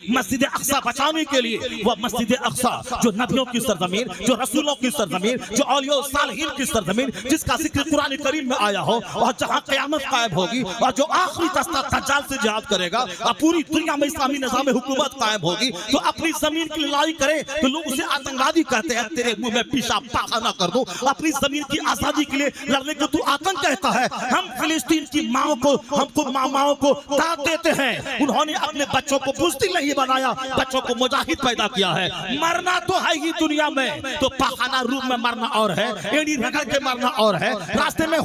مسجد اقصی بچانے کے لیے، وہ مسجد اقصی جو نبیوں کی سرزمین، جو رسولوں کی سرزمین، جو اولیاء صالحین کی سرزمین، جس کا ذکر قرآن کریم میں آیا ہو، اور جہاں قیامت قائم ہوگی، اور جو آخری دستہ دجال سے جہاد کرے گا، اور پوری دنیا میں اسلامی نظام حکومت قائم ہوگی، تو اپنی زمین کی لڑائی کرے تو لوگ اسے آتنکوادی کہتے ہیں، تیرے منہ میں پیشاب پاخانہ کر دو۔ اپنی زمین کی آزادی کے لیے لڑنے کو تو آتنک کہتا ہے۔ ہم فلسطین کی ماؤں کو، ہم کو ماؤں کو داد دیتے ہیں، انہوں نے اپنے بچوں کو بزدل نہیں بنایا، بچوں کو مجاہد پیدا کیا ہے۔ مرنا تو ہے ہی دنیا میں، تو پاخانہ روم میں مرنا اور ہے، ایڑی رگڑ کے مرنا اور ہے، راستے میں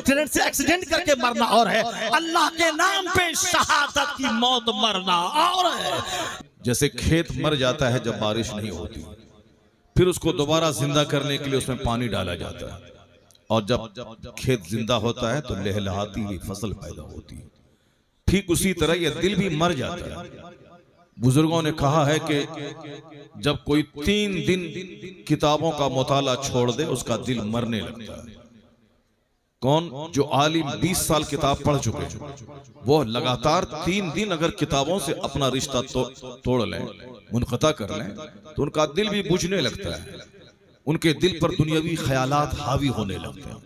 ٹرین سے ایکسیڈنٹ کر کے مرنا اور ہے، اللہ کے نام پہ شہادت کی موت مرنا اور ہے۔ جیسے کھیت مر جاتا ہے جب بارش نہیں ہوتی، پھر اس کو دوبارہ زندہ کرنے کے لیے اس میں پانی ڈالا جاتا ہے، اور جب کھیت زندہ ہوتا ہے تو لہلہاتی ہوئی فصل پیدا ہوتی ہے۔ ٹھیک اسی طرح یہ دل بھی مر جاتا ہے۔ بزرگوں نے کہا ہے کہ جب کوئی 3 دن کتابوں کا مطالعہ چھوڑ دے اس کا دل مرنے لگتا ہے۔ کون؟ جو عالم 20 سال کتاب پڑھ چکے، وہ لگاتار 3 دن اگر کتابوں سے اپنا رشتہ توڑ لیں، منقطع کر لیں، تو ان کا دل بھی بجھنے لگتا ہے، ان کے دل پر دنیاوی خیالات حاوی ہونے لگتے ہیں،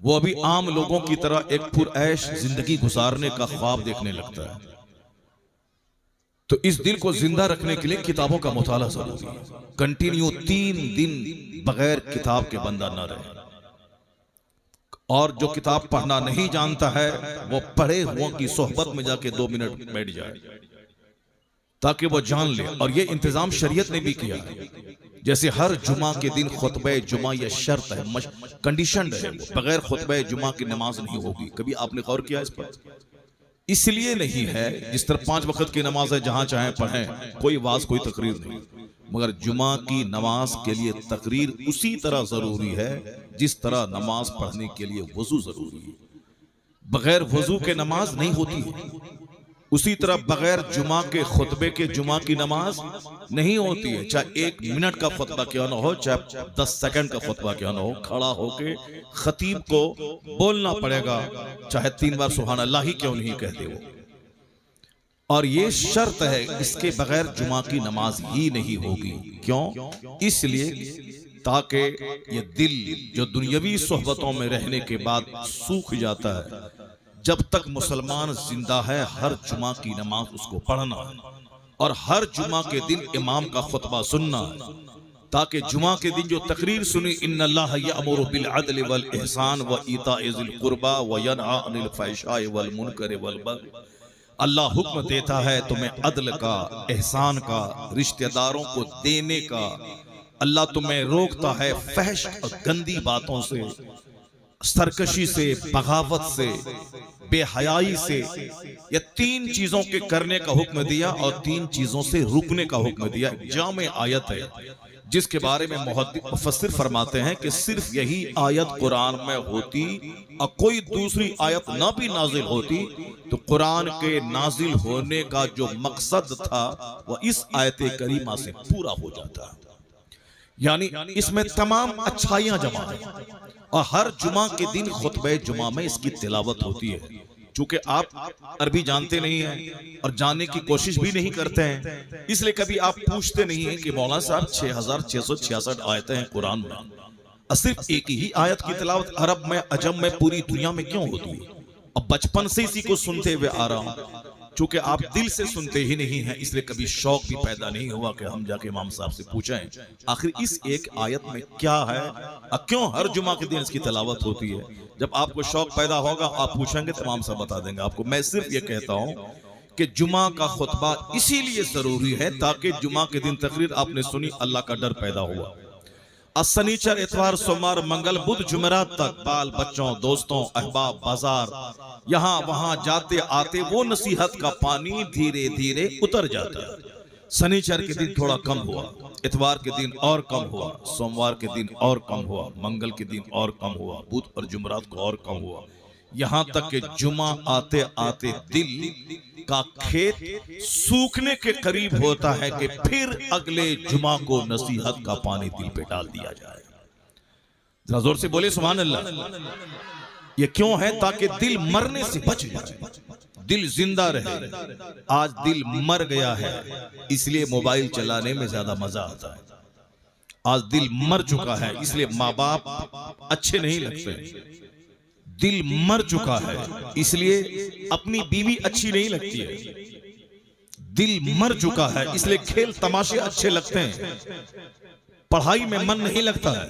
وہ ابھی عام لوگوں کی طرح ایک پرعیش زندگی گزارنے کا خواب دیکھنے لگتا ہے۔ تو اس دل کو زندہ رکھنے کے لیے کتابوں کا مطالعہ ضروری ہے۔ کنٹینیو 3 دن بغیر کتاب کے بندہ نہ رہے، اور جو کتاب پڑھنا نہیں جانتا ہے وہ پڑھے ہوں کی صحبت میں جا کے 2 منٹ بیٹھ جائے تاکہ وہ جان لے۔ اور یہ انتظام شریعت نے بھی کیا ہے، جیسے ہر جمعہ کے دن خطبہ جمعہ یہ شرط ہے، کنڈیشنڈ ہے، بغیر خطبہ جمعہ کی نماز نہیں ہوگی۔ کبھی آپ نے غور کیا اس پر؟ اس لیے نہیں ہے، جس طرح 5 وقت کی نماز ہے جہاں چاہیں پڑھیں، کوئی واز کوئی تقریر نہیں، مگر جمعہ کی نماز کے لیے تقریر اسی طرح ضروری ہے جس طرح نماز پڑھنے کے لیے وضو ضروری ہے۔ بغیر وضو کے نماز نہیں ہوتی ہے، اسی طرح بغیر جمعہ کے خطبے کے جمعہ کی نماز نہیں ہوتی ہے۔ چاہے 1 منٹ کا خطبہ کیوں نہ ہو، چاہے 10 سیکنڈ کا خطبہ کیوں نہ ہو، کھڑا ہو کے خطیب کو بولنا پڑے گا، چاہے 3 بار سبحان اللہ ہی کیوں نہیں کہتے وہ۔ اور یہ شرط ہے، اس کے بغیر جمعہ کی نماز ہی نہیں ہوگی۔ کیوں؟ اس لیے تاکہ یہ دل جو دنیاوی صحبتوں میں رہنے کے بعد سوکھ جاتا ہے، جب تک مسلمان زندہ ہے ہر جمعہ کی نماز اس کو پڑھنا ہے، اور ہر جمعہ کے دن امام کا خطبہ سننا ہے، تاکہ جمعہ کے دن جو تقریر سنی ان اللہ یأمر بالعدل والإحسان وإیتاء ذی القربى وینہی عن الفحشاء والمنکر والبغی، اللہ حکم دیتا ہے تمہیں عدل کا، احسان کا، رشتہ داروں کو دینے کا، اللہ تمہیں روکتا ہے فحش اور گندی باتوں سے، سرکشی سے، بغاوت سے، بے حیائی سے۔ یہ 3 چیزوں کے کرنے کا حکم دیا اور 3 چیزوں سے رکنے کا حکم دیا۔ جامع آیت ہے جس کے بارے میں مفسر فرماتے ہیں کہ صرف یہی آیت قرآن میں ہوتی اور کوئی دوسری آیت نہ بھی نازل ہوتی تو قرآن کے نازل ہونے کا جو مقصد تھا وہ اس آیت کریمہ سے پورا ہو جاتا ہے۔ یعنی اس میں تمام اچھائیاں جمع ہیں، اور ہر جمعہ کے دن خطبہ جمعہ میں اس کی تلاوت ہوتی ہے۔ چونکہ آپ عربی جانتے نہیں ہیں اور جاننے کی کوشش بھی نہیں کرتے ہیں، اس لیے کبھی آپ پوچھتے نہیں ہیں کہ مولانا صاحب 6666 آیتیں ہیں قرآن میں، اور صرف ایک ہی آیت کی تلاوت عرب میں، عجم میں، پوری دنیا میں کیوں ہوتی ہے؟ اب بچپن سے اسی کو سنتے ہوئے آ رہا ہوں، چونکہ آپ دل سے سنتے ہی نہیں ہیں، اس لیے کبھی شوق بھی پیدا نہیں ہوا کہ ہم جا کے امام صاحب سے پوچھیں آخر اس ایک آیت میں کیا ہے اور کیوں ہر جمعہ کے دن اس کی تلاوت ہوتی ہے۔ جب آپ کو شوق پیدا ہوگا آپ پوچھیں گے تو امام صاحب بتا دیں گے آپ کو۔ میں صرف یہ کہتا ہوں کہ جمعہ کا خطبہ اسی لیے ضروری ہے تاکہ جمعہ کے دن تقریر آپ نے سنی، اللہ کا ڈر پیدا ہوا۔ سنیچر، اتوار، سوموار، منگل، بدھ، جمعرات تک بال بچوں، دوستوں، احباب، بازار، یہاں وہاں جاتے آتے وہ نصیحت کا پانی دھیرے دھیرے اتر جاتا ہے۔ سنیچر کے دن تھوڑا کم ہوا، اتوار کے دن اور کم ہوا، سوموار کے دن اور کم ہوا، منگل کے دن اور کم ہوا، بدھ اور جمعرات کو اور کم ہوا، یہاں تک کہ جمعہ آتے آتے دل کا کھیت سوکھنے کے قریب ہوتا ہے کہ پھر اگلے جمعہ کو نصیحت کا پانی دل پہ ڈال دیا جائے۔ ذرا زور سے بولے سبحان اللہ۔ یہ کیوں ہے؟ تاکہ دل مرنے سے بچ جائے۔ دل زندہ رہے. آج دل مر گیا ہے اس لیے موبائل چلانے میں زیادہ مزہ آتا ہے. آج دل مر چکا ہے اس لیے ماں باپ اچھے نہیں لگتے. دل مر چکا ہے اس لیے اپنی بیوی اچھی نہیں لگتی ہے. دل مر چکا ہے اس لیے کھیل تماشے اچھے لگتے ہیں. پڑھائی میں من نہیں لگتا ہے.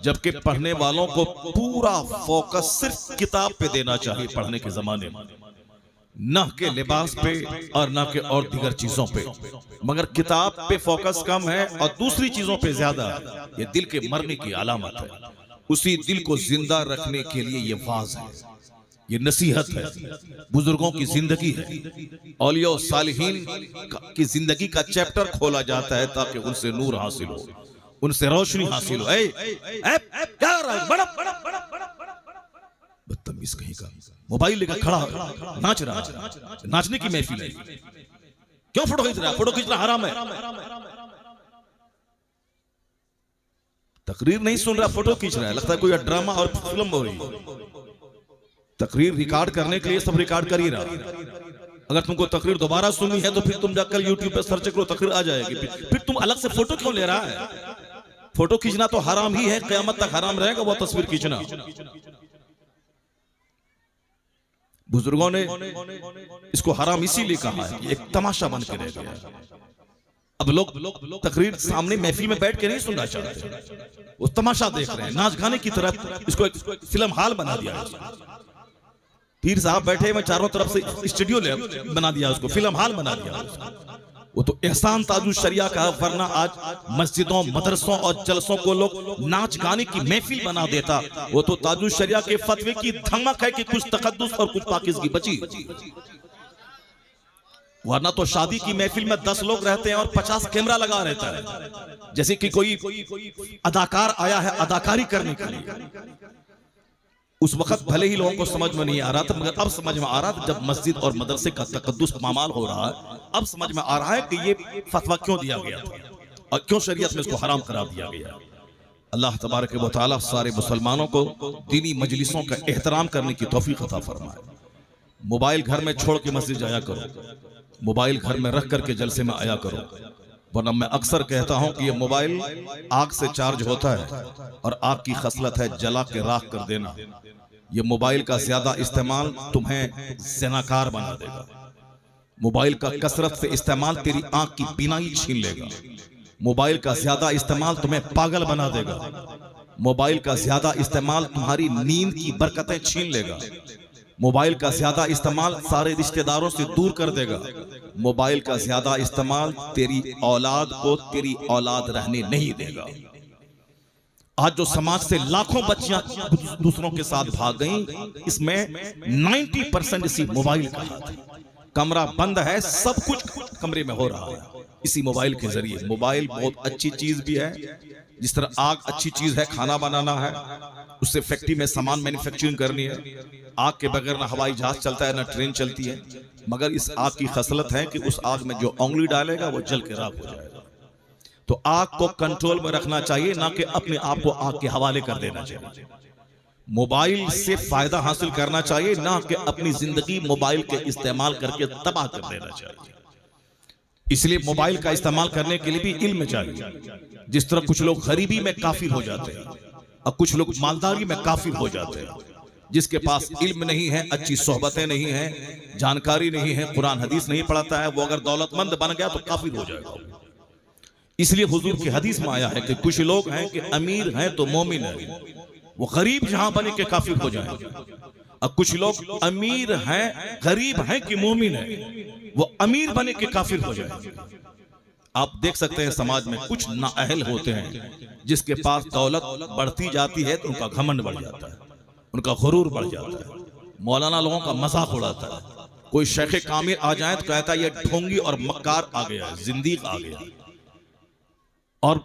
جبکہ پڑھنے والوں کو پورا فوکس صرف کتاب پہ دینا چاہیے پڑھنے کے زمانے میں, نہ کہ لباس پہ اور نہ کہ اور دیگر چیزوں پہ. مگر کتاب پہ فوکس کم ہے اور دوسری چیزوں پہ زیادہ ہے. یہ دل کے مرنے کی علامت ہے. اسی دل کو زندہ رکھنے کے لیے یہ واعظ ہے, یہ نصیحت ہے, بزرگوں کی زندگی ہے, اولیاء و صالحین کی زندگی کا چیپٹر کھولا جاتا ہے تاکہ ان سے نور حاصل ہو, ان سے روشنی حاصل ہو. کیا رہا بدتمیز کہیں کا, موبائل لے کر کھڑا ناچ رہا ہے, ناچنے کی محفل ہے. کیوں فوٹو کھینچ رہا ہے؟ فوٹو کھینچنا حرام ہے. تقریر نہیں سن رہا, فوٹو کھینچ رہا ہے. لگتا ہے کوئی ڈرامہ اور فلم ہو رہی ہے. تقریر ریکارڈ کرنے کے لیے سب ریکارڈ کر ہی رہا. اگر تم کو تقریر دوبارہ سننی ہے تو پھر تم جا کر یوٹیوب پہ سرچ کرو, تقریر آ جائے گی. پھر تم الگ سے فوٹو کیوں لے رہا ہے؟ فوٹو کھینچنا تو حرام ہی ہے, قیامت تک حرام رہے گا وہ تصویر کھینچنا. بزرگوں نے اس کو حرام اسی لیے کہا ہے کہ ایک تماشا بن کے رہ گیا. اب لوگ تقریر سامنے محفل میں بیٹھ کے نہیں سننا چاہتے, وہ تماشا دیکھ رہے ہیں. ناچ گانے کی طرف اس کو ایک فلم ہال بنا دیا ہے. پیر صاحب بیٹھے میں چاروں طرف سے اسٹوڈیو بنا دیا اس کو, فلم ہال بنا دیا. وہ تو احسان تاج الشریعہ کا, ورنہ آج مسجدوں مدرسوں اور جلسوں کو لوگ ناچ گانے کی محفل بنا دیتا. وہ تو تاج الشریعہ کے فتوے کی دھمک ہے کہ کچھ تقدس اور کچھ پاکیزگی بچی. ورنہ تو شادی کی محفل میں 10 لوگ رہتے ہیں اور 50 کیمرہ لگا رہتا ہے, جیسے کہ کوئی اداکار آیا ہے اداکاری کرنے کے لیے. اس وقت بھلے ہی لوگوں کو سمجھ میں نہیں آ رہا تھا, مگر اب سمجھ میں آ رہا تھا. جب مسجد اور مدرسے کا تقدس پامال ہو رہا ہے, اب سمجھ میں آ رہا ہے کہ یہ فتویٰ کیوں دیا گیا تھا اور کیوں شریعت میں اس کو حرام قرار دیا گیا. اللہ تبارک و تعالی سارے مسلمانوں کو دینی مجلسوں کا احترام کرنے کی توفیق عطا فرمائے. موبائل گھر میں چھوڑ کے مسجد جایا کرو, موبائل گھر میں رکھ کر کے جلسے میں آیا کرو. ورنہ میں اکثر کہتا ہوں کہ یہ موبائل آگ سے چارج ہوتا ہے اور آگ کی خصلت ہے جلا کے راکھ کر دینا. یہ موبائل کا زیادہ استعمال تمہیں زناکار بنا دے گا. موبائل کا کثرت سے استعمال تیری آنکھ کی بینائی چھین لے گا. موبائل کا زیادہ استعمال تمہیں پاگل بنا دے گا. موبائل کا زیادہ استعمال تمہاری نیند کی برکتیں چھین لے گا. موبائل کا زیادہ استعمال سارے رشتہ داروں سے دور کر دے گا. موبائل کا زیادہ استعمال تیری اولاد کو تیری اولاد رہنے نہیں دے گا. آج جو سماج سے لاکھوں بچیاں دوسروں کے ساتھ بھاگ گئیں, اس میں 90% اسی موبائل کا ہاتھ ہے. کمرہ بند ہے, سب کچھ کمرے میں ہو رہا ہے اسی موبائل کے ذریعے. موبائل بہت اچھی چیز بھی ہے, جس طرح آگ اچھی چیز ہے, کھانا بنانا ہے, اس سے فیکٹری میں سامان مینوفیکچرنگ کرنی ہے. آگ کے بغیر نہ ہوائی جہاز چلتا ہے نہ ٹرین چلتی ہے. مگر اس آگ کی خصلت ہے کہ اس آگ میں جو انگلی ڈالے گا وہ جل کے راکھ ہو جائے گا. تو آگ کو کنٹرول میں رکھنا چاہیے, نہ کہ اپنے آپ کو آگ کے حوالے کر دینا چاہیے. موبائل سے فائدہ حاصل کرنا چاہیے, نہ کہ اپنی زندگی موبائل کے استعمال کر کے تباہ کر دینا چاہیے. اس لیے موبائل کا استعمال کرنے کے لیے بھی علم چاہیے. جس طرح کچھ لوگ غریبی میں کافر ہو جاتے ہیں اور کچھ لوگ مالداری میں کافر ہو جاتے ہیں. جس کے پاس علم نہیں ہے, اچھی صحبتیں نہیں ہیں, جانکاری نہیں ہے, قرآن حدیث نہیں پڑھتا ہے, وہ اگر دولت مند بن گیا تو کافر ہو جائے گا. اس لیے حضور کی حدیث میں آیا ہے کہ کچھ لوگ ہیں کہ امیر ہیں تو مومن ہیں, وہ غریب جہاں بنے کے کافر ہو جائیں. اور کچھ لوگ امیر ہیں غریب ہیں کہ مومن ہیں, وہ امیر بنے کے کافر ہو جائیں. آپ دیکھ سکتے ہیں سماج میں کچھ نااہل ہوتے ہیں, جس کے پاس دولت بڑھتی جاتی ہے تو ان کا گھمنڈ بڑھ جاتا ہے, ان کا غرور بڑھ جاتا ہے. مولانا لوگوں کا مذاق اڑاتا ہے. کوئی شیخ کامل آ جائیں تو کہتا ہے یہ ڈھونگی اور مکار آ گیا ہے, زندیق آ گیا. اور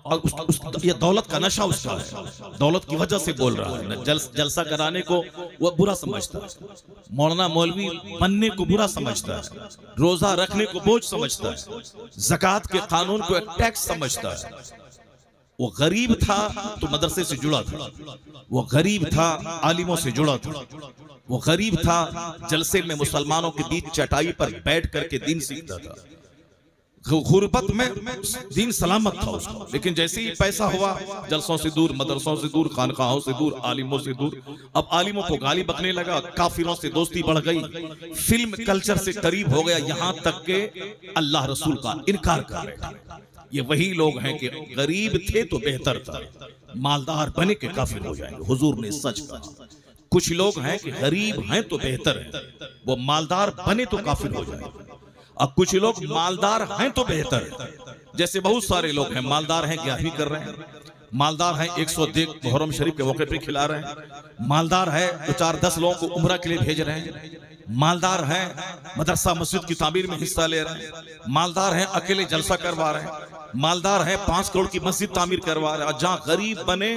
یہ دولت کا نشہ اس کا ہے, دولت کی وجہ سے بول رہا ہے. جلسہ کرانے کو وہ برا سمجھتا ہے, مولانا مولوی بننے کو برا سمجھتا ہے, روزہ رکھنے کو بوجھ سمجھتا ہے, زکوٰۃ کے قانون کو ایک ٹیکس سمجھتا ہے. وہ غریب تھا تو مدرسے سے جڑا تھا، وہ غریب تھا عالموں سے جڑا تھا، وہ غریب تھا جلسے میں مسلمانوں کے بیچ چٹائی پر بیٹھ کر کے دین سیکھتا تھا، غربت میں دین سلامت تھا اس کا، لیکن جیسے ہی پیسہ ہوا جلسوں سے دور، مدرسوں سے دور، خانقاہوں سے دور، عالموں سے دور، اب عالموں کو گالی بکنے لگا، کافروں سے دوستی بڑھ گئی، فلم کلچر سے قریب ہو گیا، یہاں تک کہ اللہ رسول کا انکار کر رہے تھے۔ یہ وہی لوگ ہیں کہ غریب تھے تو بہتر تھا، مالدار بنے کے کافر ہو جائیں گے، حضور نے سچ کہا۔ کچھ لوگ ہیں کہ غریب ہیں تو بہتر ہے، وہ مالدار بنے تو کافر ہو جائیں گے، اب کچھ لوگ مالدار ہیں تو بہتر ہے، جیسے بہت سارے لوگ ہیں مالدار ہیں 11ویں کر رہے ہیں، مالدار ہیں 100 دیگ محرم شریف کے موقع پہ کھلا رہے ہیں، مالدار ہے 4-10 لوگوں کو عمرہ کے لیے بھیج رہے ہیں، مالدار ہیں مدرسہ مسجد کی تعمیر میں حصہ لے رہے ہیں، مالدار ہیں اکیلے جلسہ کروا رہے ہیں، مالدار ہیں 5 کروڑ کی مسجد تعمیر کروا رہے ہیں، اور جہاں غریب بنے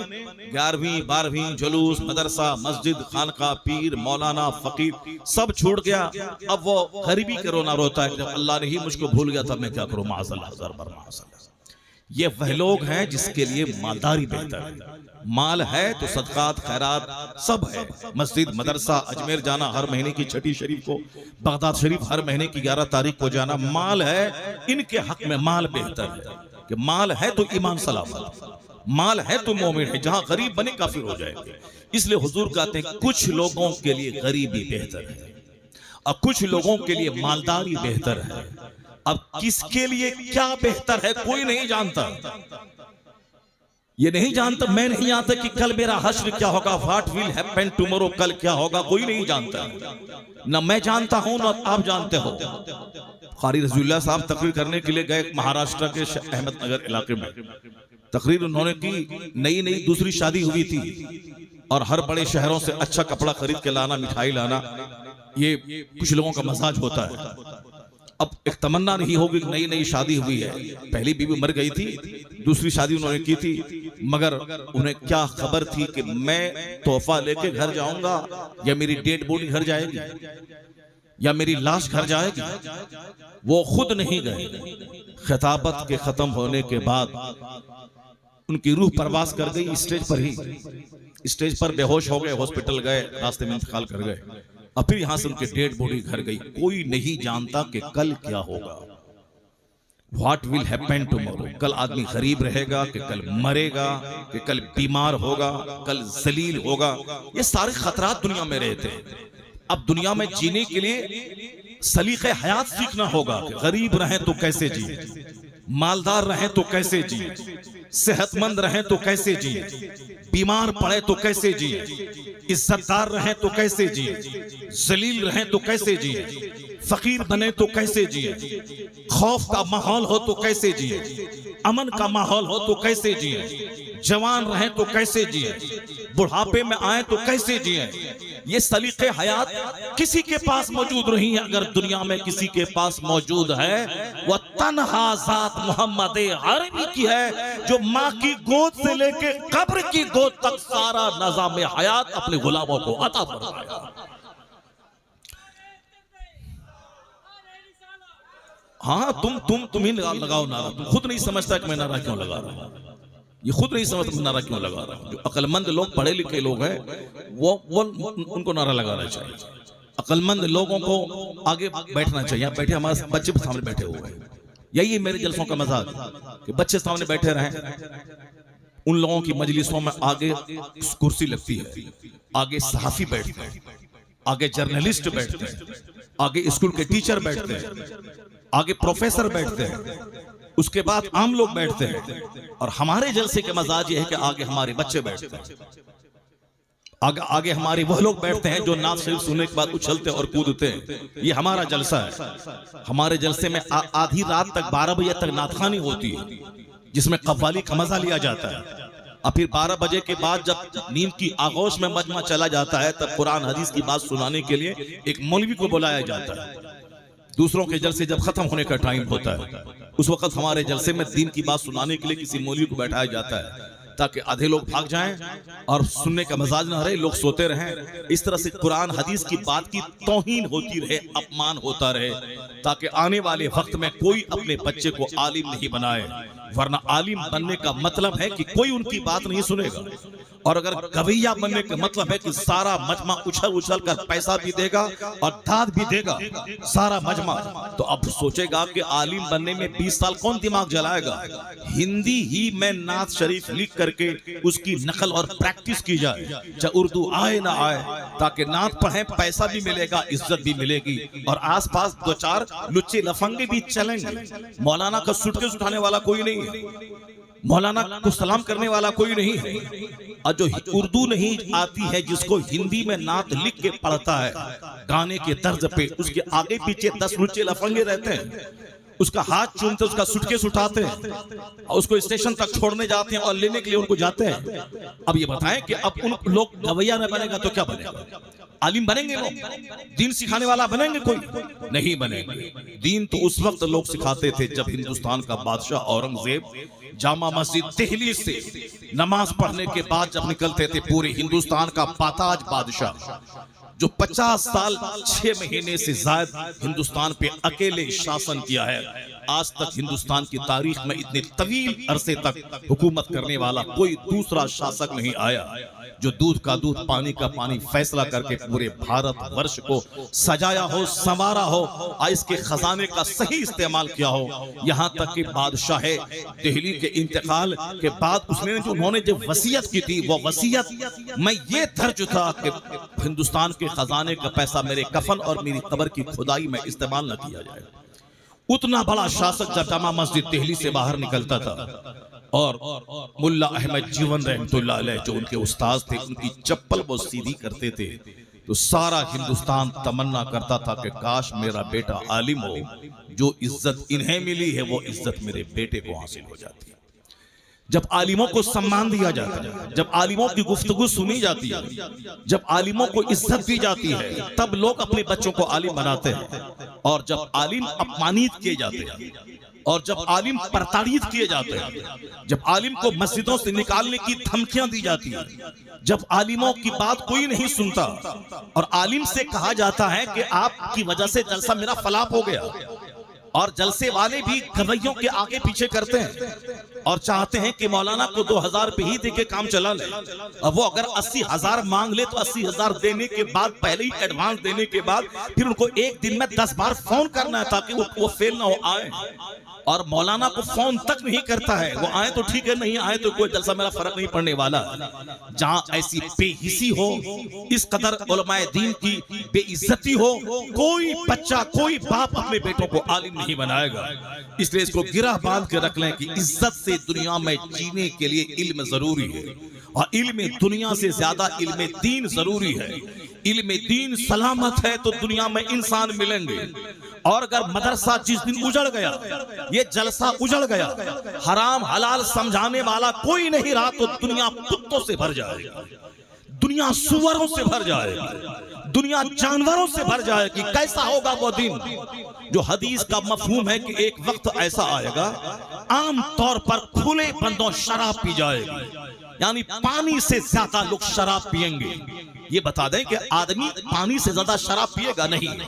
11ویں 12ویں جلوس، مدرسہ، مسجد، خانقاہ، پیر، مولانا، فقیر سب چھوٹ گیا، اب وہ غریبی کے رونا روتا ہے، جب اللہ نے ہی مجھ کو بھول گیا تھا میں کیا کروں، معاذ اللہ، ہزار بار معاذ اللہ۔ یہ وہ لوگ ہیں جس کے لیے مالداری بہتر ہے، مال ہے تو صدقات خیرات سب ہے، مسجد، مدرسہ، اجمیر جانا ہر مہینے کی 6 شریف کو، بغداد شریف ہر مہینے کی 11 تاریخ کو جانا، مال ہے، ان کے حق میں مال بہتر ہے، کہ مال ہے تو ایمان سلامت، مال ہے تو مومن ہے، جہاں غریب بنے کافر ہو جائے گے۔ اس لیے حضور کہتے ہیں کچھ لوگوں کے لیے غریبی بہتر ہے اور کچھ لوگوں کے لیے مالداری بہتر ہے۔ اب کس کے لیے کیا بہتر ہے کوئی نہیں جانتا، یہ نہیں جانتا، میں نہیں جانتا کہ کل میرا حشر کیا ہوگا، what will happen tomorrow، کل کیا ہوگا کوئی نہیں جانتا، نہ میں جانتا ہوں نہ آپ جانتے ہو۔ قاری رضی اللہ صاحب تقریر کرنے کے لیے گئے مہاراشٹر کے احمد نگر علاقے میں، تقریر انہوں نے کی، نئی دوسری شادی ہوئی تھی اور ہر بڑے شہروں سے اچھا کپڑا خرید کے لانا، مٹھائی لانا، یہ کچھ لوگوں کا مزاج ہوتا ہے۔ اب ایک تمنا نہیں ہوگی کہ نئی شادی ہوئی ہے، پہلی بیوی مر گئی تھی، دوسری شادی انہوں نے کی تھی، مگر انہیں کیا خبر تھی کہ میں تحفہ لے کے گھر جاؤں گا یا میری ڈیڈ باڈی گھر جائے گی یا میری لاش گھر جائے گی، وہ خود نہیں گئے۔ خطابت کے ختم ہونے کے بعد ان کی روح پرواز کر گئی، اسٹیج پر بے ہوش ہو گئے، ہاسپٹل گئے، راستے میں انتقال کر گئے، اور پھر یہاں سے ان کے ڈیڈ باڈی گھر گئی۔ کوئی نہیں جانتا کہ کل کیا ہوگا، what will happen tomorrow، کل آدمی غریب رہے گا کہ کل مرے گا، کہ کل بیمار ہوگا، کل ذلیل ہوگا، یہ سارے خطرات دنیا میں رہتے ہیں۔ اب دنیا میں جینے کے لیے سلیقہ حیات سیکھنا ہوگا کہ غریب رہیں تو کیسے جیے، مالدار رہیں تو کیسے جیے، صحت مند رہیں تو کیسے جیے، بیمار پڑے تو کیسے جیے، عزت دار رہیں تو کیسے جیے، ذلیل رہیں تو کیسے جیے، فقیر بنے تو کیسے جیے، خوف کا ماحول ہو تو کیسے جیے، امن کا ماحول ہو تو کیسے جیے، جوان رہیں تو کیسے جیے، بڑھاپے میں آئیں تو کیسے جیے۔ یہ سلیقے حیات کسی کے پاس موجود نہیں ہے، اگر دنیا میں کسی کے پاس موجود ہے وہ تنہا ذات محمد عربی کی ہے، جو ماں کی گود سے لے کے قبر کی گود تک سارا نظام حیات اپنے غلاموں کو عطا فرمایا۔ ہاں تم ہی لگاؤ نعرہ، تم خود نہیں سمجھتا کہ میں نعرہ کیوں لگا رہا ہوں، یہ خود نہیں سمجھتا میں نعرہ کیوں لگا رہا ہوں۔ جو عقل مند لوگ، پڑھے لکھے لوگ ہیں، وہ ان کو نعرہ لگانا چاہیے۔ عقل مند لوگوں کو آگے بیٹھنا چاہیے، بیٹھے ہمارے بچے سامنے بیٹھے ہوئے ہیں، یہی میرے جلسوں کا مزاج کہ بچے سامنے بیٹھے رہیں۔ ان لوگوں کی مجلسوں میں آگے کرسی لگتی ہے، آگے صحافی بیٹھتے ہیں، آگے جرنلسٹ بیٹھتے ہیں، آگے اسکول کے ٹیچر بیٹھتے ہیں، آگے پروفیسر بیٹھتے ہیں، اس کے بعد عام لوگ بیٹھتے ہیں، اور ہمارے جلسے کے مزاج یہ ہے کہ آگے ہمارے بچے بیٹھتے ہیں، آگے ہمارے وہ لوگ بیٹھتے ہیں جو نعت شریف سننے کے بعد اچھلتے اور کودتے ہیں۔ یہ ہمارا جلسہ ہے۔ ہمارے جلسے میں آدھی رات تک 12 بجے تک نعت خوانی ہوتی ہے، جس میں قوالی کا مزہ لیا جاتا ہے، اور پھر 12 بجے کے بعد جب نیند کی آغوش میں مجمع چلا جاتا ہے تب قرآن حدیث کی بات سنانے کے لیے ایک مولوی کو بلایا جاتا ہے۔ دوسروں کے جلسے جب ختم ہونے کا ٹائم ہوتا ہے، اس وقت ہمارے جلسے میں دین کی بات سنانے کے لیے کسی مولوی کو بیٹھایا جاتا ہے۔ تاکہ آدھے لوگ بھاگ جائیں اور سننے کا مزاج نہ رہے، لوگ سوتے رہیں، اس طرح سے قرآن حدیث کی بات کی توہین ہوتی رہے، اپمان ہوتا رہے، تاکہ آنے والے وقت میں کوئی اپنے بچے کو عالم نہیں بنائے، ورنہ عالم بننے کا مطلب ہے کہ کوئی ان کی بات نہیں سنے گا، اور اگر گویہ بننے کا مطلب ہے کہ سارا مجمع اچھل اچھل کر پیسہ بھی دے گا اور داد بھی دے گا سارا مجمع، تو اب سوچے گا کہ عالم بننے میں 20 سال کون دماغ جلائے گا؟ ہندی ہی میں نعت شریف لکھ کر کے اس کی نقل اور پریکٹس کی جائے، چاہے اردو آئے نہ آئے، تاکہ نعت پڑھیں، پیسہ بھی ملے گا، عزت بھی ملے گی، اور آس پاس دو چار لچے لفنگے بھی چلیں گے۔ مولانا کا سٹکیس اٹھانے والا کوئی نہیں ہے، مولانا کو سلام کرنے والا کوئی نہیں ہے، اور جو اردو نہیں آتی ہے جس کو ہندی میں نعت لکھ کے پڑھتا ہے گانے کے طرز پہ، اس کے آگے پیچھے 10 لچے لفنگے رہتے ہیں، اس کا ہاتھ چومتے، اس کا سٹکیس اٹھاتے ہیں اور اس کو اسٹیشن تک چھوڑنے جاتے ہیں اور لینے کے لیے ان کو جاتے ہیں۔ اب یہ بتائیں کہ اب ان لوگ گویہ نہ بنے گا تو کیا بنے گا؟ عالم بنیں گے لوگ؟ دین سکھانے والا بنیں گے؟ کوئی نہیں بنے گا۔ دین تو اس وقت لوگ سکھاتے تھے جب ہندوستان کا بادشاہ اورنگزیب جامع مسجد دہلی سے نماز پڑھنے کے بعد جب نکلتے تھے، پورے ہندوستان کا پاتاج بادشاہ جو 50 سال 6 مہینے سے زائد ہندوستان پہ اکیلے شاسن کیا ہے، آج تک ہندوستان کی تاریخ میں اتنے طویل عرصے تک حکومت کرنے والا کوئی دوسرا شاسک نہیں آیا جو دودھ کا دودھ پانی کا پانی فیصلہ کر کے پورے بھارت ورش کو سجایا ہو، سنوارا ہو، اس کے خزانے کا صحیح استعمال کیا ہو، یہاں تک کہ بادشاہ دہلی کے انتقال کے بعد انہوں نے جو وصیت کی تھی، وہ وصیت میں یہ درج تھا کہ ہندوستان کے خزانے کا پیسہ میرے کفن اور میری قبر کی کھدائی میں استعمال نہ کیا جائے۔ اتنا بڑا شاسک جب جامع مسجد دہلی سے باہر نکلتا تھا اور ملا احمد جیون رحمت اللہ علیہ جو ان کے استاد تھے، ان کی چپل وہ سیدھی کرتے تھے تو سارا ہندوستان تمنا کرتا تھا کہ کاش میرا بیٹا عالم ہو، جو عزت انہیں ملی ہے وہ عزت میرے بیٹے کو حاصل ہو جاتی ہے۔ جب عالموں کو سمان دیا جاتا ہے، جب عالموں کی گفتگو سنی جاتی ہے، جب عالموں کو عزت دی جاتی ہے، تب لوگ اپنے بچوں کو عالم بناتے ہیں، اور جب عالم اپمانیت کیے جاتے ہیں، اور جب عالم پرتاڑیت کیے جاتے ہیں، جب عالم کو مسجدوں سے نکالنے کی دھمکیاں دی جاتی ہیں، جب عالموں کی بات کوئی نہیں سنتا اور عالم سے کہا جاتا ہے کہ آپ کی وجہ سے جلسہ میرا فلاپ ہو گیا، اور جلسے والے بھی گویوں کے آگے پیچھے کرتے ہیں اور چاہتے ہیں کہ مولانا کو 2000 روپے ہی دے کے کام چلا لے، اور وہ اگر 80,000 مانگ لے تو 80,000 دینے کے بعد، پہلے ہی ایڈوانس دینے کے بعد، پھر ان کو ایک دن میں 10 بار فون کرنا ہے تاکہ وہ فیل نہ ہو آئے، اور مولانا کو فون تک نہیں کرتا ہے، وہ آئے تو ٹھیک ہے، نہیں آئے تو کوئی جلسہ میرا فرق نہیں پڑنے والا۔ جہاں ایسی بے حسی ہو، اس قدر علماء دین کی بے عزتی ہو، کوئی بچہ، کوئی باپ اپنے بیٹوں کو عالم نہیں بنائے گا۔ اس لیے اس کو گرہ باندھ کے رکھ لیں کہ عزت سے دنیا میں جینے کے لیے علم ضروری ہے، اور علم دنیا سے زیادہ علم دین ضروری ہے۔ علم دین سلامت ہے تو دنیا میں انسان ملیں گے، اور اگر مدرسہ جس دن اجڑ گیا، یہ جلسہ اجڑ گیا، حرام حلال سمجھانے والا کوئی نہیں رہا، تو دنیا کتوں سے بھر جائے گا، دنیا سوروں سے بھر جائے گا، دنیا جانوروں سے بھر جائے گی۔ کیسا ہوگا وہ دن؟ جو حدیث کا مفہوم ہے کہ ایک وقت ایسا آئے گا، عام طور پر کھلے بندوں شراب پی جائے گی، یعنی پانی سے زیادہ لوگ شراب پئیں گے۔ یہ بتا دیں کہ آدمی پانی سے زیادہ شراب پیے گا نہیں،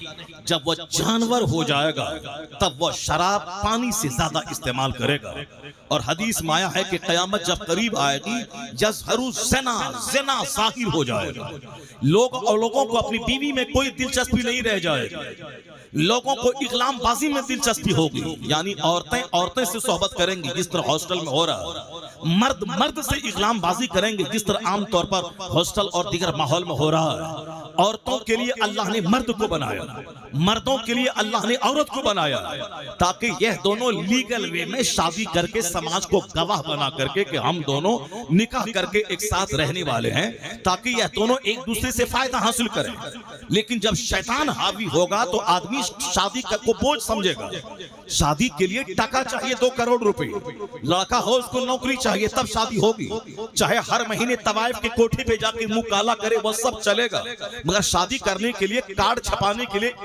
جب وہ جانور ہو جائے گا تب وہ شراب پانی سے زیادہ استعمال کرے گا۔ اور حدیث میں آیا ہے کہ قیامت جب قریب آئے گی، یظہر الزنا، زنا ظاہر ہو جائے گا، لوگوں کو اپنی بیوی میں کوئی دلچسپی نہیں رہ جائے گی، لوگوں کو اغلام بازی میں دلچسپی ہوگی، یعنی عورتیں سے صحبت کریں گی جس طرح ہاسٹل میں ہو رہا ہے، مرد سے اغلام بازی کریں گے جس طرح عام طور پر ہاسٹل اور دیگر ماحول میں ہو رہا ہے۔ عورتوں کے لیے اللہ نے مرد کو بنایا، مردوں کے لیے اللہ نے عورت کو بنایا، تاکہ یہ دونوں لیگل وے میں شادی کر کے سماج کو گواہ بنا کر کے کہ ہم دونوں نکاح کر کے ایک ساتھ رہنے والے ہیں، تاکہ یہ دونوں ایک دوسرے سے فائدہ حاصل کریں۔ لیکن جب شیطان حاوی ہوگا تو آدمی شادی کو بوجھ سمجھے گا۔ شادی کے لیے ٹکا چاہیے 2 کروڑ روپے، لڑکا ہو اس کو نوکری چاہیے تب شادی ہوگی، چاہے ہر مہینے طوائف کے کوٹھے پہ جا کے منہ کالا کرے وہ سب چلے گا، مگر شادی کرنے کے لیے کارڈ چھپانے کے لیے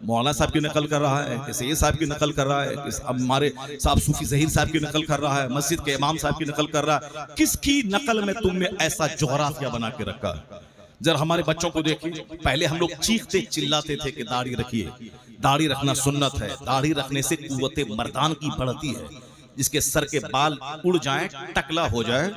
مولانا صاحب کی نقل کر رہا ہے، کسی یہ صاحب کی نقل کر رہا ہے، ہمارے صاحب صوفی ظہیر صاحب کی نقل کر رہا ہے، مسجد کے امام صاحب کی نقل کر رہا ہے. کس کی نقل میں تم نے ایسا جغرافیہ بنا کے رکھا؟ ذرا ہمارے بچوں کو دیکھیے، پہلے ہم لوگ چیختے چلاتے تھے کہ داڑھی رکھیے، داڑھی رکھنا سنت ہے، داڑھی رکھنے سے قوت مردان کی بڑھتی ہے. جس کے سر کے بال اڑ جائیں، ٹکلا ہو جائے،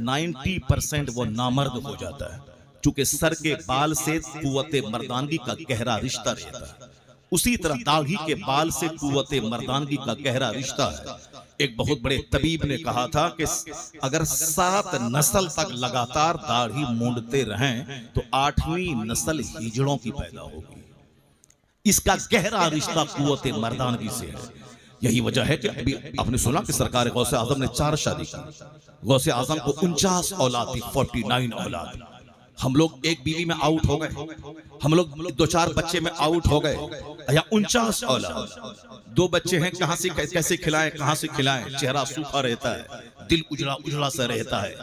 90% وہ نامرد ہو جاتا ہے، چونکہ سر کے بال سے قوت مردانگی کا گہرا رشتہ رہتا ہے. اسی طرح داڑھی کے بال سے قوت مردانگی کا گہرا رشتہ ہے. ایک بہت بڑے طبیب نے کہا تھا کہ اگر 7 نسل تک لگاتار داڑھی مونڈتے رہیں تو 8ویں نسل ہجڑوں کی پیدا ہوگی. اس کا گہرا رشتہ قوت مردانگی سے ہے. یہی وجہ ہے کہ ابھی آپ نے سنا کہ سرکار غوث اعظم نے 4 شادی کی. غوث اعظم کو 49 اولاد تھی، 49 اولاد. ہم لوگ ایک بیوی میں آؤٹ ہو گئے، ہم لوگ 2-4 بچے میں آؤٹ ہو گئے. یا 49 اولاد، 2 بچے ہیں، کہاں سے کیسے کھلائیں، کہاں سے کھلائیں؟ چہرہ سوکھا رہتا ہے، دل اجڑا سا رہتا ہے،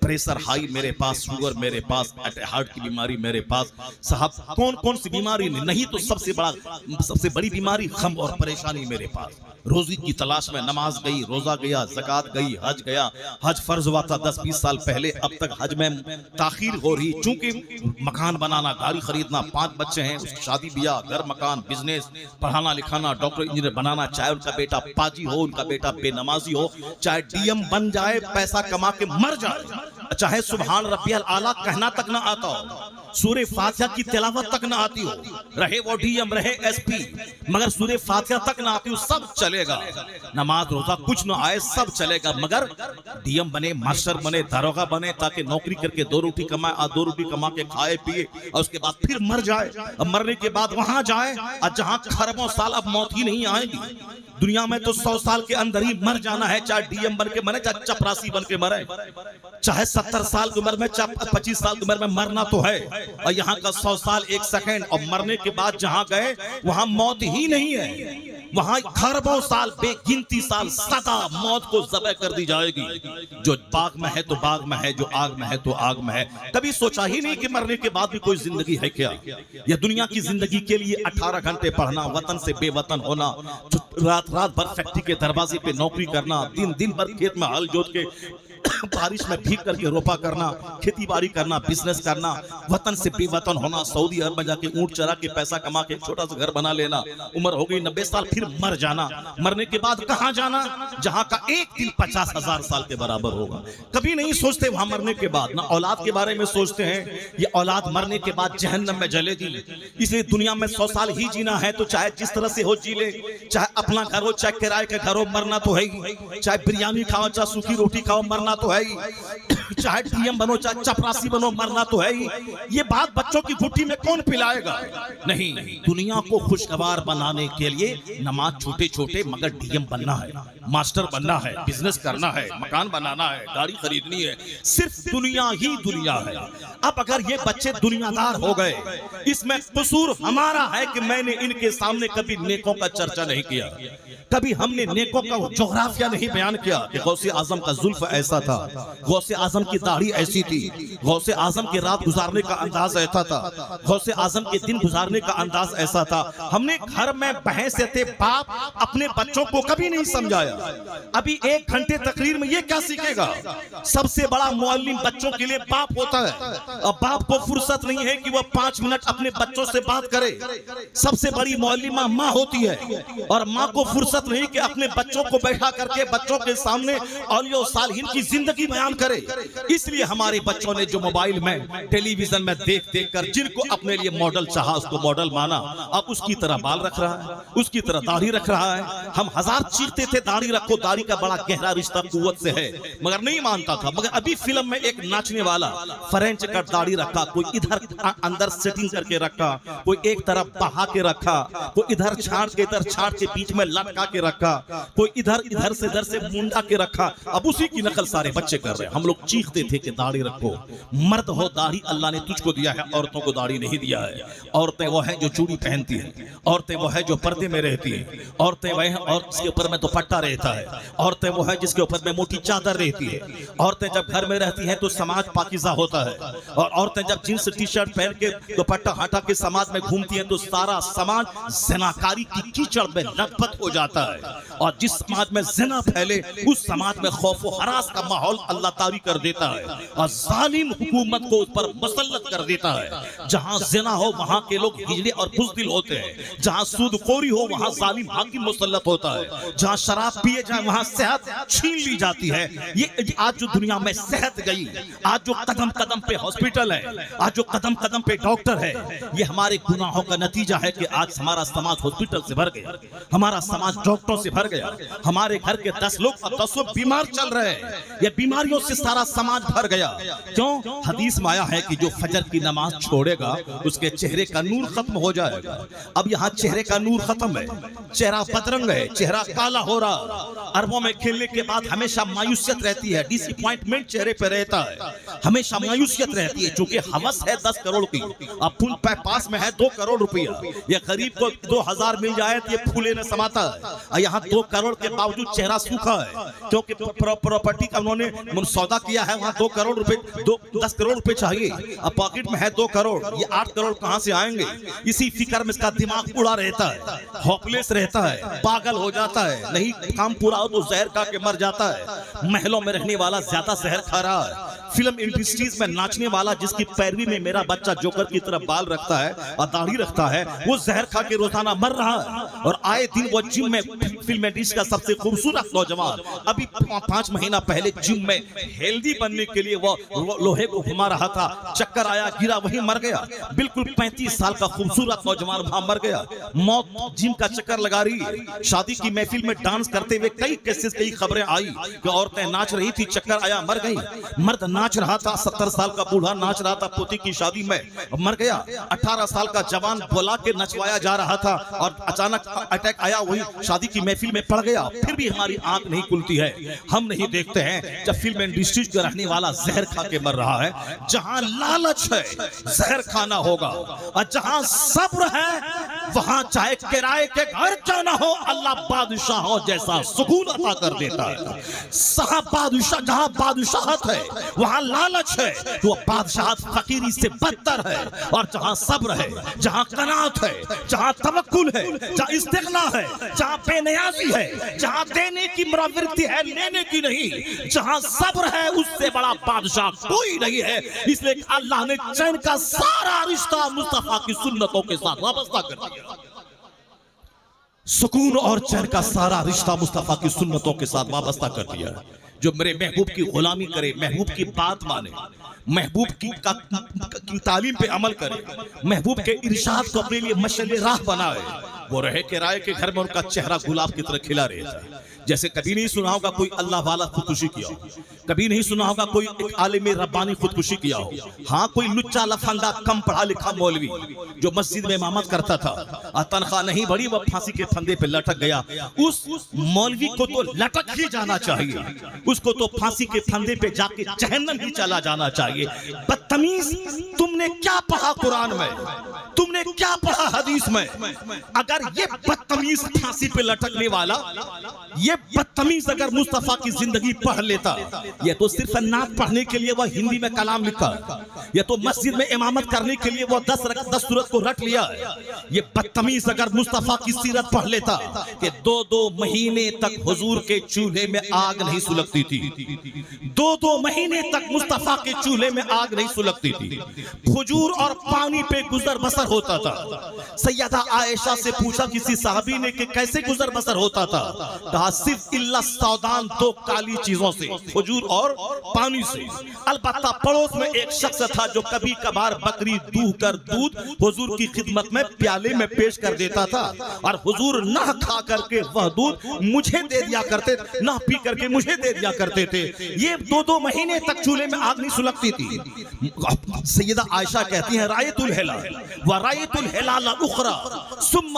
پریشر ہائی میرے پاس، شوگر میرے پاس، ہارٹ کی بیماری میرے پاس. صاحب کون سی بیماری نہیں تو سب سے بڑی بیماری غم اور پریشانی میرے پاس. روزی کی تلاش میں نماز گئی، روزہ گیا، زکات گئی، حج گیا. حج فرض ہوا تھا 10-20 سال پہلے، اب تک حج میں تاخیر ہو رہی، چونکہ مکان بنانا، گاڑی خریدنا، 5 بچے ہیں، شادی بیاہ، گھر مکان، بزنس، پڑھانا لکھانا، ڈاکٹر انجینئر بنانا، چاہے ان کا بیٹا پاجی ہو، ان کا بیٹا بے نمازی ہو، چاہے ڈی ایم بن جائے، پیسہ کما کے مر جائے، چاہے سبحان ربی الاعلیٰ کہنا تک نہ آتا ہو، سورہ فاتحہ کی تلاوت تک نہ آتی ہو، رہے وہ ڈی ایم رہے ایس پی، مگر سورہ فاتحہ تک نہ آتی ہو، سب چلے گا. نماز روزہ کچھ نہ آئے، سب چلے گا، مگر ڈی ایم بنے، ماسٹر بنے، داروغہ بنے، تاکہ نوکری کر کے 2 روٹی کمائے، 2 روٹی کما کے کھائے پیے، اور اس کے بعد پھر مر جائے. اب مرنے کے بعد وہاں جائے جہاں خربوں سال اب موت ہی نہیں آئے گی. دنیا میں تو 100 سال کے اندر ہی مر جانا ہے، چاہے ڈی ایم بن کے مرے، چاہے چپراسی بن کے مرے، چاہے 70 سال کی عمر میں، چاہے 25 سال کی عمر میں، مرنا تو ہے. اور یہاں کا 100 سال 1 سیکنڈ، اور مرنے کے بعد جہاں گئے وہاں موت ہی نہیں ہے، وہاں خربوں سال، بے گنتی سال، سدا موت کو ذبح کر دی جائے گی. جو باغ میں ہے تو باغ میں ہے، جو آگ میں ہے تو آگ میں ہے. کبھی سوچا ہی نہیں کہ مرنے کے بعد بھی کوئی زندگی ہے کیا؟ یہ دنیا کی زندگی کے لیے 18 گھنٹے پڑھنا، وطن سے بے وطن ہونا، رات بھر فیکٹری کے دروازے پہ نوکری کرنا، دن بھر کھیت میں ہل جوت کے بارش میں بھیگ کر کے روپا کرنا، کھیتی باڑی کرنا، بزنس کرنا، وطن سے بے وطن ہونا، سعودی عرب میں جا کے اونٹ چرا کے پیسہ کما کے چھوٹا سا گھر بنا لینا، عمر ہو گئی 90 سال، پھر مر جانا. مرنے کے بعد کہاں جانا؟ جہاں کا ایک دن 50,000 سال کے برابر ہوگا. کبھی نہیں سوچتے وہاں مرنے کے بعد، نہ اولاد کے بارے میں سوچتے ہیں، یہ اولاد مرنے کے بعد جہنم میں جلے گی. اس لیے دنیا میں 100 سال ہی جینا ہے تو چاہے جس طرح سے ہو جی لے، چاہے اپنا گھر ہو، چاہے کرائے کا گھر ہو، مرنا تو ہے ہی. چاہے بریانی کھاؤ، چاہے سوکھی روٹی کھاؤ، مرنا تو ہے ہی. چاہے ڈی ایم بنو، چاہے چپراسی بنو، مرنا تو ہے ہی. یہ بات بچوں کی گھٹی میں کون پلائے گا؟ نہیں. دنیا کو خوشگوار بنانے کے لیے نماز چھوٹے مگر ڈی ایم بننا ہے، ماسٹر بننا ہے، بزنس کرنا ہے، مکان بنانا ہے، گاڑی خریدنی ہے. صرف دنیا ہی دنیا ہے. اب اگر یہ بچے دنیا دار ہو گئے، اس میں قصور ہمارا ہے کہ میں نے ان کے سامنے کبھی نیکوں کا چرچا نہیں کیا، کبھی ہم نے نیکوں کا جغرافیہ نہیں بیان کیا کہ غوث اعظم کا زلف ایسا تھا، غوث اعظم کی داڑھی ایسی تھی، غوث اعظم کے رات گزارنے کا انداز ایسا تھا، غوث اعظم کے دن گزارنے کا انداز ایسا تھا. ہم نے گھر میں بحیثیت باپ اپنے بچوں کو کبھی نہیں سمجھایا. ابھی 1 گھنٹے تقریر میں یہ کیا سیکھے گا؟ سب سے بڑا معلم بچوں کے لیے باپ ہوتا ہے، اور باپ کو فرصت نہیں ہے کہ وہ 5 منٹ اپنے بچوں سے بات کرے. سب سے بڑی معلمہ ماں ہوتی ہے، اور ماں کو فرصت نہیں کہ اپنے بچوں کو بیٹھا کر کے بچوں کے سامنے اولیاء و صالحین کی زندگی بیان کرے. اس لیے ہمارے بچوں نے جو موبائل میں، ٹیلی ویژن میں دیکھ کر جن کو اپنے لیے ماڈل چاہا، اس کو ماڈل مانا، اب اس کی طرح بال رکھ رہا ہے، اس کی طرح داڑھی رکھ رہا ہے. ہم 1000 چیختے تھے داڑھی رکھو، داڑھی کا بڑا گہرا رشتہ قوت سے ہے، مگر نہیں مانتا تھا. مگر ابھی فلم میں ایک ناچنے والا فرینچ کٹ داڑھی رکھا، کوئی ادھر اندر سیٹنگ کر کے رکھا، کوئی ایک طرف بہا کے رکھا، کوئی ادھر چھاڑ کے ادھر چھاڑ کے بیچ میں لٹکا کے رکھا، کوئی ادھر سے مونڈا کے رکھا. اب اسی کی نقل سارے بچے کر رہے ہیں. ہم لوگ چیختے تھے کہ داڑھی رکھو، مرد ہو داڑھی اللہ نے تجھ کو دیا ہے، عورتوں کو داڑھی نہیں دیا ہے۔ عورتیں وہ ہیں جو چوڑی پہنتی ہیں، عورتیں وہ ہیں جو پردے میں رہتی ہیں، عورتیں وہ ہیں اور اس کے اوپر میں دوپٹہ رہتا ہے، عورتیں وہ ہیں جس کے اوپر میں موٹی چادر رہتی ہے۔ عورتیں جب گھر میں رہتی ہیں تو سماج پاکیزہ ہوتا ہے، اور عورتیں جب جینس ٹی شرٹ پہن کے دوپٹہ ہٹا کے سماج میں گھومتی ہیں تو سارا سماج زناکاری کی کیچڑ میں لبت ہو جاتا ہے، اور جس سماج میں زنا پھیلے اس سماج میں خوف و ہراس کا ماحول اللہ طاری کر دیتا ہے، اور ظالم حکومت کو اس پر مسلط کر دیتا ہے۔ جہاں زنا ہو وہاں کے لوگ ہجڑے اور بزدل ہوتے ہیں، جہاں سود خوری ہو وہاں ظالم حاکم مسلط ہوتا ہے، جہاں شراب پیے جائیں وہاں صحت چھین لی جاتی ہے۔ یہ آج جو دنیا میں صحت گئی، آج جو قدم قدم پہ ہاسپٹل ہے، آج جو قدم قدم پہ ڈاکٹر ہے، یہ ہمارے گناہوں کا نتیجہ ہے کہ آج ہمارا سماج ہاسپٹل سے بھر گیا، ہمارا سماج ڈاکٹروں سے بھر گیا، ہمارے گھر کے 10 لوگ اور 10 بیمار چل رہے ہیں، یہ بیماریوں سے سارا سماج بھر گیا۔ کیوں؟ حدیث میں آیا ہے کہ جو فجر کی نماز چھوڑے گا اس کے چہرے کا نور ختم ہو جائے گا۔ اب یہاں چہرے کا نور ختم ہے، چہرہ بدرنگ ہے، چہرہ کالا ہو رہا، عربوں میں کھیلنے کے بعد ہمیشہ مایوسیت رہتی ہے، ڈس اپوائنٹمنٹ چہرے پہ رہتا ہے، ہمیشہ مایوسیت رہتی ہے، چونکہ ہوس ہے 10 کروڑ کی، اب پھول پاس میں ہے 2 کروڑ روپیہ، یہ غریب کو 2000 مل جائے تو یہ پھولے نہ سماتا ہے، اور یہاں 2 کروڑ کے باوجود چہرہ سوکھا ہے، کیونکہ پراپرٹی کا انہوں نے سودا کیا ہے، وہاں 2 کروڑ روپے 10 کروڑ روپے چاہیے، اب پاکٹ میں ہے 2 کروڑ، یہ 8 کروڑ کہاں سے آئیں گے؟ اسی فکر میں اس کا دماغ اڑا رہتا ہے، ہوپلیس رہتا ہے، پاگل ہو جاتا ہے، نہیں کام پورا ہو تو زہر کھا کے مر جاتا ہے۔ محلوں میں رہنے والا زیادہ زہر کھا رہا ہے، فلم انڈسٹریز میں ناچنے والا جس کی پیروی میں میرا بچہ جوکر کی طرف بال رکھتا ہے اور داڑھی رکھتا ہے، وہ زہر کھا کے روزانہ مر رہا ہے، اور آئے دن وہ جم میں فلم انڈسٹری کا سب سے خوبصورت نوجوان ابھی 5 مہینہ پہلے جم میں ہیلدی بننے کے لیے وہ لوہے کو گھما رہا تھا، چکر آیا، گرا، وہی مر گیا، بالکل 35 سال کا خوبصورت نوجوان وہاں مر گیا۔ موت جم کا چکر لگا رہی ہے، شادی کی محفل میں ڈانس کرتے ہوئے کئی خبریں آئی کہ عورتیں ناچ رہی تھی، چکر آیا، مر گئی، مرد ناچ رہا تھا، 70 سال کا بوڑھا ناچ رہا تھا پوتی کی شادی میں، مر گیا، 18 سال کا جوان بلا کے نچوایا جا رہا تھا اور اچانک اٹیک آیا، وہی شادی کی محفل میں پڑ گیا۔ پھر بھی ہماری آنکھ نہیں کھلتی ہے، ہم نہیں دیکھتے ہیں جب فلم انڈسٹری کا رہنے والا زہر کھا کے مر رہا ہے۔ جہاں لالچ ہے زہر کھانا ہوگا، اور جہاں صبر ہے وہاں چاہے کرائے کے گھر جانا ہو اللہ بادشاہوں جیسا سکون عطا کر دیتا ہے۔ جہاں بادشاہت ہے وہاں لالچ ہے، وہ بادشاہت فقیری سے بدتر ہے، اور جہاں صبر ہے، جہاں قناعت ہے، جہاں توکل ہے، جہاں استغنا ہے، جہاں بے نیازی ہے، جہاں دینے کی مراورتی ہے لینے کی نہیں، جہاں صبر ہے اس سے بڑا بادشاہ کوئی نہیں ہے۔ اس لئے اللہ نے چین کا سارا رشتہ مصطفیٰ کی سنتوں کے ساتھ وابستہ کر دیا، سکون اور چین کا سارا رشتہ مصطفیٰ کی سنتوں کے ساتھ وابستہ کر دیا۔ جو میرے محبوب کی غلامی کرے، محبوب کی بات مانے، محبوب کی تعلیم پہ عمل کرے، محبوب کے ارشاد کو اپنے لیے مشعل راہ بنائے، وہ رہے کہ رائے کے گھر میں ان کا چہرہ گلاب کی طرح کھلا رہتا ہے۔ جیسے کبھی نہیں سنا ہوگا کوئی اللہ والا خودکشی کیا ہو، کبھی نہیں سنا ہوگا کوئی ایک عالم ربانی خودکشی کیا ہو، ہاں کوئی لچا لفنگا کم پڑھا لکھا مولوی جو مسجد میں امامت کرتا تھا اور تنخواہ نہیں بڑی، وہ پھانسی کے پھندے پہ لٹک گیا، اس مولوی کو تو لٹک ہی جانا چاہیے، اس کو تو پھانسی کے پھندے پہ جا کے جہنم ہی چلا جانا چاہیے۔ بدتمیز، تم نے کیا پڑھا قرآن میں، تم نے کیا پڑھا حدیث میں؟ اگر یہ بدتمیز پھانسی پہ لٹکنے والا، یہ بدتمیز اگر مصطفیٰ کی زندگی پڑھ لیتا، یہ تو صرف نعت پڑھنے کے لیے وہ ہندی میں کلام لکھا، یہ تو مسجد میں امامت کرنے کے لیے وہ 10 سورت کو رٹ لیا، یہ بدتمیز اگر مصطفیٰ کی سیرت پڑھ لیتا کہ 2 مہینے تک حضور کے چولہے میں آگ نہیں سلگتی تھی، 2 مہینے تک مصطفیٰ کے چولہے میں آگ نہیں سلگتی تھی، کھجور اور پانی پہ گزر بسر ہوتا تھا۔ سیدہ عائشہ سے پوچھا کسی صحابی نے کہ کیسے گزر بسر ہوتا تھا، کہا صرف اللہ سودان 2 کالی چیزوں سے، کھجور اور پانی سے۔ البتہ پڑوس میں ایک شخص تھا جو کبھی کبھار بکری دوہ کر دودھ حضور کی خدمت میں پیالے میں پیش کر دیتا تھا، اور حضور نہ کھا کر کے وہ دودھ مجھے دے دیا کرتے، نہ پی کر کے مجھے دے دیا کرتے تھے۔ یہ 2 مہینے تک چولہے میں آگ نہیں سلگتی تھی۔ سیدہ عائشہ کہتی ہیں رأیت الہلال ورأیت الہلال الاخرى ثم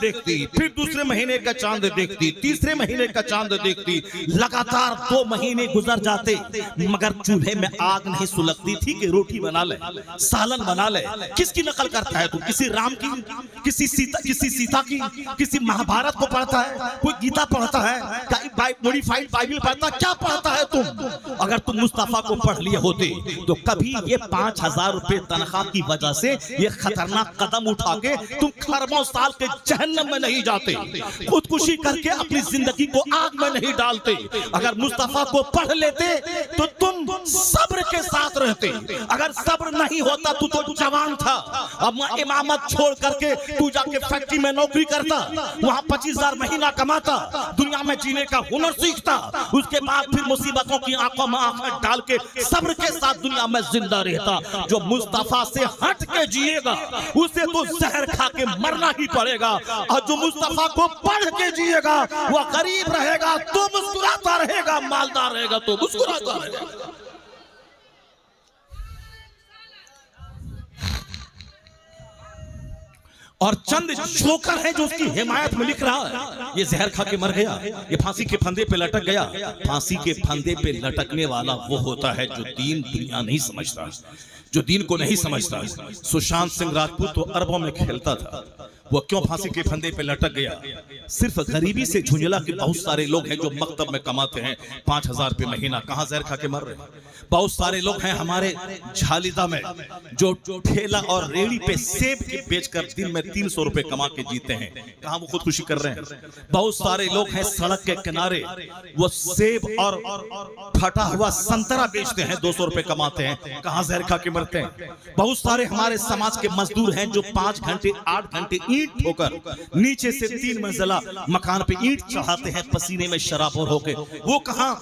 دیکھتی، پھر دوسرے مہینے کا چاند دیکھتی، تیسرے مہینے کا چاند دیکھتی، لگاتار 2 مہینے گزر جاتے، مگر چولہے میں آگ نہیں سلگتی تھی کہ روٹی بنا لے، سالن بنا لے۔ کس کی نقل کرتا ہے تو؟ کسی رام کی، کسی سیتا کی، کسی مہابھارت کو پڑھتا ہے، کوئی گیتا پڑھتا ہے، موڈیفائیڈ بائبل پڑھتا ہے، کیا پڑھتا ہے تم؟ اگر تم مصطفیٰ کو پڑھ لیے ہوتے تو کبھی یہ 5000 روپے تنخواہ کی وجہ سے یہ خطرناک قدم اٹھا کے تم خربوں سال کے جہنم میں نہیں جاتے، خودکشی کر کے اپنی زندگی کو آگ میں نہیں ڈالتے۔ اگر مصطفیٰ کو پڑھ لیتے تو تم صبر کے ساتھ رہتے، اگر صبر نہیں ہوتا تو جوان تھا، اب امامت چھوڑ کر کے تو جا کے فیکٹری میں نوکری کرتا، وہاں 25,000 مہینہ کماتا، دنیا میں جینے کا ہنر سیکھتا، اس کے بعد پھر مصیبتوں کی آنکھوں میں آنکھیں ڈال کے صبر کے ساتھ دنیا میں زندہ رہتا۔ جو مصطفیٰ سے ہٹ کے جیے گا اسے تو زہر کھا کے مرنا ہی پڑے گا، اور جو مصطفیٰ کو پڑھ کے جیے گا وہ غریب رہے گا تو مسکراتا رہے گا، مالدار رہے گا تو مسکراتا رہے گا۔ اور چند جوکر ہیں جو اس کی حمایت میں لکھ رہا ہے، یہ زہر کھا کے مر گیا، یہ پھانسی کے پھندے پہ لٹک گیا۔ پھانسی کے پھندے پہ لٹکنے والا وہ ہوتا ہے جو دین دنیا نہیں سمجھتا، جو دین کو نہیں سمجھتا۔ سشانت سنگھ راجپوت تو اربوں میں کھیلتا تھا، وہ کیوں پھانسی کے پھندے پہ لٹک گیا؟ صرف غریبی سے جھنجلا کے بہت سارے لوگ ہیں جو مکتب میں کماتے ہیں 5000 روپے مہینہ، کہاں زہر کھا کے مر رہے ہیں؟ بہت سارے لوگ ہیں ہمارے جھالیدہ میں جو ٹھیلا اور ریڑی پہ سیب کے بیچ کر دن میں 300 روپے کما کے جیتے ہیں، کہاں وہ خودکشی کر رہے ہیں؟ بہت سارے لوگ ہیں سڑک کے کنارے، وہ سیب اور پھٹا ہوا سنترا بیچتے ہیں، 200 روپے کماتے ہیں، کہاں زہر کھا کے مرتے ہیں؟ بہت سارے ہمارے سماج کے مزدور ہیں جو 5 گھنٹے 8 گھنٹے اینٹ ٹھو کر نیچے سے 3 منزلہ مکان پہ اینٹ چڑھاتے ہیں، پسینے میں شرابور ہو کے، وہ کہاں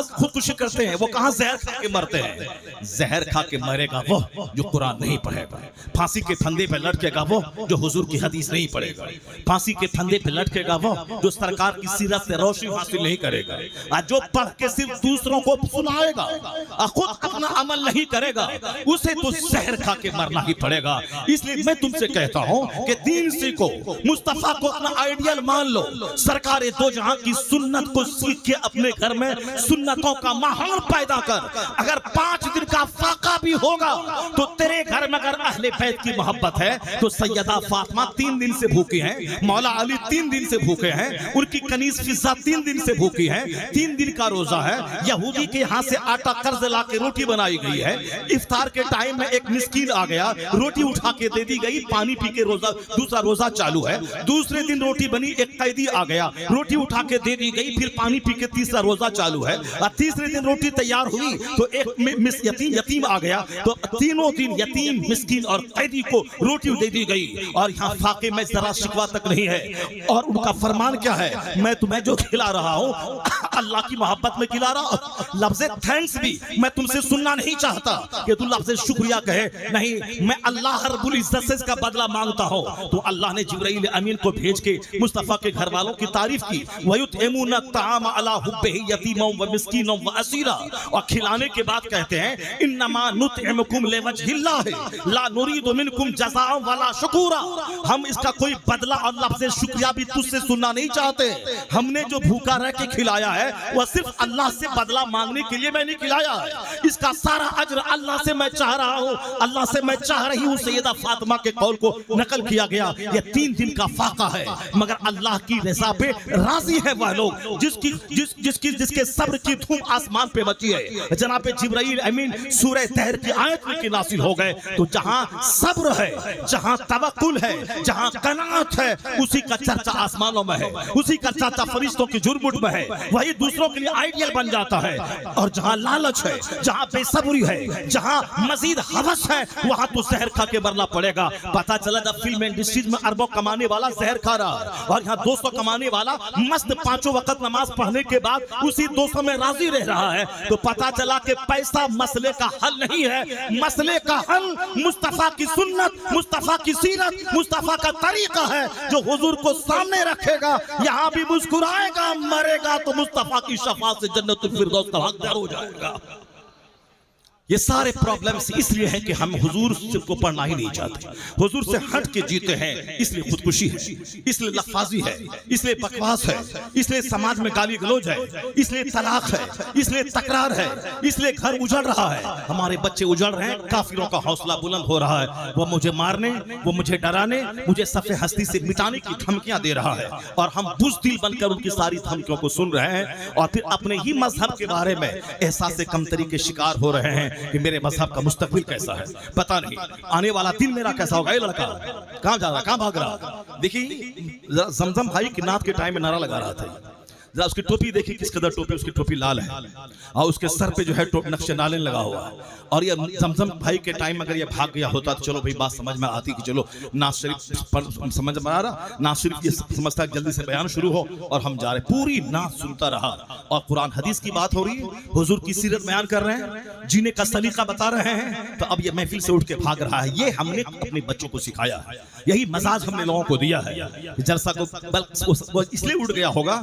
خودکشی کرتے ہیں؟ وہ کہاں زہر کھا کے مرتے ہیں؟ زہر کھا کے مرے گا وہ جو قرآن نہیں پڑھے گا، پھانسی کے پھندے پہ لٹکے گا وہ جو حضور کی حدیث نہیں پڑھے گا، پھانسی کے پھندے پہ لٹکے گا وہ جو سرکار کی سیرت سے روشنی حاصل نہیں کرے گا، جو پڑھ کے صرف دوسروں کو سنائے گا، خود اپنا عمل نہیں کرے گا، اسے تو زہر کھا کے مرنا ہی پڑے گا۔ اس لیے میں تم سے کہتا ہوں کہ دین سیکھو، مصطفیٰ کو اپنا آئیڈیل مان لو، سرکار دو جہاں کی سنت کو سیکھ کے اپنے گھر میں سنتوں کا ماحول پیدا کر۔ اگر 5 دن کا فاقہ بھی ہوگا تو تیرے گھر میں اگر اہل بیت کی محبت ہے تو سیدہ فاطمہ 3 دن سے بھوکی ہیں، مولا علی 3 دن سے بھوکے ہیں، ان کی کنیز فضہ 3 دن سے بھوکی ہے، 3 دن کا روزہ ہے، یہودی کے ہاں سے آٹا قرض لا کے روٹی بنائی گئی ہے، افطار کے ٹائم میں ایک مسکین آ گیا، روٹی اٹھا کے دے دی گئی، پانی پی کے دوسرا روزہ چالو ہے، دوسرے دن روٹی بنی، ایک قیدی آ گیا، روٹی اٹھا کے دے دی گئی، پھر پانی پی کے تیسرا روزہ چالو ہے، اور تیسرے دن روٹی تیار ہوئی تو ایک یتیم آ گیا، تو تینوں دن یتیم، مسکین اور قیدی کو روٹی دے دی گئی، اور یہاں فاقے میں ذرا شکوہ تک نہیں ہے، اور ان کا فرمان کیا ہے؟ میں تمہیں جو کھلا رہا ہوں اللہ کی محبت میں کھلا رہا ہوں، لفظ تھینکس بھی میں تم سے سننا نہیں چاہتا کہ تم لفظ شکریہ کہے، نہیں، میں اللہ رب العزت سے اس کا بدلہ مانگتا ہوں۔ تو اللہ نے جبرائیل امین کو بھیج کے مصطفیٰ کے گھر والوں کی تعریف کی، وَيُطْعِمُونَ الطَّعَامَ عَلَىٰ حُبِّهِ يَتِيمًا وَمِسْكِينًا وَأَسِيرًا، اور کھلانے کے بعد کہتے ہیں انما نطعمکم لوجہ اللہ لا نرید منکم جزاء ولا شکورا، ہم اس کا کوئی بدلہ اور لفظ شکریہ بھی تجھ سے سننا نہیں چاہتے، ہم نے جو بھوکا رہ کے کھلایا ہے وہ صرف اللہ سے بدلہ مانگنے کے لیے میں نے کھلایا ہے، اس کا سارا اجر اللہ سے میں چاہ رہا ہوں، اللہ سے میں چاہ رہی ہوں۔ سیدہ فاطمہ کے قول کو نقل کیا گیا، یہ 3 دن کا فاقہ ہے، مگر اللہ کی رضا پہ راضی ہے وہ لوگ جس کے صبر کی دھوم آسمان پہ مچی ہے۔ جناب جبرائیل امین سورہ طہر کی آیت میں نازل ہو گئے، تو جہاں صبر ہے، جہاں توکل ہے، جہاں قناعت ہے، اسی کا چرچا آسمانوں میں ہے، اسی کا چرچا فرشتوں کی جھرمٹ میں ہے، وہی دوسروں کے لیے آئیڈیل بن جاتا ہے۔ اور جہاں لالچ ہے، جہاں بے صبری ہے، جہاں مزید ہوس ہے، وہاں تو زہر کھا کے مرنا پڑے گا۔ پتا چلا جب فلم انڈسٹریز میں اربوں کمانے والا زہر کھا رہا ہے اور یہاں 200 کمانے والا مست 5 وقت نماز پڑھنے کے بعد اسی 200 میں راضی رہ رہا ہے، تو پتا چلا کہ پیسہ مسئلے کا حل نہیں ہے، مسئلے کا حل مصطفیٰ کی سنت، مصطفیٰ کی سیرت، مصطفیٰ کا طریقہ ہے جو حضور کو سامنے رکھے گا، یہاں بھی مسکرائے گا، مرے گا تو مصطفیٰ کی شفاعت سے جنت الفردوس کا حقدار ہو جائے گا۔ یہ سارے پرابلمز اس لیے ہیں کہ ہم حضور کو پڑھنا ہی نہیں چاہتے، حضور سے ہٹ کے جیتے ہیں، اس لیے خودکشی ہے، اس لیے لفظی ہے، اس لیے بکواس ہے، اس لیے سماج میں گالی گلوچ ہے، اس لیے طلاق ہے، اس لیے تکرار ہے، اس لیے گھر اجڑ رہا ہے، ہمارے بچے اجڑ رہے ہیں، کافروں کا حوصلہ بلند ہو رہا ہے، وہ مجھے مارنے، وہ مجھے ڈرانے، مجھے صف ہستی سے مٹانے کی دھمکیاں دے رہا ہے، اور ہم بزدل بن کر ان کی ساری دھمکیوں کو سن رہے ہیں، اور پھر اپنے ہی مذہب کے بارے میں احساس کمتری کے شکار ہو رہے ہیں کہ میرے مذہب کا مستقبل کیسا ہے، پتہ نہیں آنے والا دن میرا کیسا ہوگا۔ یہ لڑکا کہاں جا رہا، کہاں بھاگ رہا؟ دیکھیے زمزم بھائی کی نعت کے ٹائم میں نعرہ لگا رہا تھا، ذرا اس کی ٹوپی دیکھیے کس قدر ٹوپی، اس کی ٹوپی لال ہے اور اس کے سر پہ جو ہے نقش نالین لگا ہوا ہے، اور یہ زمزم بھائی کے ٹائم اگر یہ بھاگ گیا ہوتا تو چلو بھائی بات سمجھ میں آتی کہ چلو نعت شریف سمجھ میں آ رہا، نعت شریف یہ سمجھتا ہے جلدی سے بیان شروع ہو اور ہم جا رہے، پوری نعت سنتا رہا، اور قرآن حدیث کی بات ہو رہی ہے، حضور کی سیرت بیان کر رہے ہیں، جینے کا سلیقہ بتا رہے ہیں، تو اب یہ محفل سے اٹھ کے بھاگ رہا ہے۔ یہ ہم نے اپنے بچوں کو سکھایا ہے، یہی مزاج ہم نے لوگوں کو دیا ہے۔ جلسہ کو اس لیے اٹھ گیا ہوگا،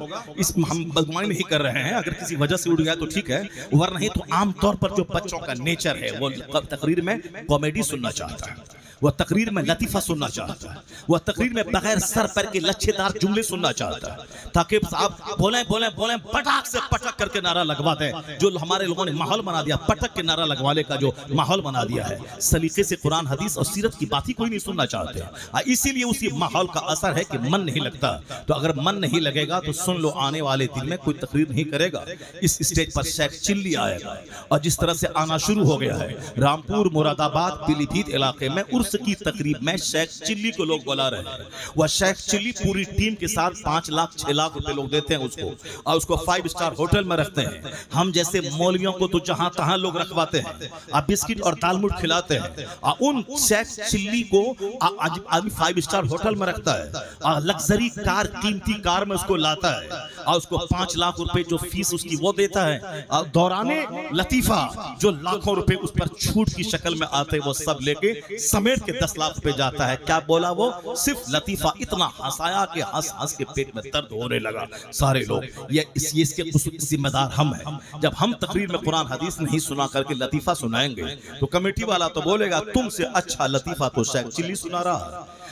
ہم بدگمانی نہیں کر رہے ہیں، اگر کسی وجہ سے اٹھ گیا تو ٹھیک ہے، ورنہ نہیں تو عام طور پر جو بچوں کا نیچر ہے وہ تقریر میں کامیڈی سننا چاہتا ہے، وہ تقریر میں لطیفہ سننا چاہتا ہے، وہ تقریر میں بغیر سر پر کے لچھے دار جملے سننا چاہتا ہے، تاکہ صاحب بولیں پٹاک سے پٹک کر کے نعرہ لگوا دیں، جو ہمارے لوگوں نے ماحول بنا دیا، پٹک کے نعرہ لگوانے کا جو ماحول بنا دیا ہے، سلیقے سے قرآن حدیث اور سیرت کی بات ہی کوئی نہیں سننا چاہتے، اسی لیے اسی ماحول کا اثر ہے کہ من نہیں لگتا۔ تو اگر من نہیں لگے گا تو سن لو، آنے والے دن میں کوئی تقریر نہیں کرے گا، اس اسٹیج پر شیخ چلی آئے گا، اور جس طرح سے آنا شروع ہو گیا ہے رامپور، مراد آباد، پیلی بھیت علاقے میں عرس کی تقریب میں شیخ چلی کو لوگ بلا رہے ہیں، وہ شیخ چلی پوری ٹیم کے ساتھ 5 لاکھ 6 لاکھ روپے لوگ دیتے ہیں اس کو، اور اس کو 5 اسٹار ہوٹل میں رکھتے ہیں۔ ہم جیسے مولویوں کو تو جہاں تہاں لوگ رکھواتے ہیں، اب بسکٹ اور دال موٹ کھلاتے ہیں، اور ان شیخ چلی کو آدمی 5 اسٹار ہوٹل میں رکھتا ہے، اور لگزری کار، قیمتی کار میں اس کو لاتا ہے، اور اس کو 5 لاکھ روپے جو فیس اس کی وہ دیتا ہے، اور دوران لطیفہ جو لاکھوں روپے اس پر چھوٹ کی شکل میں آتے وہ سب لے کے سمیٹ کے 10 لاکھ پہ جاتا ہے۔ کیا بولا وہ؟ صرف لطیفہ اتنا ہنسایا کہ ہنس کے پیٹ میں درد ہونے لگا سارے لوگ۔ یہ اس کے ذمہ دار ہم ہیں۔ جب ہم تقریر میں قرآن حدیث نہیں سنا کر کے لطیفہ سنائیں گے تو کمیٹی والا تو بولے گا تم سے اچھا لطیفہ تو شیخ چلی سنا رہا ہے،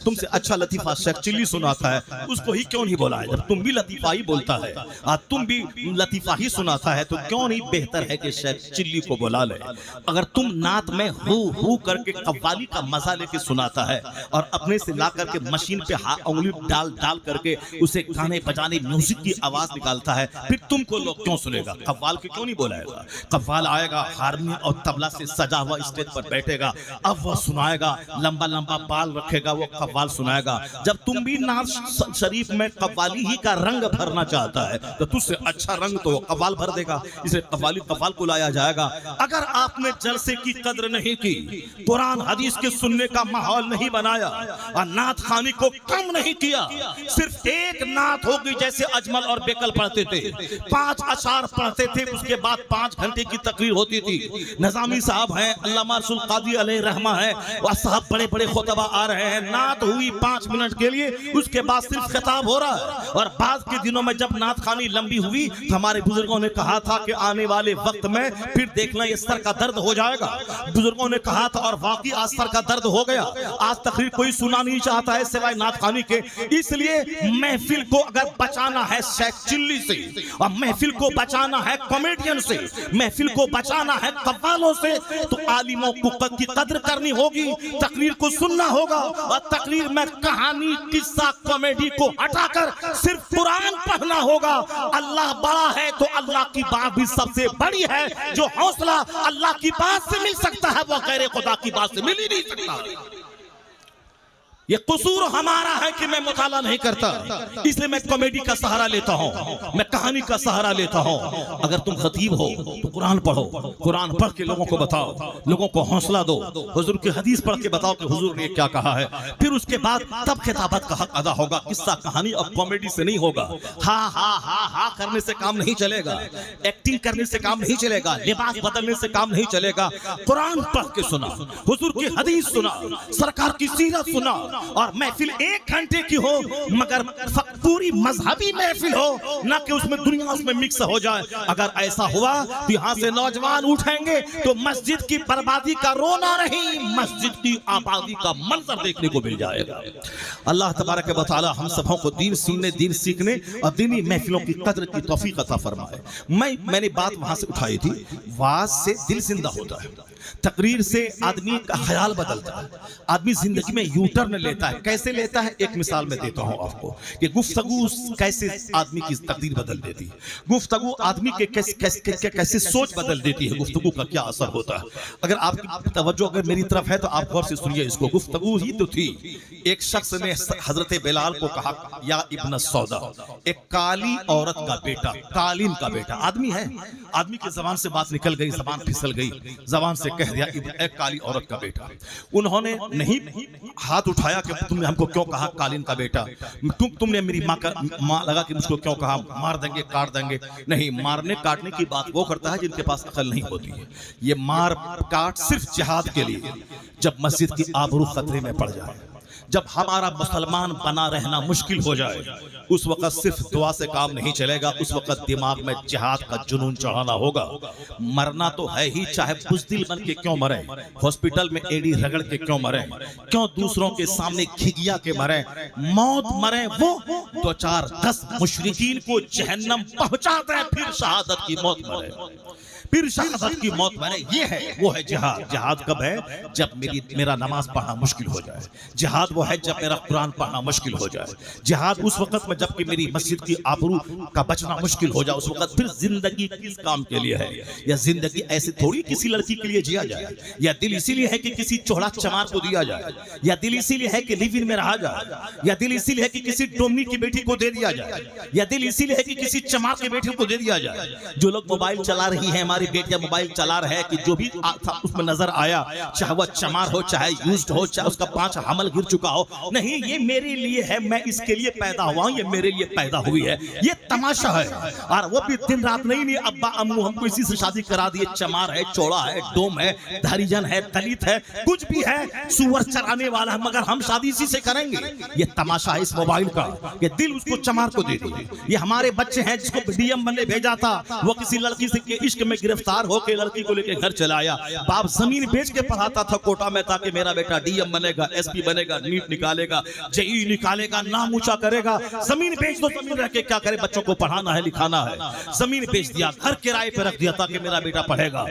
تم سے اچھا لطیفہ شیخ چلی سناتا ہے، اس کو ہی کیوں نہیں بولا ہے؟ جب تم بھی لطیفہ ہی بولتا ہے، تم بھی لطیفہ ہی سناتا ہے، تو کیوں نہیں بہتر ہے کہ شیخ چلی کو بلا لے؟ اگر تم نعت میں ہو کر کے قوالی کا مزہ لے کے سناتا ہے، اور اپنے سے لا کر کے مشین پہ انگلی ڈال کر کے اسے گانے بجانے میوزک کی آواز نکالتا ہے، پھر تم کو لوگ کیوں سنے گا؟ قوال کے کیوں نہیں بولائے گا؟ قوال آئے گا ہارمونیم اور طبلہ سے سجا ہوا اسٹیج پر بیٹھے گا، اب وہ سنائے گا، لمبا لمبا بال رکھے گا، وہ قوال سنائے گا۔ جب تم بھی نعت شریف میں قوالی ہی کا رنگ بھرنا چاہتا ہے تو تجھ سے اچھا رنگ تو قوال بھر دے گا، اسے قوال کو لایا جائے گا۔ اگر آپ نے جلسے کی قدر نہیں کی، قرآن حدیث کے سننے کا ماحول نہیں بنایا، اور نعت خوانی کو کم نہیں کیا، صرف ایک نعت ہوگی جیسے اجمل اور بیکل پڑھتے تھے، 5 اشعار پڑھتے تھے، اس کے بعد 5 گھنٹے کی تقریر ہوتی تھی۔ نظامی صاحب ہیں، علامہ رسول قاضی علیہ رحمہ ہیں، اور صاحب بڑے بڑے خطبہ آ رہے ہیں، نعت ہوئی 5 منٹ کے لیے، اس کے بعد صرف خطاب ہو رہا ہے۔ اور بعض کے دنوں میں جب نعت خوانی لمبی ہوئی تو ہمارے بزرگوں نے کہا تھا کہ آنے والے وقت میں پھر دیکھنا یہ سر کا درد ہو جائے گا۔ بزرگوں نے کہا تھا، اور واقعی آج سر کا درد ہو گیا، آج تقریر کوئی سنا نہیں چاہتا ہے سوائے نعت خوانی کے۔ اس لیے محفل کو اگر بچانا ہے شیخ چلی سے، اور محفل کو بچانا ہے کامیڈین سے، محفل کو بچانا ہے قوالوں سے، تو عالموں کی قدر کرنی ہوگی، تقریر کو سننا ہوگا، اور تقریر میں کہانی، قصہ، کامیڈی کو ہٹا کر صرف قرآن پڑھنا ہوگا۔ اللہ بڑا ہے تو اللہ کی بات بھی سب سے بڑی ہے۔ جو حوصلہ اللہ کی بات سے مل سکتا ہے وہ غیر خدا کی بات سے مل ہی نہیں سکتا۔ یہ قصور ہمارا ہے کہ میں مطالعہ نہیں کرتا، اس لیے میں کامیڈی کا سہارا لیتا ہوں، میں کہانی کا سہارا لیتا ہوں۔ اگر تم خطیب ہو تو قرآن پڑھو، قرآن پڑھ کے لوگوں کو بتاؤ، لوگوں کو حوصلہ دو، حضور کی حدیث پڑھ کے بتاؤ کہ حضور نے کیا کہا ہے، پھر اس کے بعد تب خطابت کا حق ادا ہوگا۔ قصہ کہانی اور کامیڈی سے نہیں ہوگا، ہاں کرنے سے کام نہیں چلے گا، ایکٹنگ کرنے سے کام نہیں چلے گا، لباس بدلنے سے کام نہیں چلے گا۔ قرآن پڑھ کے سنا، حضور کی حدیث سنا، سرکار کی سیرت سنا، اور محفل 1 گھنٹے کی ہو مگر پوری مذہبی محفل ہو، نہ کہ اس میں دنیا اس میں مکس ہو جائے. اگر ایسا ہوا تو یہاں سے نوجوان اٹھیں گے تو مسجد کی بربادی کا رونا نہیں، مسجد کی آبادی کا منظر دیکھنے کو مل جائے گا. اللہ تبارک و تعالی ہم سبوں کو دین سننے، دین سیکھنے اور دینی محفلوں کی قدر کی توفیق عطا فرمائے. میں نے بات وہاں سے اٹھائی تھی، واعظ سے دل زندہ ہوتا ہے، تقریر سے آدمی کا خیال بدلتا ہے، آدمی زندگی میں یو ٹرن لیتا ہے. کیسے لیتا ہے؟ ایک مثال میں دیتا ہوں آپ کو کہ گفتگو کیسے آدمی کی تقدیر بدل دیتی ہے، گفتگو آدمی کے کیسے سوچ بدل دیتی ہے، گفتگو کا کیا اثر ہوتا ہے. اگر آپ کی توجہ اگر میری طرف ہے تو آپ غور سے سنیے اس کو. گفتگو ہی تو تھی. ایک شخص نے حضرت بلال کو کہا یا ابن السودا، ایک کالی عورت کا بیٹا، قالین کا بیٹا آدمی ہے، آدمی کی زبان سے بات نکل گئی، زبان پھسل گئی، زبان سے کہہ دیا ایک کالی عورت کا بیٹا. انہوں نے نہیں ہاتھ اٹھایا کہ تم نے ہم کو کیوں کہا قالین کا بیٹا، تم نے میری ماں لگا کہ مجھ کو کیوں کہا، مار دیں گے کاٹ دیں گے. نہیں، مارنے کاٹنے کی بات وہ کرتا ہے جن کے پاس عقل نہیں ہوتی ہے. یہ مار کاٹ صرف جہاد کے لیے، جب مسجد کی آبرو خطرے میں پڑ جائے، جب ہمارا مسلمان بنا رہنا مشکل ہو جائے، اس وقت صرف دعا سے کام نہیں چلے گا، اس وقت دماغ میں جہاد کا جنون چڑھانا ہوگا. مرنا تو ہے ہی، چاہے بزدل بن کے کیوں مریں، ہاسپٹل میں ایڑی رگڑ کے کیوں مریں، کیوں دوسروں کے سامنے کھگیا کے مریں. موت مریں وہ 2-4-10 مشرکین کو جہنم پہنچا دیں، پھر شہادت کی موت مریں، پھر شہادت کی موت مرے. یہ ہے، وہ ہے جہاد. جہاد کب ہے؟ جب میرا نماز پڑھنا مشکل ہو جائے. جہاد وہ ہے جب میرا قرآن پڑھنا مشکل ہو جائے. جہاد اس وقت میں جب کہ میری مسجد کی آبرو کا بچنا مشکل ہو جائے. اس وقت پھر زندگی کس کام کے لیے ہے؟ یا زندگی ایسے تھوڑی کسی لڑکی کے لیے جیا جائے، یا دل اسی لیے ہے کہ کسی چوڑا چمار کو دیا جائے، یا دل اسی لیے ہے کہ لیو ان میں رہا جائے، یا دل اسی لیے ہے کہ کسی ڈومنی کی بیٹی کو دے دیا جائے، یا دل اسی لیے ہے کہ کسی چمار کے بیٹے کو دے دیا جائے. جو لوگ موبائل چلا رہی ہیں، ہماری بیٹیاں موبائل چلا رہے ہیں، کہ جو بھی اس میں نظر آیا، چاہے وہ چمار ہو، چاہے یوزڈ ہو، چاہے اس کا 5 حمل گر چکا ہو، نہیں، یہ میرے لیے ہے، میں اس کے لیے پیدا ہوا ہوں، یہ میرے لیے پیدا ہوئی ہے. یہ تماشا ہے. اور وہ بھی دن رات نہیں، ابا امو ہم کو اسی سے شادی کرا دیے، چمار ہے، چوڑا ہے، ڈوم ہے، دھریجن ہے، دلت ہے، کچھ بھی ہے، سور چرانے والا ہے، مگر ہم شادی اسی سے کریں گے. یہ تماشا ہے اس موبائل کا کہ دل اس کو چمار کو دے دیے. یہ ہمارے بچے ہیں جس کو ڈی ایم بننے بھیجا تھا، وہ کسی لڑکی سے عشق میں گرفتار ہو کے لڑکی کو لے کے گھر چلا آیا. باپ زمین بیچ کے پڑھاتا تھا کوٹا میں تاکہ میرا بیٹا ڈی ایم بنے گا، ایس پی بنے گا، نیٹ نکالے گا، جئی نکالے گا، نام اونچا کرے گا. زمین بیچ دو، زمین رہ کے کیا کرے؟ بچوں کو پڑھانا ہے، لکھانا ہے. زمین بیچ دیا، گھر کرائے پہ رکھ دیا تاکہ میرا بیٹا پڑھے گا،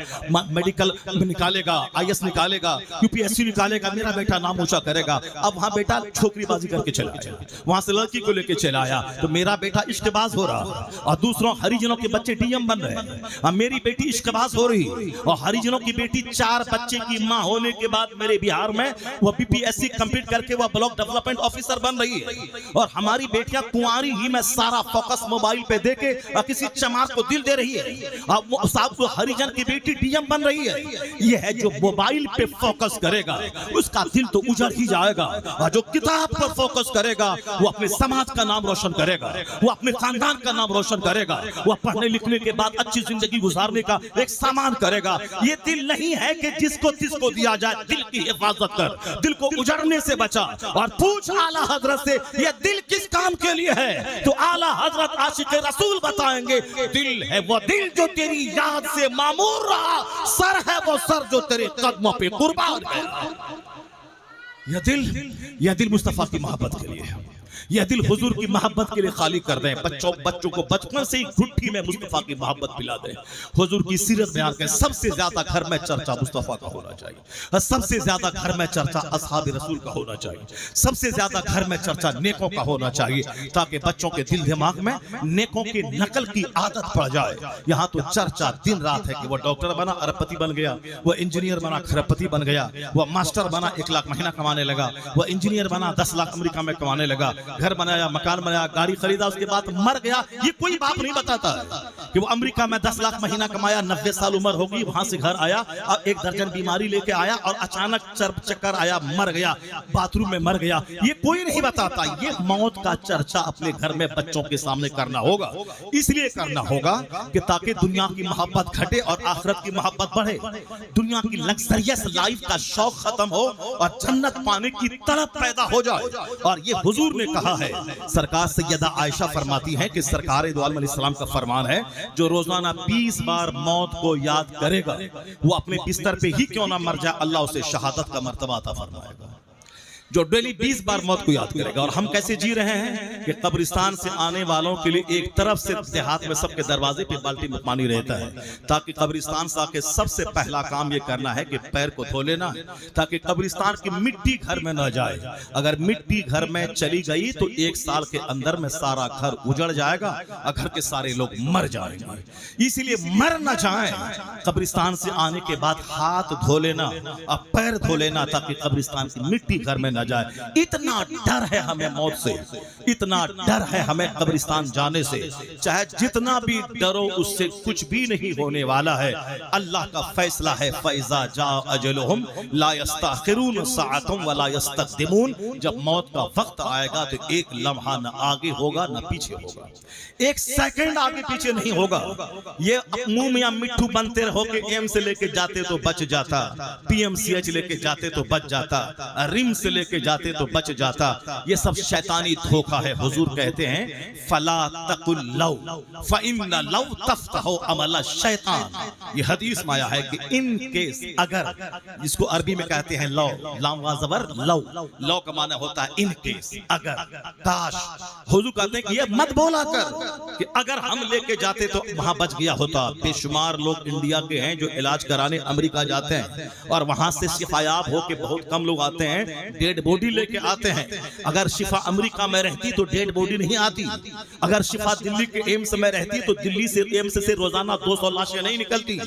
میڈیکل نکالے گا، IAS نکالے گا، UPSC نکالے گا، میرا بیٹا نام اونچا کرے گا. اب وہاں بیٹا چھوکری بازی کر کے چلا آیا، وہاں سے لڑکی کو لے کے چلا آیا، تو میرا بیٹا عشق باز ہو رہا، اور دوسروں ہریجنوں کے بچے ڈی ایم بن رہے ہیں، اور میری بیٹی عشق باز ہو رہی. اور ہریجنوں کی بیٹی 4 بچے کی ماں ہونے کے بعد میرے بہار میں وہ BPSC کمپلیٹ کر کے وہ بلاک ڈیولپمنٹ آفیسر بن رہی ہے. اور ہماری بیٹیاں کنواری ہی میں سارا فوکس موبائل پہ دے کے اور کسی چمار کو دل دے رہی ہے. اور صاحب کو ہریجن کی بیٹی ڈی ایم بن رہی ہے. یہ ہے جو موبائل پہ فوکس کرے گا اس کا دل تو اجڑ ہی جائے گا، اور جو کتاب پر فوکس کرے گا وہ اپنے سماج کا نام روشن کرے گا، وہ اپنے خاندان کا نام روشن کرے گا، وہ پڑھنے لکھنے کے بعد اچھی زندگی گزارنے کا ایک سامان کرے گا. یہ دل نہیں ہے کہ جس کو تس کو دیا جائے. دل کی حفاظت کر، دل کو اجڑنے سے بچا، اور پوچھ اعلیٰ حضرت سے یہ دل کس کام کے لیے ہے؟ تو اعلیٰ حضرت عاشق رسول بتائیں گے، دل ہے وہ دل جو تیری یاد سے معمور رہا، سر ہے وہ سر جو تیرے قدموں پہ قربان ہے. یہ دل مصطفیٰ کی محبت کے لیے ہے. یہ دل حضور کی محبت کے لیے خالی کر دیں. بچوں کو بچپن سے ہی گھٹی میں مصطفیٰ کی محبت پلا دیں. حضور کی سیرت بیان کریں. سب سے زیادہ گھر میں چرچا مصطفیٰ کا ہونا چاہیے. سب سے زیادہ گھر میں چرچا اصحاب رسول کا ہونا چاہیے. سب سے زیادہ گھر میں چرچا نیکوں کا ہونا چاہیے، تاکہ بچوں کے دل دماغ میں نیکوں کی نقل کی عادت پڑ جائے. یہاں تو چرچا دن رات ہے کہ وہ ڈاکٹر بنا اربپتی بن گیا، وہ انجینئر بنا کھربپتی بن گیا، وہ ماسٹر بنا 1 لاکھ مہینہ کمانے لگا، وہ انجینئر بنا 10 لاکھ امریکہ میں کمانے لگا، گھر بنایا، مکان بنایا، گاڑی خریدا، اس کے بعد مر گیا، یہ کوئی باپ نہیں بتاتا کہ وہ امریکہ میں 10 لاکھ مہینہ کمایا، 90 سال عمر ہوگی، وہاں سے گھر آیا اور 1 درجن بیماری لے کے آیا اور اچانک چکر آیا، مر گیا، باتھ روم میں مر گیا، یہ کوئی نہیں بتاتا۔ یہ موت کا چرچہ اپنے گھر میں بچوں کے سامنے کرنا ہوگا، اس لیے کرنا ہوگا کہ تاکہ دنیا کی محبت گھٹے اور آخرت کی محبت بڑھے، دنیا کی لگزریس لائف کا شوق ختم ہو اور جنت پانے کی طلب پیدا ہو جائے۔ اور یہ حضور نے کہا ہے، سرکار سیدہ عائشہ فرماتی ہیں کہ سرکار دو عالم علیہ السلام کا فرمان ہے، جو روزانہ 20 بار موت کو یاد کرے گا وہ اپنے بستر پہ ہی کیوں نہ مر جائے، اللہ اسے شہادت کا مرتبہ عطا فرمائے گا۔ جو ڈیلی 20 بار موت کو یاد کرے گا۔ اور ہم کیسے جی رہے ہیں کہ قبرستان سے آنے والوں کے لیے ایک طرف سے دیہات میں سب کے دروازے پہ بالٹی میں پانی رہتا ہے، تاکہ قبرستان سے آکے سب سے پہلا کام یہ کرنا ہے کہ پیر کو دھو لینا، تاکہ قبرستان کی مٹی گھر میں نہ جائے۔ اگر مٹی گھر میں چلی گئی تو 1 سال کے اندر میں سارا گھر اجڑ جائے گا اور گھر کے سارے لوگ مر جائیں گے۔ اسی لیے مر نہ جائیں، قبرستان سے آنے کے بعد ہاتھ دھو لینا اور پیر دھو لینا، تاکہ قبرستان کی مٹی گھر میں نہ جائے۔ اتنا ڈر ہے ہمیں موت سے، اتنا ڈر ہے ہمیں قبرستان جانے سے، چاہے جتنا بھی ڈرو اس سے کچھ بھی نہیں ہونے والا ہے۔ اللہ کا فیصلہ ہے، فَإِذَا جَاءَ أَجَلُهُمْ لَا يَسْتَأْخِرُونَ سَاعَةً وَلَا يَسْتَقْدِمُونَ۔ جب موت کا وقت آئے گا تو ایک لمحہ نہ آگے ہوگا نہ پیچھے ہوگا، 1 سیکنڈ آگے پیچھے نہیں ہوگا۔ یہ منہ میں مٹھو بنتے رہو کہ ایم سے لے کے جاتے تو بچ جاتا، پی ایم سی ایچ لے کے جاتے تو بچ جاتا، رم سے لے کے جاتے تو بچ جاتا، یہ سب شیطانی دھوکہ ہے۔ حضور کہتے ہیں فَلَا تَقُلْ لَوْ فَإِنَّ لَوْ تَفْتَحُ عَمَلَ الشَّيْطَانِ۔ یہ حدیث میں آیا ہے کہ ان کیس، اگر، جس کو عربی میں کہتے ہیں لو، لام و زبر لو، لو کا معنی ہوتا ہے ان کیس، اگر، کاش۔ حضور کہتے ہیں کہ یہ مت بولا کر کہ اگر ہم لے کے جاتے تو وہاں بچ گیا ہوتا۔ بے شمار لوگ انڈیا کے ہیں جو علاج کرانے امریکہ جاتے ہیں اور وہاں سے شفایاب ہو کے بہت کم لوگ آتے ہیں، ڈیڈ باڈی لے کے آتے ہیں۔ اگر شفا امریکہ میں رہتی تو ڈیڈ باڈی نہیں آتی، اگر شفا دلی کے ایمس میں رہتی تو دلی سے ایمس سے روزانہ 200 لاشیں نہیں نکلتی،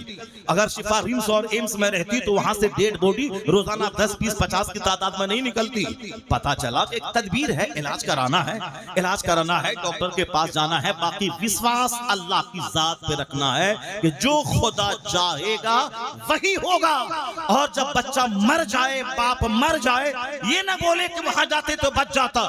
اگر شفا ریمس اور ایمس میں رہتی تو وہاں سے ڈیڈ باڈی روزانہ 10 20 50 کی تعداد میں نہیں نکلتی۔ پتا چلا کہ ایک تدبیر ہے، علاج کرانا ہے، علاج کرانا ہے، ڈاکٹر کے پاس جانا ہے، باقی وشواس اللہ کی ذات پہ رکھنا ہے کہ جو خدا چاہے گا وہی ہوگا۔ اور جب بچہ مر جائے، باپ مر جائے، یہ نہ بولے کہ وہاں جاتے تو بچ جاتا،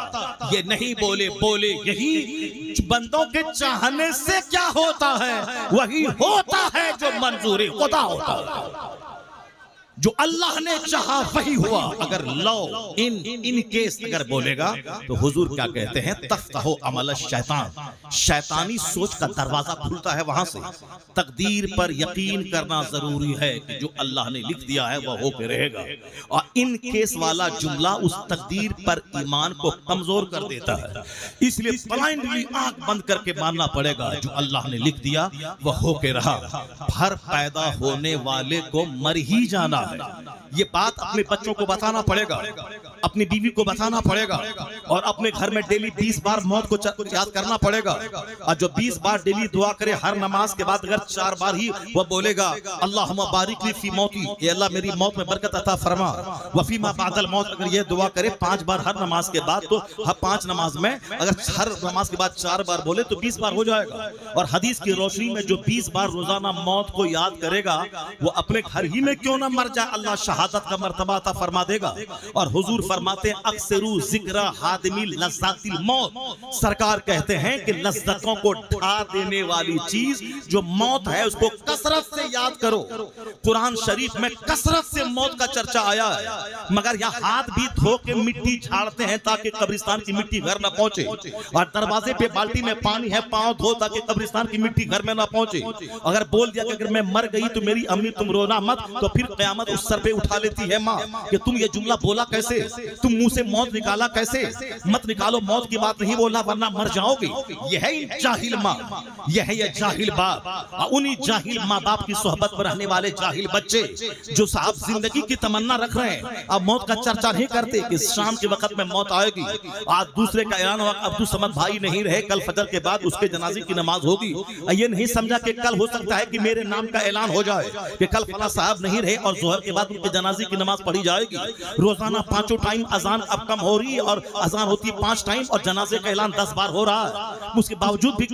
یہ نہیں بولے، بولے یہی بندوں کے چاہنے سے کیا ہوتا ہے، وہی ہوتا ہے جو منظور خدا ہوتا ہے، جو اللہ نے چاہا وہی ہوا۔ اگر لو ان کیس اگر بولے گا تو حضور کیا کہتے ہیں، تفتح عمل الشیطان، شیطانی سوچ کا دروازہ کھلتا ہے وہاں سے۔ تقدیر پر یقین کرنا ضروری ہے کہ جو اللہ نے لکھ دیا ہے وہ ہو کے رہے گا، اور ان کیس والا جملہ اس تقدیر پر ایمان کو کمزور کر دیتا ہے۔ اس لیے بلائنڈلی آنکھ بند کر کے ماننا پڑے گا، جو اللہ نے لکھ دیا وہ ہو کے رہا۔ ہر پیدا ہونے والے کو مر ہی جانا ہے، یہ بات اپنے بچوں کو بتانا پڑے گا، اپنی بیوی کو بتانا پڑے گا، اور اپنے گھر میں ڈیلی 20 بار موت کو یاد کرنا پڑے گا۔ اور جو 20 بار ڈیلی دعا کرے، ہر نماز کے بعد اگر 4 بار ہی وہ بولے گا اللہم بارک لی فی موتی، اے اللہ میری موت میں برکت عطا فرما، وفی ما بعد الموت، اگر یہ دعا کرے 5 بار ہر نماز کے بعد، تو ہر 5 نماز میں اگر ہر نماز کے بعد 4 بار بولے تو 20 بار ہو جائے گا۔ اور حدیث کی روشنی میں جو 20 بار روزانہ موت کو یاد کرے گا وہ اپنے گھر ہی میں کیوں نہ مر جائے، اللہ شہادت کا مرتبہ عطا فرما دے گا۔ اور حضور فرماتے ہیں اکثروا ذکر حادمی لذات الموت، سرکار کہتے ہیں کہ لذتوں کو ڈھا دینے والی چیز جو موت ہے اس کو کثرت سے یاد کرو۔ قرآن شریف میں کثرت سے موت کا چرچہ آیا ہے، مگر یہ ہاتھ بھی دھو کے مٹی جھاڑتے ہیں تاکہ قبرستان کی مٹی گھر نہ پہنچے، اور دروازے پہ بالٹی میں پانی ہے، پاؤں دھو تاکہ قبرستان کی مٹی گھر میں نہ پہنچے۔ اگر بول دیا کہ اگر میں مر گئی تو میری امی تم رونا مت، تو پھر قیامت اس سر پہ اٹھا لیتی ہے ماں کہ تم یہ جملہ بولا کیسے، تم منہ سے موت نکالا کیسے، مت نکالو، موت کی بات نہیں بولنا ورنہ مر جاؤ گی۔ یہ ہے جاہل ماں، یہ ہے یہ جاہل باپ، انہی جاہل ماں باپ کی صحبت میں رہنے والے جاہل بچے جو صاحب زندگی کی تمنا رکھ رہے ہیں، اب موت کا چرچا نہیں کرتے کہ شام کے وقت میں موت آئے گی۔ آج دوسرے کا اعلان ہوا عبدالصمد بھائی نہیں رہے، کل فجر کے بعد اس کے جنازے کی نماز ہوگی۔ یہ نہیں سمجھا کہ کل ہو سکتا ہے کہ میرے نام کا اعلان ہو جائے کہ کل فلاں صاحب نہیں رہے اور ظہر کے بعد ان کے جنازے کی نماز پڑھی جائے گی. روزانہ 5 ٹائم اذان اب کم ہو رہی ہے اور اذان ہوتی ہے 5 ٹائم اور جنازے کا اعلان 10 بار ہو رہا ہے. اس کے باوجود بھی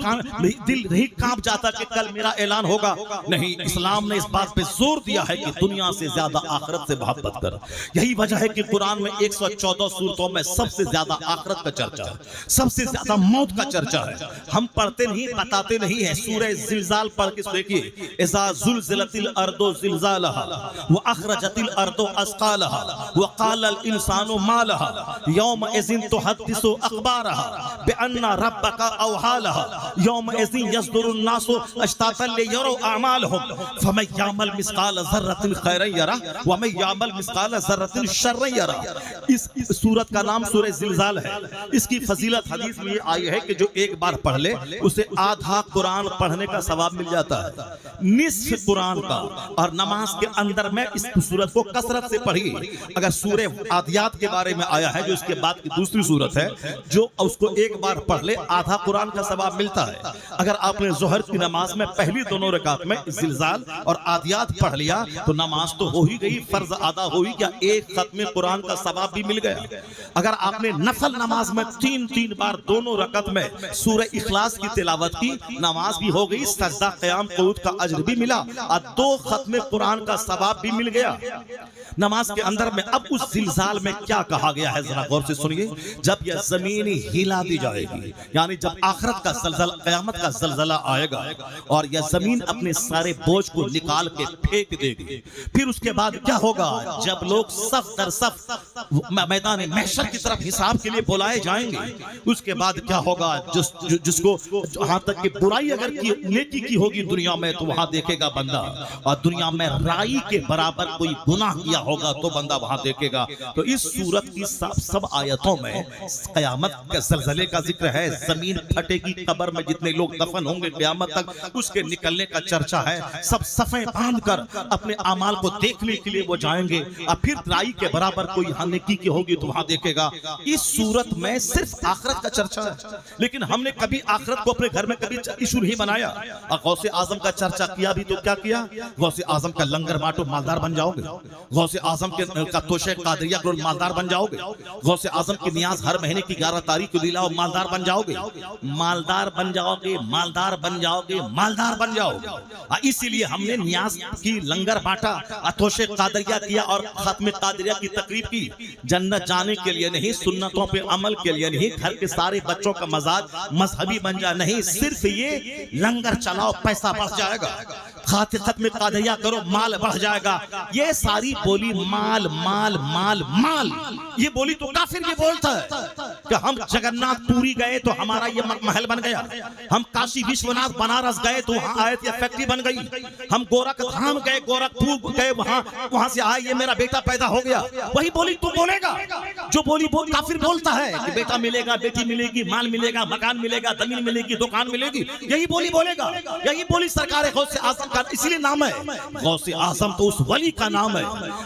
دل نہیں کانپ جاتا کہ کل میرا اعلان ہوگا. نہیں، اسلام نے اس بات پہ زور دیا ہے کہ دنیا سے زیادہ آخرت سے محبت کر. یہی وجہ ہے کہ قرآن میں 114 سورتوں میں سب سے زیادہ آخرت کا چرچا ہے، سب سے زیادہ موت کا چرچا ہے. ہم پڑھتے نہیں، بتاتے نہیں ہیں. سورہ زلزال پڑھ کے دیکھیے، اذا زلزلت الارض زلزالها واخرجت الارض اثقالها وقال الانسان ما لها يومئذ تحدث اخبارها بان ربك اوحى لها يومئذ يصدر الناس اشتاتا ليروا اعمالهم فمن يعمل مثقال ذرة خيرا يره ومن يعمل مثقال ذرة شرا يره. اس سورت کا نام سورہ زلزال ہے. اس کی فضیلت حدیث میں یہ آئی ہے کہ جو ایک بار پڑھ لے اسے آدھا قرآن پڑھنے کا ثواب مل جاتا ہے، نصف قرآن کا. اور نماز کے اندر میں اس سورت کو کثرت سے پڑھی. اگر سورہ عادیات کے بارے میں آیا ہے جو اس کے بعد کی دوسری سورت ہے، جو اس کو ایک بار پڑھ لے آدھا قرآن کا ثواب ملتا ہے. اگر آپ نے ظہر کی نماز میں پہلی دونوں رکعت میں زلزال اور عادیات پڑھ لیا تو نماز تو ہو ہی گئی، فرض ادا ہوئی کیا، ایک ختم قرآن کا ثواب بھی مل گیا. اگر آپ نے نفل نماز میں 3 بار دونوں رکعت میں سورہ اخلاص کی تلاوت کی، نماز بھی ہو گئی، سجدہ قیام قعود کا اجر بھی ملا اور 2 ختم قرآن کا ثواب بھی مل گیا. نماز کے اندر میں اب اس زلزال میں کیا کہا گیا ہے ذرا غور سے سنیے. جب یہ زمین ہلا دی جائے گی، یعنی جب آخرت کا زلزلہ، قیامت کا زلزلہ آئے گا اور یہ زمین اپنے سارے بوجھ کو نکال کے پھینک دے گی، پھر اس کے بعد کیا ہوگا؟ جب لوگ صف در صف میدان محشر کی طرف حساب کے لیے بلائے جائیں گے، اس کے بعد کیا ہوگا؟ جس کو جہاں تک کہ برائی اگر نیکی کی ہوگی دنیا میں تو وہاں دیکھے گا بندہ، اور دنیا میں رائی کے برابر کوئی گناہ کیا ہوگا تو بندہ وہاں دیکھے گا. تو اس سورت کی سب آیتوں میں قیامت کے زلزلے کا ذکر ہے. زمین پھٹے گی، قبر میں جتنے لوگ دفن ہوں گے قیامت تک اس کے نکلنے کا چرچا ہے. سب صفیں باندھ کر اپنے اعمال کو دیکھنے کے لیے وہ جائیں گے، اور پھر رائی کے برابر کوئی نیکی کی ہوگی تو وہاں دیکھے گا. اس صورت میں صرف آخرت کا چرچا ہے، لیکن ہم نے کبھی آخرت کو اپنے گھر میں کبھی ایشو نہیں بنایا. اور غوث اعظم کا چرچا کیا بھی تو کیا کیا؟ غوث اعظم کا لنگر بانٹو مالدار بن جاؤ گے، غوث اعظم کا توشہ قادریہ کرو مالدار بن جاؤ گے، غوث اعظم کی نیاز ہر مہینے کی 11 تاریخ کو دلاؤ مالدار بن جاؤ گے، مالدار بن جاؤ گے، مالدار بن جاؤ گے، مالدار بن جاؤ گے. اسی لیے ہم نے نیاز کی لنگر بانٹا، توشہ قادریہ کیا اور ختم قادریہ کی تقریب کی. جنت جانے کے لیے نہیں، سنتوں پہ عمل کے لیے نہیں، گھر کے سارے بچوں کا مزاج مذہبی بن جائے نہیں، صرف یہ لنگر چلاؤ پیسہ بڑھ جائے گا، ختم قادریہ کرو مال بڑھ جائے گا. یہ ساری بولی مال مال مال مال، یہ بولی تو کافر یہ بولتا ہے کہ ہم جگناتھ پوری گئے تو ہمارا یہ محل بن گیا، ہم کاشی وشوناتھ بنارس گئے تو وہاں آئے یہ فیکٹری بن گئی، ہم گورکھ دھام گئے، گورکھپور گئے وہاں سے آئے یہ میرا بیٹا پیدا ہو گیا. وہی بولی تو بولے گا جو بولی کافر بولتا ہے کہ بیٹا ملے گا، بیٹی ملے گی، مال ملے گا، مکان ملے گا، زمین ملے گی، دکان ملے گی. یہی بولی بولے گا، یہی بولی سرکار غوث اعظم کا اسی لیے نام ہے. غوث اعظم تو اس ولی کا نام ہے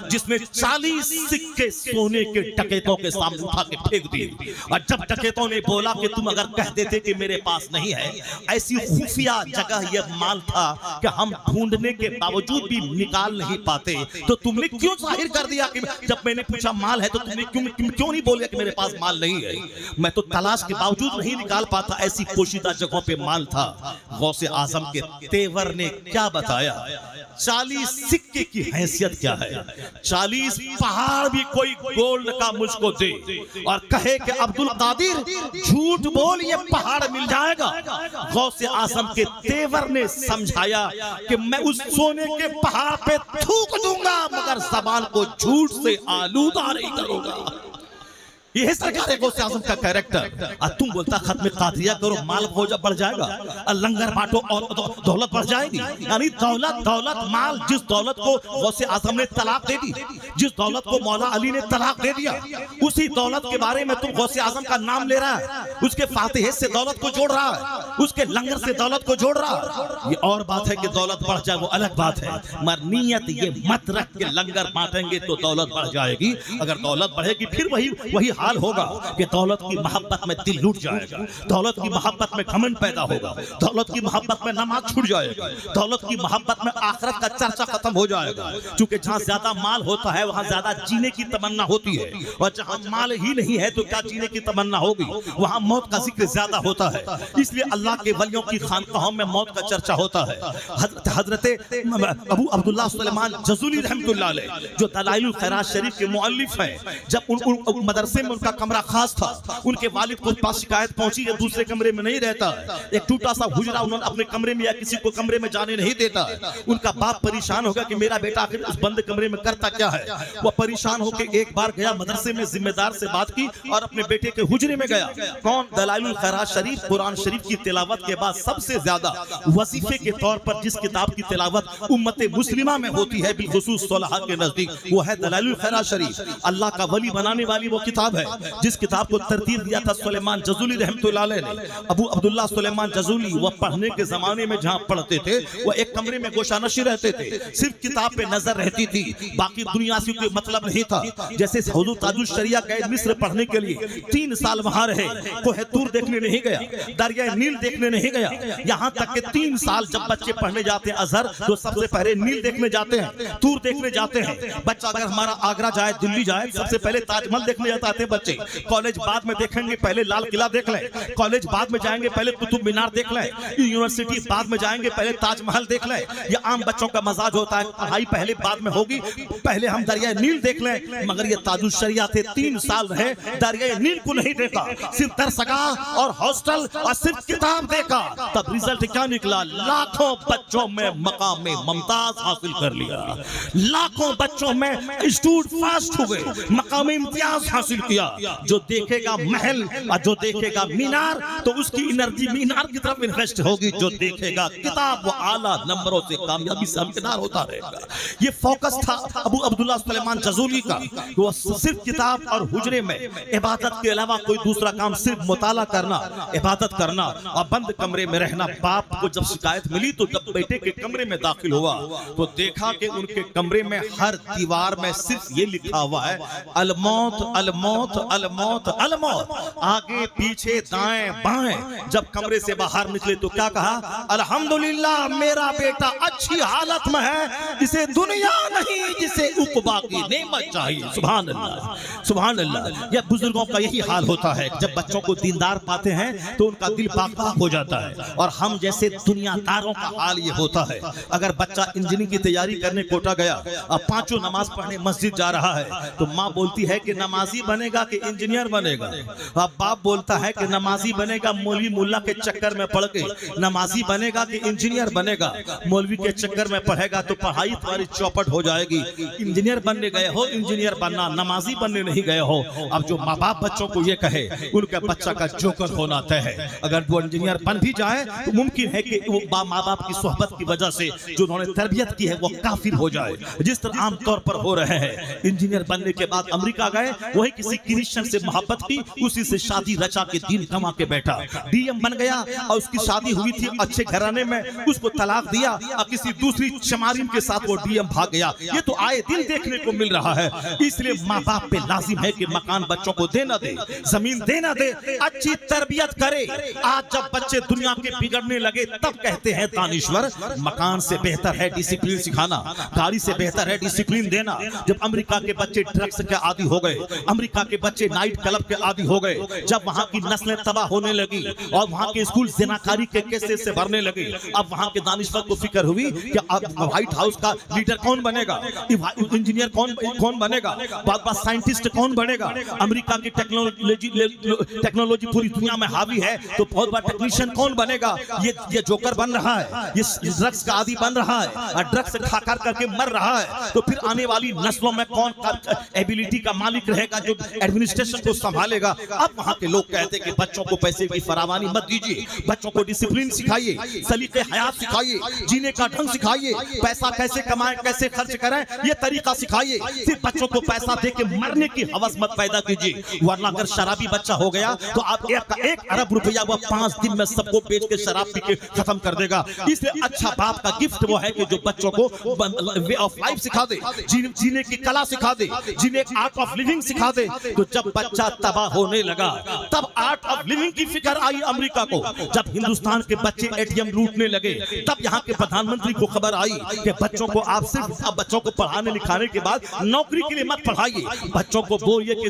جس نے 40 سکے سونے کے ڈکیتوں کے سامنے اٹھا کے پھینک دیے. اور جب ڈکیتوں نے بولا کہ تم اگر کہہ دیتے کہ میرے پاس نہیں ہے، ایسی خفیہ جگہ یہ مال تھا کہ ہم ڈھونڈنے کے باوجود بھی نکال نہیں پاتے، تو تم نے کیوں ظاہر کر دیا کہ جب میں نے پوچھا مال ہے تو تم نے کیوں نہیں بولیا کہ میرے پاس مال نہیں ہے؟ میں تو تلاش کے باوجود نہیں نکال پاتا، ایسی پوشیدہ جگہوں پہ مال تھا. غوث اعظم کے تیور نے کیا بتایا؟ 40 سکے کی حیثیت کیا ہے؟ 40 پہاڑ بھی کوئی گولڈ کا مجھ کو دے اور کہے کہ عبد القادر جھوٹ بول یہ پہاڑ مل جائے گا. غوث اعظم کے تیور نے سمجھایا کہ میں اس سونے کے پہاڑ پہ تھوک دوں گا مگر زبان کو جھوٹ سے آلودہ نہیں کروں گا. یہ ہے سرکار غوث اعظم کا کریکٹر. تم بولتا ختم قادریہ کرو مال بھوجا بڑھ جائے گا، لنگر بانٹو اور دولت بڑھ جائے گی. یعنی دولت مال، جس دولت کو غوث اعظم نے طلاق دے دی، جس دولت کو مولا علی نے طلاق دے دیا، اسی دولت کے بارے میں تم غوث اعظم کا نام لے رہا ہے، اس کے فاتحے سے دولت کو جوڑ رہا ہے، اس کے لنگر سے دولت کو جوڑ رہا ہے. یہ اور بات ہے کہ دولت بڑھ جائے وہ الگ بات ہے، مگر نیت یہ مت رکھ کے لنگر بانٹیں گے تو دولت بڑھ جائے گی. اگر دولت بڑھے گی پھر وہی حال ہوگا کہ دولت کی محبت میں دل لوٹ جائے گا، دولت کی محبت میں گھمنڈ پیدا ہوگا، دولت کی محبت میں نماز چھوٹ جائے گا، دولت کی محبت میں آخرت کا چرچا ختم ہو جائے گا. چونکہ جہاں زیادہ مال ہوتا ہے وہاں زیادہ جینے کی تمنا ہوتی ہے، اور جہاں مال ہی نہیں ہے تو کیا جینے کی تمنا ہوگی، وہاں موت کا ذکر زیادہ ہوتا ہے. اس لیے اللہ کے ولیوں کی خانقاہوں میں موت کا چرچا ہوتا ہے. حضرت ابو عبداللہ سلیمان جزولی رحمۃ اللہ علیہ جو دلائل الخیرات شریف کے مؤلف ہیں، جب ان مدرسے میں ان کا کمرہ خاص تھا، ان کے والد کو پاس شکایت پہنچی یہ دوسرے کمرے میں نہیں رہتا، ایک ٹوٹا سا حجرہ انہوں نے اپنے کمرے میں یا کسی کو کمرے میں جانے نہیں دیتا. ان کا باپ پریشان ہوگا کہ میرا بیٹا آخر اس بند کمرے میں کرتا کیا ہے. وہ پریشان ہو کے ایک بار گیا مدرسے میں، ذمہ دار سے بات کی اور اپنے بیٹے کے حجرے میں گیا. کون؟ دلائل الخیرات شریف. قرآن شریف کی تلاوت کے بعد سب سے زیادہ وظیفے کے طور پر جس کتاب کی تلاوت امت مسلمہ میں ہوتی ہے بالخصوص صلحاء کے نزدیک، وہ ہے دلائل الخیرات شریف. اللہ کا ولی بنانے والی وہ کتاب ہے جس کتاب کو ترتیب دیا تھا سلیمان جزولی رحمۃ اللہ علیہ نے. ابو عبداللہ سلیمان جزولی وہ پڑھنے کے زمانے میں جہاں پڑھتے تھے وہ ایک کمرے میں گوشہ نشی رہتے تھے، صرف کتاب پہ نظر رہتی تھی، باقی دنیا سے کوئی مطلب نہیں تھا. جیسے حضور تاج الشریعہ گئے مصر پڑھنے کے لیے، 3 سال وہاں رہے، کوہ طور دیکھنے نہیں گیا، دریائے نیل دیکھنے نہیں گیا. یہاں تک کہ 3 سال جب بچے پڑھنے جاتے ہیں ازہر تو سب سے پہلے نیل دیکھنے جاتے ہیں، طور دیکھنے جاتے ہیں. بچہ اگر ہمارا آگرہ جائے، دلی جائے، سب سے پہلے تاج محل دیکھنے جاتے ہیں بچے. کالج بعد میں دیکھیں گے، پہلے لال قلعہ دیکھ لیں. کالج بعد میں جائیں گے، پہلے قطب مینار دیکھ لیں. یونیورسٹی بعد میں جائیں گے، پہلے تاج محل دیکھ لیں. یہ عام بچوں کا مزاج ہوتا ہے، پڑھائی پہلے بعد میں ہوگی، پہلے ہم دریائے نیل دیکھ لیں. مگر یہ تاج الشریعہ تھے، 3 سال رہے، دریائے نیل کو نہیں دیکھا، صرف درسگاہ اور ہاسٹل اور صرف کتاب دیکھا. تب رزلٹ کیا نکلا؟ لاکھوں بچوں میں مقام ممتاز حاصل کر لیا، لاکھوں بچوں میں اسٹوڈ فاسٹ ہوئے، مقام امتیاز حاصل کیا. جو دیکھے گا محل اور جو دیکھے گا مینار تو اس کی انرجی مینار کی طرف انویسٹ ہوگی، جو دیکھے گا کتاب وہ اعلیٰ نمبروں سے کامیابی سے ہمکنار ہوتا رہے گا. یہ فوکس تھا ابو عبداللہ سلیمان جزولی کا. وہ صرف کتاب اور حجرے میں عبادت کے علاوہ کوئی دوسرا کام، صرف مطالعہ کرنا، عبادت کرنا اور بند کمرے میں رہنا. باپ کو جب شکایت ملی تو جب بیٹے کے کمرے میں داخل ہوا تو دیکھا کہ ان کے کمرے میں ہر دیوار میں صرف یہ لکھا ہوا ہے الموت الموت الموت الموت، آگے پیچھے دائیں بائیں. جب کمرے سے باہر نکلے تو کیا کہا؟ الحمدللہ میرا بیٹا اچھی حالت میں ہے، اسے دنیا نہیں جسے عقبا کی نعمت چاہیے. سبحان اللہ سبحان اللہ. یہ بزرگوں کا یہی حال ہوتا ہے، جب بچوں کو دیندار پاتے ہیں تو ان کا دل پاک پاک ہو جاتا ہے. اور ہم جیسے دنیا داروں کا حال یہ ہوتا ہے، اگر بچہ انجینئرنگ کی تیاری کرنے کوٹا گیا اور 5 نماز پڑھنے مسجد جا رہا ہے تو ماں بولتی ہے کہ نمازی بنے گا کہ انجینئر بنے گا. اب باپ بولتا ہے کہ نمازی بنے گا مولوی ملا کے چکر میں پڑھ کے، نمازی بنے گا کہ انجینئر بنے گا. مولوی کے چکر میں پڑھے گا تو پڑھائی تمہاری چوپٹ ہو جائے گی. انجینئر بننے گئے ہو، انجینئر بننا، نمازی بننے نہیں گئے ہو. اب جو ماں باپ بچوں کو یہ کہے ان کا بچہ کا جوکر ہونا طے ہے. اگر وہ انجینئر بن بھی جائے تو ممکن ہے کہ وہ ماں باپ کی صحبت کی وجہ سے جو انہوں نے تربیت کی ہے وہ کافر ہو جائے، جس طرح عام طور پر ہو رہے ہیں. انجینئر بننے کے بعد امریکہ گئے، وہی کسی کرسچن سے محبت کی، اسی سے شادی رچا کے دین کما کے بیٹھا. ڈی ایم بن گیا اور اس کی شادی ہوئی تھی اچھے گھرانے میں، اس کو طلاق دیا اور کسی دوسری چمارین کے ساتھ وہ ڈی ایم بھاگ گیا. یہ تو آئے دن دیکھنے کو مل رہا ہے. اس لیے ماں باپ پہ لازم ہے کہ مکان بچوں کو دینا دے، زمین دینا دے، اچھی تربیت کرے. آج جب بچے دنیا کے بگڑنے لگے تب کہتے ہیں دانشور مکان سے بہتر ہے ڈسپلین سکھانا، گاڑی سے بہتر ہے ڈسپلین دینا. جب امریکہ کے بچے ڈرگس کے عادی ہو گئے، امریکہ کے بچے نائٹ کلب کے عادی ہو گئے، جب وہاں کی نسلیں تباہ ہونے لگی اور وہاں کے اسکول زناکاری کے کیسز سے بھرنے لگے، اب وہاں کے دانشور کو فکر ہوئی کہ اب وائٹ ہاؤس کا لیڈر کون بنے گا، انجینئر کون بنے گا، بعد سائنٹسٹ کون بنے گا. امریکہ کی ٹیکنالوجی پوری دنیا میں حاوی ہے تو بہت بڑا ٹیکنیشین کون بنے گا. یہ جوکر بن رہا ہے، یہ ڈرگس کا عادی بن رہا ہے اور ڈرگس کھا کر کے مر رہا ہے. تو پھر آنے والی نسلوں میں کون ایبیلٹی کا مالک رہے گا جو ایڈمنسٹریشن کو سنبھالے گا. اب وہاں کے لوگ کہتے کہ بچوں کو پیسے کی فراوانی مت دیجیے، بچوں کو ڈسپلین سکھائیے، سلیقے حیات سکھائیے، جینے کا ڈھنگ سکھائیے، پیسہ کیسے کمائیں، کیسے خرچ کریں یہ طریقہ سکھائیے. صرف بچوں کو پیسہ دے کے مرنے کی ہوس مت پیدا کیجیے، ورنہ اگر شرابی بچہ ہو گیا تو آپ 1 ارب روپیہ وہ 5 دن میں سب کو بیچ کے شراب پی کے ختم کر دے گا. اس لیے اچھا باپ کا گفٹ وہ ہے کہ جو بچوں کو وے آف لائف سکھا دے، جینے کی کلا سکھا دے، جنہیں آرٹ آف لیونگ سکھا دے. تو جب بچہ تباہ ہونے لگا تب آرٹ آف لیونگ کی فکر آئی امریکہ کو. جب ہندوستان کے بچے ATM لوٹنے لگے تب یہاں کے پردھان منتری کو خبر آئی کہ بچوں کو آپ صرف بچوں کو پڑھانے لکھانے کے بعد نوکری کے لیے مت پڑھائیے, بچوں کو بولیے کہ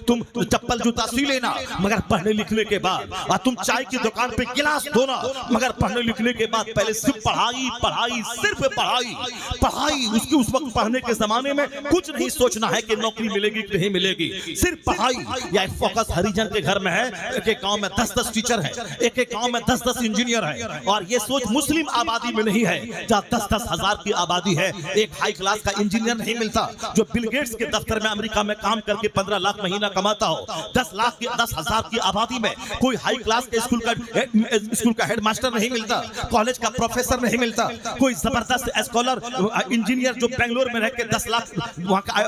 تم چپل جوتا سی لینا مگر پڑھنے لکھنے کے بعد, اور تم چائے کی دکان پہ گلاس دھونا مگر پڑھنے لکھنے کے بعد پہلے صرف پڑھائی پڑھائی صرف پڑھائی پڑھائی. اس وقت پڑھنے کے زمانے میں کچھ نہیں سوچنا ہے کہ نوکری ملے گی کہ نہیں ملے گی, صرف پڑھائی. یا ایک فوکس ہریجن کے گھر میں ہے, ایک گاؤں میں 10 ٹیچر ہیں, ایک گاؤں میں 10 انجینئر ہیں, اور یہ سوچ مسلم آبادی میں نہیں ہے جہاں 10 ہزار کی آبادی ہے ایک ہائی کلاس کا انجینئر نہیں ملتا جو بل گیٹس کے دفتر میں امریکہ میں کام کر کے 15 لاکھ مہینہ کماتا ہو. 10 ہزار کی آبادی میں کوئی ہائی کلاس کے اسکول کا ہیڈ ماسٹر نہیں ملتا, کالج کا پروفیسر نہیں ملتا, کوئی زبردست اسکالر انجینئر جو بنگلور میں رہ کے 10 لاکھ وہاں کا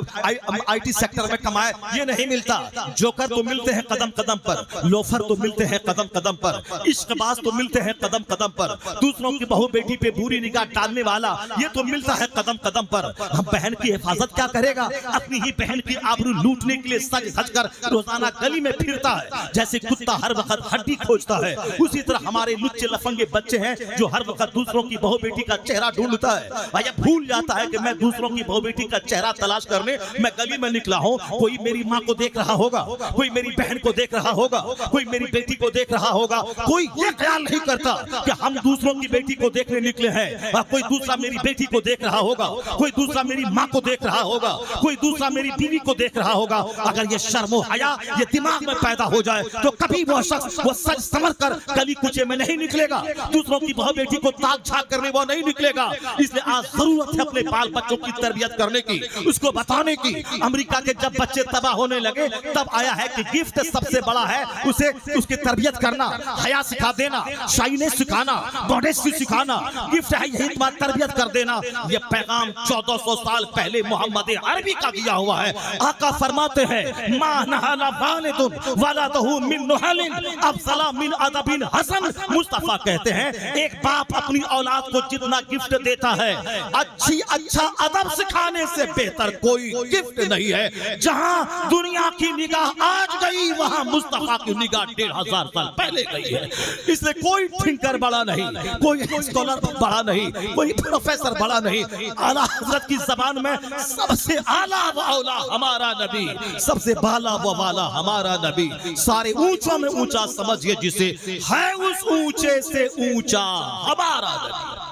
آئی ٹی سیکٹر میں کمائے یہ نہیں ملتا. جوکر تو ملتے ہیں قدم قدم پر, لوفر تو ملتے ہیں قدم قدم پر, عشق باز تو ملتے ہیں قدم قدم پر, دوسروں کی بہو بیٹی پہ بری نگاہ ڈالنے والا یہ تو ملتا ہے قدم قدم پر. ہم بہن کی حفاظت کیا کرے گا, اپنی ہی بہن کی آبرو لوٹنے کے لیے سج دھج کر روزانہ گلی میں پھرتا ہے جیسے کتا ہر وقت ہڈی کھوجتا ہے. اسی طرح ہمارے لچے لفنگے بچے ہیں جو ہر وقت دوسروں کی بہو بیٹی کا چہرہ ڈھونڈتا ہے, یا بھول جاتا ہے کہ میں دوسروں کی بہو بیٹی کا چہرہ تلاش کرنے میں گلی میں نکلا ہوں, کوئی میری ماں کو دیکھ رہا ہوگا, کوئی میری بہن کو دیکھ رہا ہوگا, کوئی میری بیٹی کو دیکھ رہا ہوگا. کوئی یہ خیال نہیں کرتا کہ ہم دوسروں کی بیٹی کو دیکھنے نکلے ہیں, اور کوئی دوسرا میری بیٹی کو دیکھ رہا ہوگا, کوئی دوسرا میری ماں کو دیکھ رہا ہوگا, کوئی دوسرا میری بیوی کو دیکھ رہا ہوگا. اگر یہ شرم و حیا یہ دماغ میں پیدا ہو جائے تو کبھی وہ شخص وہ سج سمر کر گلی کوچے میں نہیں نکلے گا, دوسروں کی بہو بیٹی کو تاک جھانک کرنے وہ نہیں نکلے گا. اس لیے آج ضرورت ہے اپنے بال بچوں کی تربیت کرنے کی, اس کو بتانے کی. امریکہ کے جب بچے تباہ ہونے لگے تب آیا ہے کہ گفٹ سب سے بڑا ہے اسے اس کی تربیت کرنا, حیا سکھا دینا, شائنس سکھانا, ماڈسٹی سکھانا, گفٹ ہے یہی تمہاری تربیت کر دینا. یہ پیغام 1400 سال پہلے محمد عربی کا دیا ہوا ہے. آقا فرماتے ہیں ما نہل والد ولدہ من نحل افضل من ادب حسن. مصطفیٰ کہتے ہیں ایک باپ اپنی اولاد کو جتنا گفٹ دیتا ہے اچھا ادب سکھانے سے بہتر کوئی گفٹ نہیں ہے. جہاں دنیا کی نگاہ آج گئی وہاں مصطفیٰ کی نگاہ 1500 سال پہلے گئی ہے. اس لیے کوئی تھنکر بڑا نہیں, کوئی اسکالر بڑا نہیں, کوئی پروفیسر بڑا نہیں. اعلیٰ حضرت کی زبان میں سب سے اعلیٰ و اولا ہمارا نبی, سب سے بالا و والا ہمارا نبی, سارے اونچوں میں اونچا سمجھئے جسے ہے اس اونچے سے اونچا ہمارا نبی.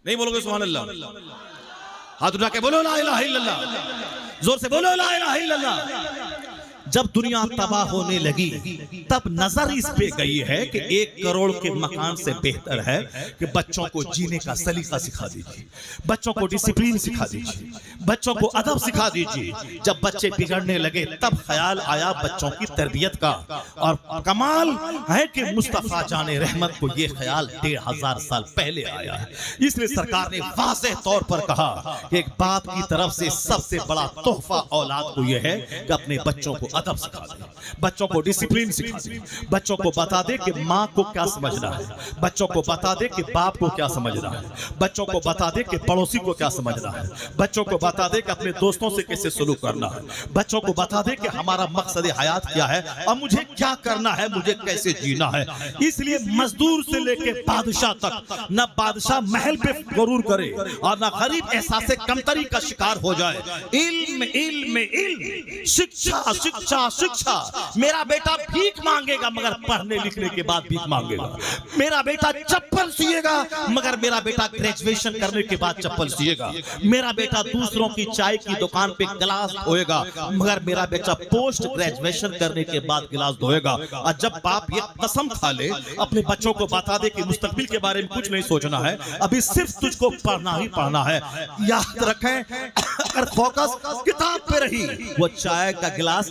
نہیں بولو گے سبحان اللہ, ہاتھ اٹھا کے بولو لا الہ الا اللہ, زور سے بولو لا الہ الا اللہ. جب دنیا تباہ ہونے لگی تب نظر اس پہ گئی ہے کہ 1 کروڑ کے مکان سے بہتر ہے کہ بچوں کو جینے کا سلیقہ سکھا دیجیے, بچوں کو ڈسپلین سکھا دیجیے, بچوں کو ادب سکھا دیجیے. جب بچے بگڑنے لگے تب خیال آیا بچوں کی تربیت کا, اور کمال ہے کہ مصطفیٰ جان رحمت کو یہ خیال 1500 سال پہلے آیا ہے. اس لیے سرکار نے واضح طور پر کہا کہ ایک باپ کی طرف سے سب سے بڑا تحفہ اولاد کو یہ ہے کہ اپنے بچوں کو ادب سکھا دے, بچوں کو ڈسپلین سکھا دے, بچوں کو بتا دے کہ ماں کو کیا سمجھنا ہے, بچوں کو بتا دے کہ باپ کو کیا سمجھنا ہے, بچوں کو بتا دے کہ پڑوسی کو کیا سمجھنا ہے, بچوں کو بتا دے کہ اپنے دوستوں سے کیسے سلوک کرنا ہے, بچوں کو بتا دے کہ ہمارا مقصد حیات کیا ہے اور مجھے کیا کرنا ہے, مجھے کیسے جینا ہے. اس لیے مزدور سے لے کے بادشاہ تک نہ بادشاہ محل پہ غرور کرے اور نہ غریب احساس کمتری کا شکار ہو جائے. علم علم علم, شکشا شکشا شکشا. میرا بیٹا بھیک مانگے گا مگر پڑھنے لکھنے کے بعد بھیک مانگے گا. میرا بیٹا چپل سیے گا مگر میرا بیٹا گریجویشن کرنے کے بعد چپل سیے گا. میرا بیٹا دوسروں کی چائے کی دکان پہ گلاس دھوئے گا مگر میرا بیٹا پوسٹ گریجویشن کرنے کے بعد گلاس دھوئے گا. اور جب باپ یہ قسم کھا لے اپنے بچوں کو بتا دے کہ مستقبل کے بارے میں کچھ نہیں سوچنا ہے, ابھی صرف تجھ کو پڑھنا ہی پڑھنا ہے. یاد رکھیں اگر فوکس کتاب پہ رہی وہ چائے کا گلاس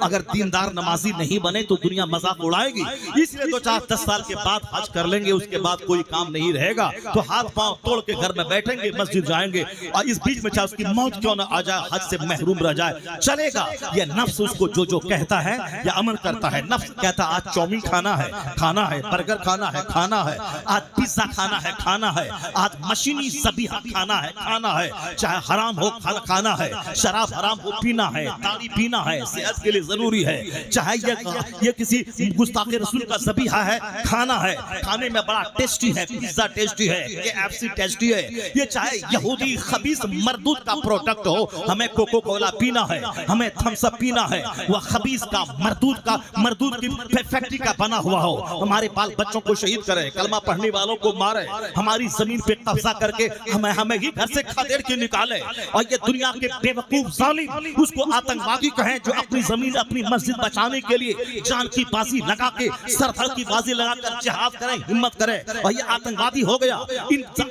اگر دیندار نمازی نہیں بنے تو دنیا مذاق اڑائے گی. اس لیے 2-4-10 سال کے بعد حج کر لیں گے, اس کے بعد کوئی کام نہیں رہے گا تو ہاتھ پاؤں توڑ کے گھر میں بیٹھیں گے, مسجد جائیں گے, اور اس بیچ میں چاہے اس کی موت کیوں نہ آ جائے حج سے محروم رہ جائے چلے گا. یہ نفس اس کو جو کہتا ہے یا عمل کرتا ہے. نفس کہتا ہے آج چاؤمین کھانا ہے, برگر کھانا ہے, آج پیزا کھانا ہے, آج مشینی ذبیحہ کھانا ہے, چاہے حرام ہو کھانا ہے, شراب حرام ہو پینا ہے, تاڑی پینا ہے, صحت کے لیے ضروری ہے, چاہے یہ کسی گستاخ رسول کا ذبیحہ ہے کھانا ہے, کھانے میں بڑا ٹیسٹی ہے, پیزا ٹیسٹی ہے, KFC ٹیسٹی ہے, یہ چاہے یہودی خبیث مردود کا پروڈکٹ ہو, ہمیں کوکو کولا پینا ہے, ہمیں تھمس اپ پینا ہے, وہ خبیث کا مردود کی فیکٹری کا بنا ہوا ہو, ہمارے بال بچوں کو شہید کرے, کلمہ پڑھنے والوں کو مارے, ہماری زمین پہ قبضہ کر کے ہمیں ہی گھر سے کھدیڑ کے نکالے, اور یہ دنیا کے بے وقوف ظالم اس کو آتنکوادی کہیں جو اپنی زمین اپنی مسجد بچانے کے لیے جان کی بازی لگا کے سر دھڑ کی بازی لگا کر جہاد کرے, ہمت کرے, اور یہ آتنکوادی ہو گیا.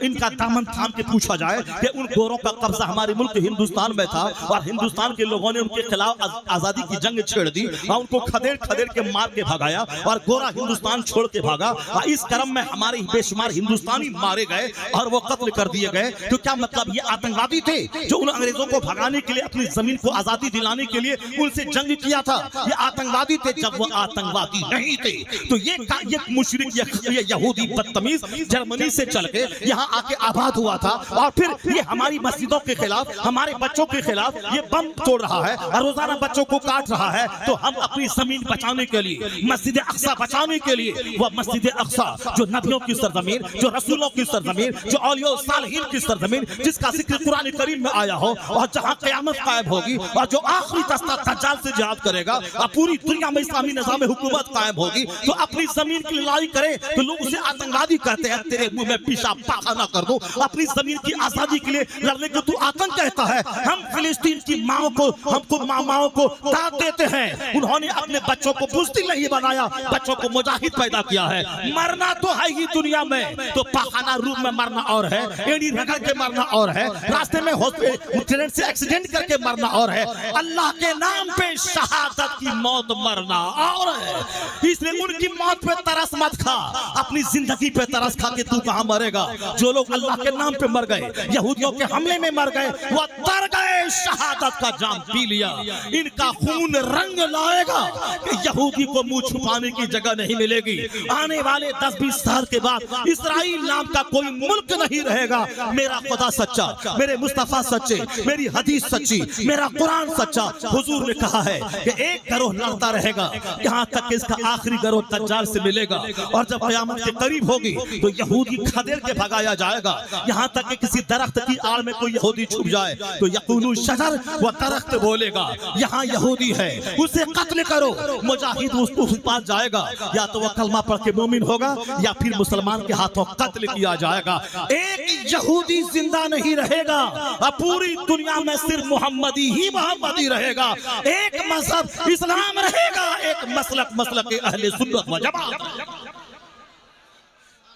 ان کا دامن تھام کے پوچھا جائے کہ ان گوروں کا قبضہ ہمارے ملک ہندوستان میں تھا اور ہندوستان کے لوگوں نے ان کے خلاف آزادی کی جنگ چھیڑ دی اور ان کو کھدیڑ کے مار کے بھگایا اور گورا ہندوستان چھوڑ کے بھاگا, اور اس کرم میں ہمارے بے شمار ہندوستانی مارے گئے اور وہ قتل کر دیے گئے. تو کیا مطلب یہ آتنکوادی تھے جو ان انگریزوں کو بھگانے کے لیے اپنی زمین کو آزادی دلانے کے لیے ان سے جنگ کیا تھا؟ یہ آتنکوادی تھے. جب وہ آتنکوادی نہیں تھے تو یہ مشرک یہ یہودی بدتمیز جرمنی سے چل کے یہاں آ کے آباد ہوا تھا, اور پھر یہ ہماری مسجدوں کے خلاف ہمارے بچوں کے خلاف یہ بم توڑ رہا ہے اور روزانہ بچوں کو کاٹ رہا ہے. تو ہم اپنی زمین بچانے کے لیے, مسجد اقصی بچانے کے لیے, وہ مسجد اقصی جو نبیوں کی سرزمین, جو رسولوں کی سرزمین, جو اولیاء صالحین کی سرزمین, جس کا ذکر قرآن کریم میں آیا ہو, اور جہاں قیامت قائم ہوگی اور جو آخری دستہ دجال سے جہاد کرے گا اور پوری دنیا میں اسلامی نظام حکومت قائم ہوگی, تو اپنی زمین کی لڑائی کرے تو لوگ اسے آتنکوادی کہتے ہیں. تیرے منہ میں پیشاب پاخانہ کر دو, اپنی زمین کی آزادی کے لیے لڑنے کو تو آتنک کہتا ہے. ہم فلسطین کی ماں کو داد دیتے ہیں, انہوں نے اپنے بچوں کو بزدل نہیں بنایا, بچوں کو مجاہد پیدا کیا ہے. مرنا تو ہے ہی دنیا میں, تو پاخانہ روم میں مرنا اور ہے, ایڑی رگڑ کے مرنا اور ہے, راستے میں ٹرین سے ایکسیڈنٹ کر کے مرنا اور ہے, اللہ کے نام پہ شہادت کی موت مرنا اور ہے. اس لیے ان کی موت پہ ترس مت کھا, اپنی زندگی پہ ترس کھا کہ تو کہاں مرے گا. جو لوگ اللہ کے نام پہ مر گئے, یہودیوں کے حملے میں مر گئے, وہ تر گئے, شہادت کا جام پی لیا. ان کا خون رنگ لائے گا کہ یہودی کو منہ چھپانے کی جگہ نہیں ملے گی. آنے والے 10-20 سال کے بعد اسرائیل نام کا کوئی ملک نہیں رہے گا. میرا خدا سچا, میرے مصطفیٰ سچے, میری حدیث سچی, میرا قرآن سچا. حضور نے کہا ہے کہ ایک گروہ لڑتا رہے گا یہاں تک کہ اس کا آخری گروہ دجال سے ملے گا, اور جب قیامت کے قریب ہوگی تو یہودی کھدیڑ کے بھگایا جائے گا, یہاں تک کہ کسی درخت کی آڑ میں کوئی یہودی چھپ جائے تو یقول شجر, وہ درخت بولے گا یہاں یہودی ہے, اسے قتل کرو. مجاہد اس کو پاس جائے گا, یا تو وہ کلمہ پڑھ کے مومن ہوگا یا پھر مسلمان کے ہاتھوں قتل کیا جائے گا. ایک یہودی زندہ نہیں رہے گا, پوری دنیا میں صرف محمدی رہے گا. ایک مذہب اسلام رہے گا, ایک مسلک اہل سنت و جماعت,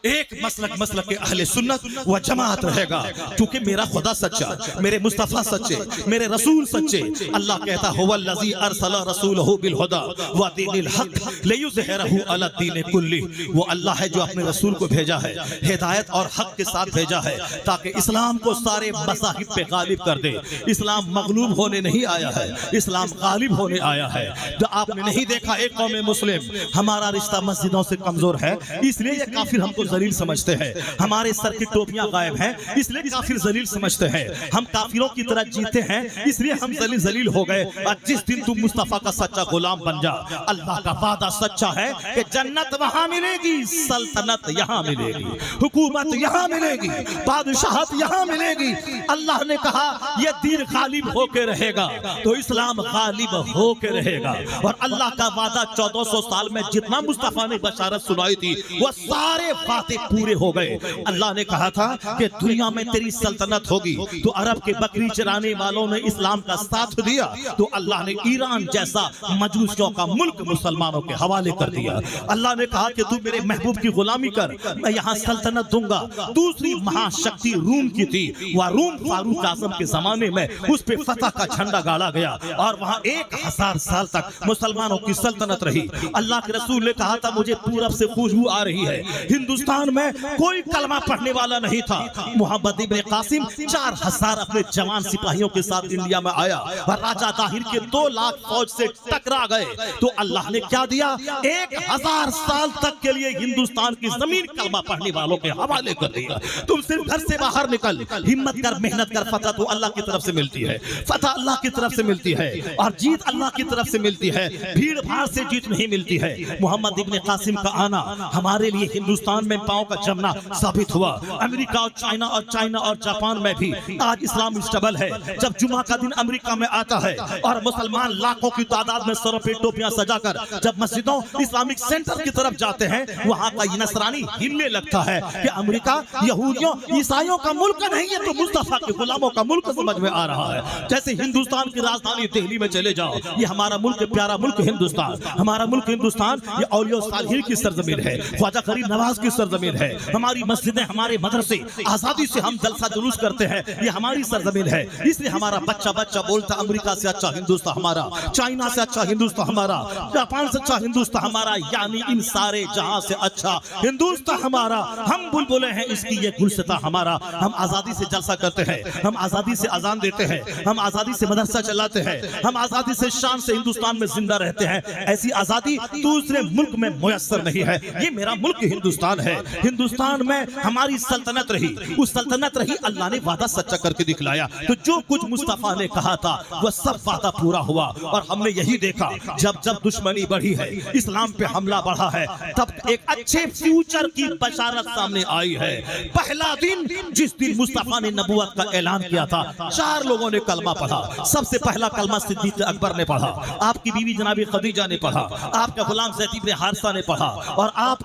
ایک مسلک اہل سنت و جماعت رہے گا. کیونکہ میرا خدا سچا, میرے مصطفیٰ سچے, میرے رسول سچے. اللہ کہتا هو الذی ارسل رسولہ بالہدی ودین الحق لیظہرہ علی الدین کلہ. وہ اللہ ہے جو اپنے رسول کو بھیجا ہے ہدایت اور حق کے ساتھ بھیجا ہے تاکہ اسلام کو سارے مذاہب پہ غالب کر دے. اسلام مغلوب ہونے نہیں آیا ہے, اسلام غالب ہونے آیا ہے. جو آپ نے نہیں دیکھا ایک قوم مسلم, ہمارا رشتہ مسجدوں سے کمزور ہے اس لیے یہ کافر ہم کو ذلیل سمجھتے ہیں, ہمارے سر کی ٹوپیاں غائب ہیں اس لیے کافر ذلیل سمجھتے ہیں, ہم کافروں کی طرح جیتے ہیں اس لیے ہم ذلیل ہو گئے. اور جس دن تم مصطفیٰ کا سچا غلام بن جا, اللہ کا وعدہ سچا ہے کہ جنت وہاں ملے گی, سلطنت یہاں ملے گی, حکومت یہاں ملے گی, بادشاہت یہاں ملے گی. اللہ نے کہا یہ دین غالب ہو کے رہے گا تو اسلام غالب ہو کے رہے گا. اور اللہ کا وعدہ 1400 سال میں جتنا مصطفیٰ نے بشارت سنائی تھی وہ سارے وعدے پورے ہو گئے. اللہ نے کہا تھا کہ دنیا میں تیری سلطنت ہوگی, تو عرب کے بکری چرانے والوں نے اسلام کا ساتھ دیا, تو اللہ نے ایران جیسا مجوسیوں کا ملک مسلمانوں کے حوالے کر دیا. اللہ نے کہا کہ تو میرے محبوب کی غلامی کر, میں یہاں سلطنت دوں گا. دوسری مہاشکتی روم کی تھی, وہ روم فاروق اعظم کے زمانے میں اس پہ فتح کا جھنڈا گاڑا گیا, اور وہاں 1000 سال تک مسلمانوں کی سلطنت رہی. اللہ کے رسول نے کہا تھا مجھے پورب سے خوشبو آ رہی ہے. ہندوستان میں کوئی کلمہ پڑھنے والا نہیں تھا. محمد ابن قاسم 4000 اپنے جوان سپاہیوں کے ساتھ انڈیا میں آیا, اور راجہ طاہر کے 2 لاکھ فوج سے ٹکرا گئے. تو اللہ نے کیا دیا, 1000 سال تک کے لیے ہندوستان کی زمین کلمہ پڑھنے والوں کے حوالے کر دیا. تم صرف گھر سے باہر نکل, ہمت کر, محنت کر, فتح تو اللہ کی طرف سے ملتی ہے, فتح اللہ کی طرف سے ملتی ہے, اور جیت اللہ کی طرف سے ملتی ہے. بھیڑ بھاڑ سے جیت نہیں ملتی ہے. محمد ابن قاسم کا آنا ہمارے لیے ہندوستان میں پاؤں کا جمنا ثابت ہوا. امریکہ اور چائنا اور جاپان میں بھی آج اسلام اسٹیبل ہے. جب جمعہ کا دن امریکہ میں آتا ہے اور مسلمان لاکھوں کی تعداد میں سروں پہ ٹوپیاں سجا کر جب مسجدوں اسلامک سینٹر کی طرف جاتے ہیں, وہاں کا یہ نصرانی ہلنے لگتا ہے کہ امریکہ یہودیوں عیسائیوں کا ملک نہیں ہے, تو مصطفیٰ کے غلاموں کا ملک سمجھ میں آ رہا ہے. جیسے ہندوستان کی راجدھانی دہلی میں چلے جاؤ, یہ ہمارا ملک, پیارا ملک ہندوستان, ہمارا ملک ہندوستان یہ اولیاء صالحین کی سرزمین ہے, خواجہ غریب نواز کی سرزمین ہے. ہماری مسجدیں, ہمارے مدرسے, آزادی سے ہم جلسہ جلوس کرتے ہیں, یہ ہماری سرزمین ہے. اس لیے ہمارا بچہ بولتا امریکہ سے اچھا ہندوستان ہمارا, چائنا سے اچھا ہندوستان ہمارا, جاپان سے اچھا ہندوستان ہمارا, یعنی ان سارے جہاں سے اچھا ہندوستان ہمارا. ہم بلبلیں ہیں اس کی یہ گلستان ہمارا. ہم آزادی سے جلسہ کرتے ہیں, ہم آزادی سے اذان دیتے ہیں, ہم آزادی سے مدرسہ چلاتے ہیں, ہم آزادی سے شان سے ہندوستان میں زندہ رہتے ہیں. ایسی آزادی دوسرے ملک میں میسر نہیں ہے. یہ میرا ملک ہندوستان ہے. ہندوستان میں ہماری سلطنت رہی, اس سلطنت رہی, اللہ نے وعدہ سچا کر کے دکھلایا. تو جو کچھ مصطفیٰ نے کہا تھا وہ سب وعدہ پورا ہوا, اور ہم نے یہی دیکھا جب جب دشمنی بڑھی ہے, اسلام پہ حملہ بڑھا ہے, تب ایک اچھے فیوچر کی بشارت سامنے آئی ہے. پہلا دن جس دن مصطفیٰ نے نبوت کا اعلان کیا تھا, 4 لوگوں نے کلمہ پڑھا. سب سے پہلا کلمہ صدیق اکبر نے پڑھا, آپ کی بیوی جناب خدیجہ نے پڑھا, آپ کا غلام زید بن حارثہ نے پڑھا, اور آپ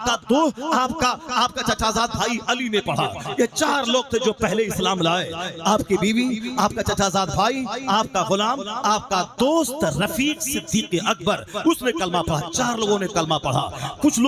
کا چچا زاد بھائی علی نے پڑھا. یہ 4 لوگ تھے جو پہلے اسلام لائے. آپ کی بیوی, آپ کا چچا زاد بھائی, آپ کا غلام, آپ کا دوست رفیق صدیق اکبر, اس نے کلمہ پڑھا. 4 لوگوں نے کلمہ پڑھا. کچھ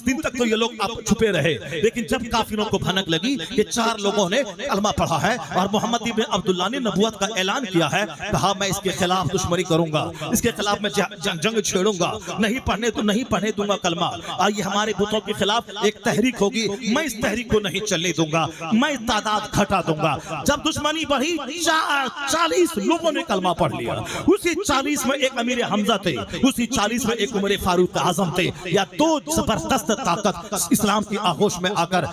دن تک تو یہ لوگ چھپے رہے, لیکن جب کافروں کو بھنک لگی کہ 4 لوگوں نے کلمہ پڑھا ہے اور محمد ابن عبداللہ نے نبوت کا اعلان کیا ہے, کہا میں اس کے خلاف دشمنی کروں گا, اس کے خلاف میں جنگ چھیڑوں گا, نہیں پڑھنے دوں گا کلمہ. آئیے ہمارے بتوں کے خلاف ایک تحریک ہوگی, میں اس تحریک کو نہیں چلنے دوں گا, میں تعداد گھٹا دوں گا. جب دشمنی بڑھی 40 لوگوں نے کلمہ پڑھ لیا. اسی 40 میں ایک امیر حمزہ تھے, اسی 40 میں ایک عمر فاروق اعظم تھے. یا 2 زبردست طاقت اسلام کی آغوش میں آ کر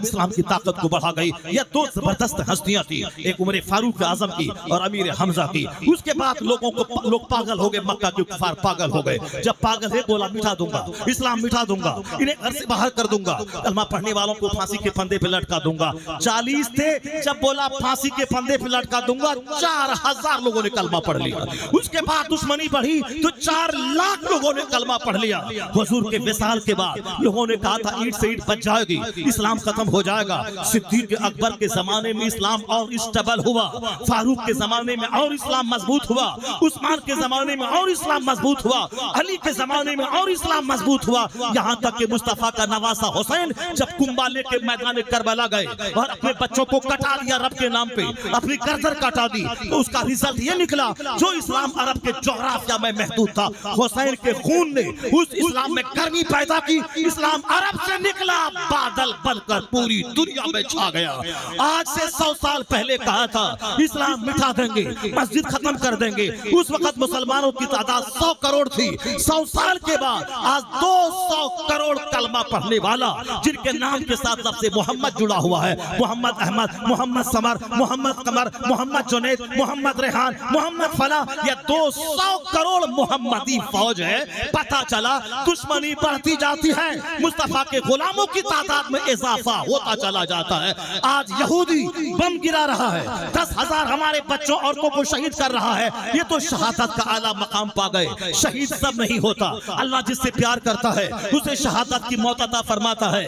اسلام کی طاقت کو بڑھا گئی. یا 2 زبردست ہستیاں تھی, ایک عمر فاروق اعظم کی اور امیر حمزہ کی. اس کے بعد لوگ پاگل ہو گئے, مکہ کے کفار پاگل ہو گئے. جب پاگل ہے بولا مٹا دوں گا, اسلام مٹا دوں گا, انہیں گھر سے باہر کر دوں گا, کلمہ پڑھنے والوں کو پھانسی کے پھندے پہ لٹکا دوں گا. 40 تھے, جب بولا پھانسی کے پھندے پہ لٹکا دوں گا, 4000 لوگوں نے کلمہ پڑھ لیا. اس کے بعد دشمنی بڑھی تو 4 لاکھ لوگوں نے کلمہ پڑھ لیا. حضور کے وصال کے بعد لوگوں نے کہا تھا اینٹ سے اینٹ بچ جائے گی, اسلام ختم ہو جائے گا. صدیق اکبر کے زمانے میں اسلام اور اسٹیبل ہوا, فاروق کے زمانے میں اور اسلام مضبوط ہوا, عثمان کے زمانے میں اور اسلام مضبوط ہوا, علی کے زمانے میں اور اسلام مضبوط ہوا. یہاں تک کہ مصطفیٰ کا نواسا حسین جب کنبالے کے میدان کربلا گئے اور اپنے بچوں کو کٹا دیا رب کے نام پہ, اپنی گردن کٹا دی, تو اس کا رزلٹ یہ نکلا جو اسلام عرب کے جغرافیہ میں محدود تھا, حسین کے خون نے اس اسلام میں گرمی پیدا کی. اسلام عرب سے نکلا, بادل بن کر پوری دنیا میں چھا گیا. آج سے 100 سال پہلے کہا تھا اسلام مٹا دیں گے, مسجد ختم کر دیں گے. اس وقت مسلمانوں کی تعداد 100 کروڑ تھی. 100 سال کے بعد آج 200 کروڑ کلمہ پڑھنے والا, جن کے نام کے ساتھ لفظ محمد جڑا ہوا ہے, محمد احمد, محمد سمر, محمد قمر, محمد جنید, محمد ریحان, محمد فلاں, یہ 200 کروڑ محمدی فوج ہے. پتہ چلا دشمنی بڑھتی جاتی ہے, مصطفیٰ کے غلاموں کی تعداد میں اضافہ ہوتا چلا جاتا ہے. آج یہودی بم گرا رہا ہے, 10,000 ہمارے بچوں عورتوں کو شہید کر رہا ہے. یہ تو شہادت کا اعلیٰ مقام پا گئے. شہید سب نہیں ہوتا, اللہ جس سے پیار کرتا ہے اسے شہادت کی موت عطا فرماتا ہے.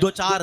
2-4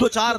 2-4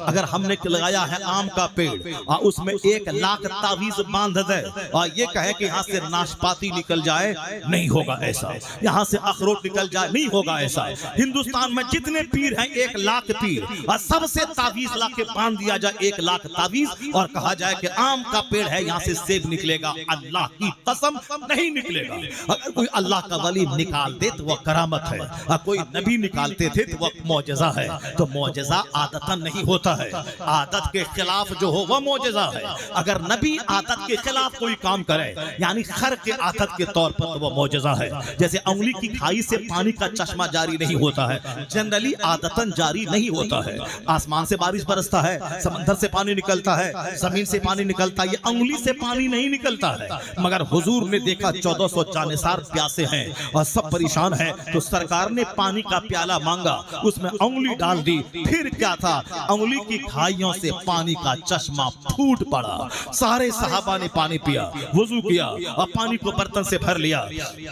اگر ہم نے لگایا ہے آم کا پیڑ اور اس میں 1,00,000 تعویذ باندھ دے اور یہ کہے کہ یہاں سے ناشپاتی نکل جائے, نہیں ہوگا ایسا. یہاں سے اخروٹ نکل جائے, نہیں ہوگا ایسا. ہندوستان میں جتنے پیر ہیں 1,00,000 پیر, اور سب سے تعویذ لا کے باندھ دیا جائے 1,00,000 تعویذ اور کہا جائے کہ آم کا پیڑ ہے یہاں سے سیب نکلے گا, اللہ کی قسم نہیں نکلے گا. اگر کوئی اللہ کا ولی نکال دے تو وہ کرامت ہے, اور کوئی نبی نکالتے تھے تو وہ معجزہ ہے. تو معجزہ عادتاً نہیں ہوتا ہے, عادت کے خلاف جو ہو وہ معجزہ ہے. اگر نبی عادت کے خلاف کوئی کام کرے یعنی خرق کے عادت کے طور پر تو وہ معجزہ ہے. جیسے انگلی کی کھائی سے پانی کا چشمہ جاری نہیں ہوتا ہے, جنرلی عادتاً جاری نہیں ہوتا ہے. آسمان سے بارش برستا ہے, سمندر سے پانی نکلتا ہے, زمین سے پانی نکلتا ہے, یہ انگلی سے پانی نہیں نکلتا ہے. مگر حضور نے دیکھا 1400 جانثار پیاسے ہیں اور سب پریشان ہیں, تو سرکار نے پانی کا پیالہ مانگا, اس میں انگلی ڈال دی. پھر کیا تھا, انگلی کی کھائیوں سے پانی کا چشمہ پھوٹ پڑا. سارے صحابہ نے پانی پیا, وضو کیا اور پانی کو برتن سے بھر لیا.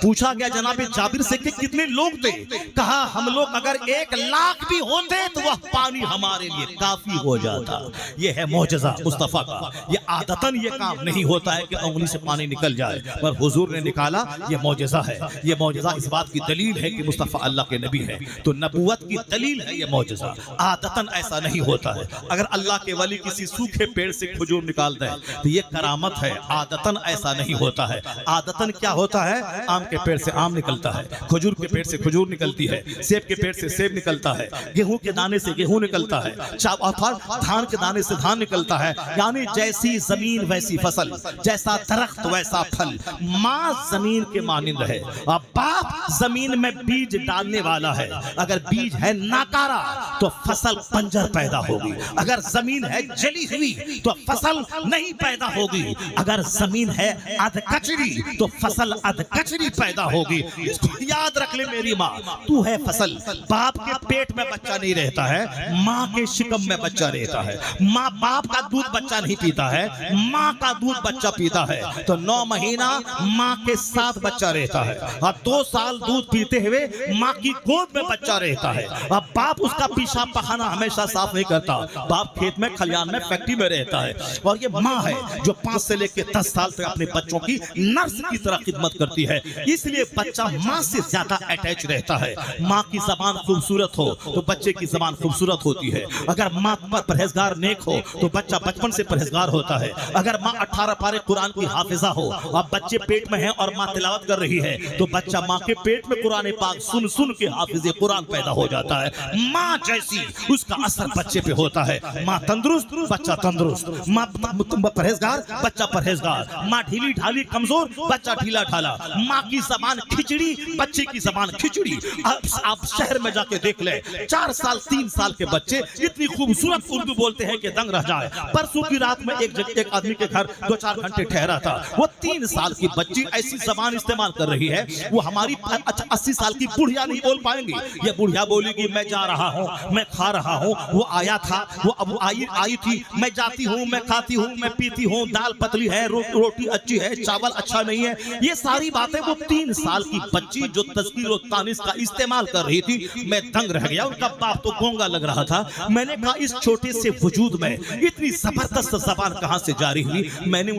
پوچھا گیا جناب جابر سے کہ کتنے لوگ تھے؟ کہا ہم لوگ اگر 1,00,000 بھی ہوتے تو وہ پانی ہمارے لیے کافی ہو جاتا. یہ ہے معجزہ مصطفیٰ کا. یہ عادتاً یہ کام نہیں ہوتا ہے کہ انگلی سے پانی نکل جائے, پر حضور نے نکالا, یہ معجزہ ہے. یہ معجزہ اس بات کی دلیل ہے کہ مصطفیٰ اللہ کے نبی ہے, تو نبوت کی دلیل ہے یہ معجزہ. عادتاً ایسا نہیں ہوتا ہے. اگر اللہ کے ولی کسی سوکھے پیڑ سے کھجور نکال دے تو یہ کرامت ہے, عادتاً ایسا نہیں ہوتا ہے. عادتاً کیا ہوتا ہے, آم کے پیڑ سے آم نکلتا ہے, کھجور کے پیڑ سے کھجور نکلتی ہے, سیب کے پیڑ سے سیب نکلتا ہے, گیہوں کے دانے سے گیہوں نکلتا ہے, دھان کے دانے سے دھان نکلتا ہے. یعنی جیسی زمین ویسی فصل, جیسا درخت ویسا پھل. ماں زمین کے مانند ہے اور باپ زمین میں بیج ڈالنے والا ہے. اگر بیج ہے ناکارا تو فصل بنجر پیدا ہوگی, اگر زمین ہے جلی ہوئی تو فصل نہیں پیدا ہوگی, اگر زمین ہے ادھ کچڑی تو فصل ادھ کچڑی پیدا ہوگی. اس کو یاد رکھ لے میری ماں, تو ہے فصل. باپ کے پیٹ میں بچہ نہیں رہتا ہے, ماں کے شکم میں بچہ رہتا ہے. ماں باپ کا دودھ بچہ نہیں پیتا ہے, ماں کا دودھ بچہ پیتا ہے. تو 9 مہینہ ماں کے ساتھ بچہ رہتا ہے, اور 2 سال دودھ پیتے ہوئے ماں کی گود میں بچہ رہتا ہے. اب باپ اس کا پیشاب پخانہ ہمیشہ صاف نہیں کرتا, باپ کھیت میں کھلیان میں فیکٹری میں رہتا ہے. اور یہ ماں ہے جو 5 سے لے کے 10 سال تک اپنے بچوں کی نرس کی طرح خدمت کرتی ہے. اس لیے بچہ ماں سے زیادہ اٹیچ رہتا ہے. ماں کی زبان خوبصورت ہو تو بچے کی زبان خوبصورت ہوتی ہے. اگر ماں پر پرہیزگار نیک ہو تو بچہ بچپن سے پرہیزگار ہوتا ہے. اگر ماں 18 پارے قرآن کی حافظہ ہو اور بچے پیٹ میں ہیں اور ماں تلاوت کر رہی ہے تو بچہ ماں کے پیٹ میں قرآن پاک سن سن کے حافظ قرآن پیدا ہو جاتا ہے. ماں جیسی اس کا اثر بچے پہ ہوتا ہے. ماں تندرست, بچہ تندرست. ماں پرہیزگار, بچہ پرہیزگار. ماں ڈھیلی ڈھالی کمزور, بچہ ڈھیلا ڈھالا. ماں کی زبان کھچڑی, بچے کی زبان کھچڑی. آپ شہر میں جا کے دیکھ لیں, 4 سال 3 سال کے بچے اتنی خوبصورت اردو بولتے ہیں کہ دنگ رہ جائے. پرسوں کی رات میں ایک آدمی کے گھر 2-4 گھنٹے ٹھہرا تھا, وہ 3 سال کی بچی ایسی زبان استعمال کر رہی ہے وہ ہماری 80 سال کی بڑھیا نہیں بول پائیں گی. یہ بڑھیا بولے گی میں جا رہا ہوں, میں کھا رہا ہوں, وہ آیا تھا, وہ اب آئی تھی, میں جاتی ہوں, میں کھاتی ہوں, میں پیتی ہوں, دال پتلی ہے, روٹی اچھی ہے, چاول اچھا نہیں ہے. یہ ساری باتیں وہ 3 سال کی بچی جو تذکیر و تانیث کا استعمال کر رہی تھی. میں دنگ رہ گیا, ان کا باپ تو گونگا لگ رہا تھا. میں نے کہا اس چھوٹے سے وجود میں اتنی زبردست زبان کہاں سے جاری ہوئی. میں نے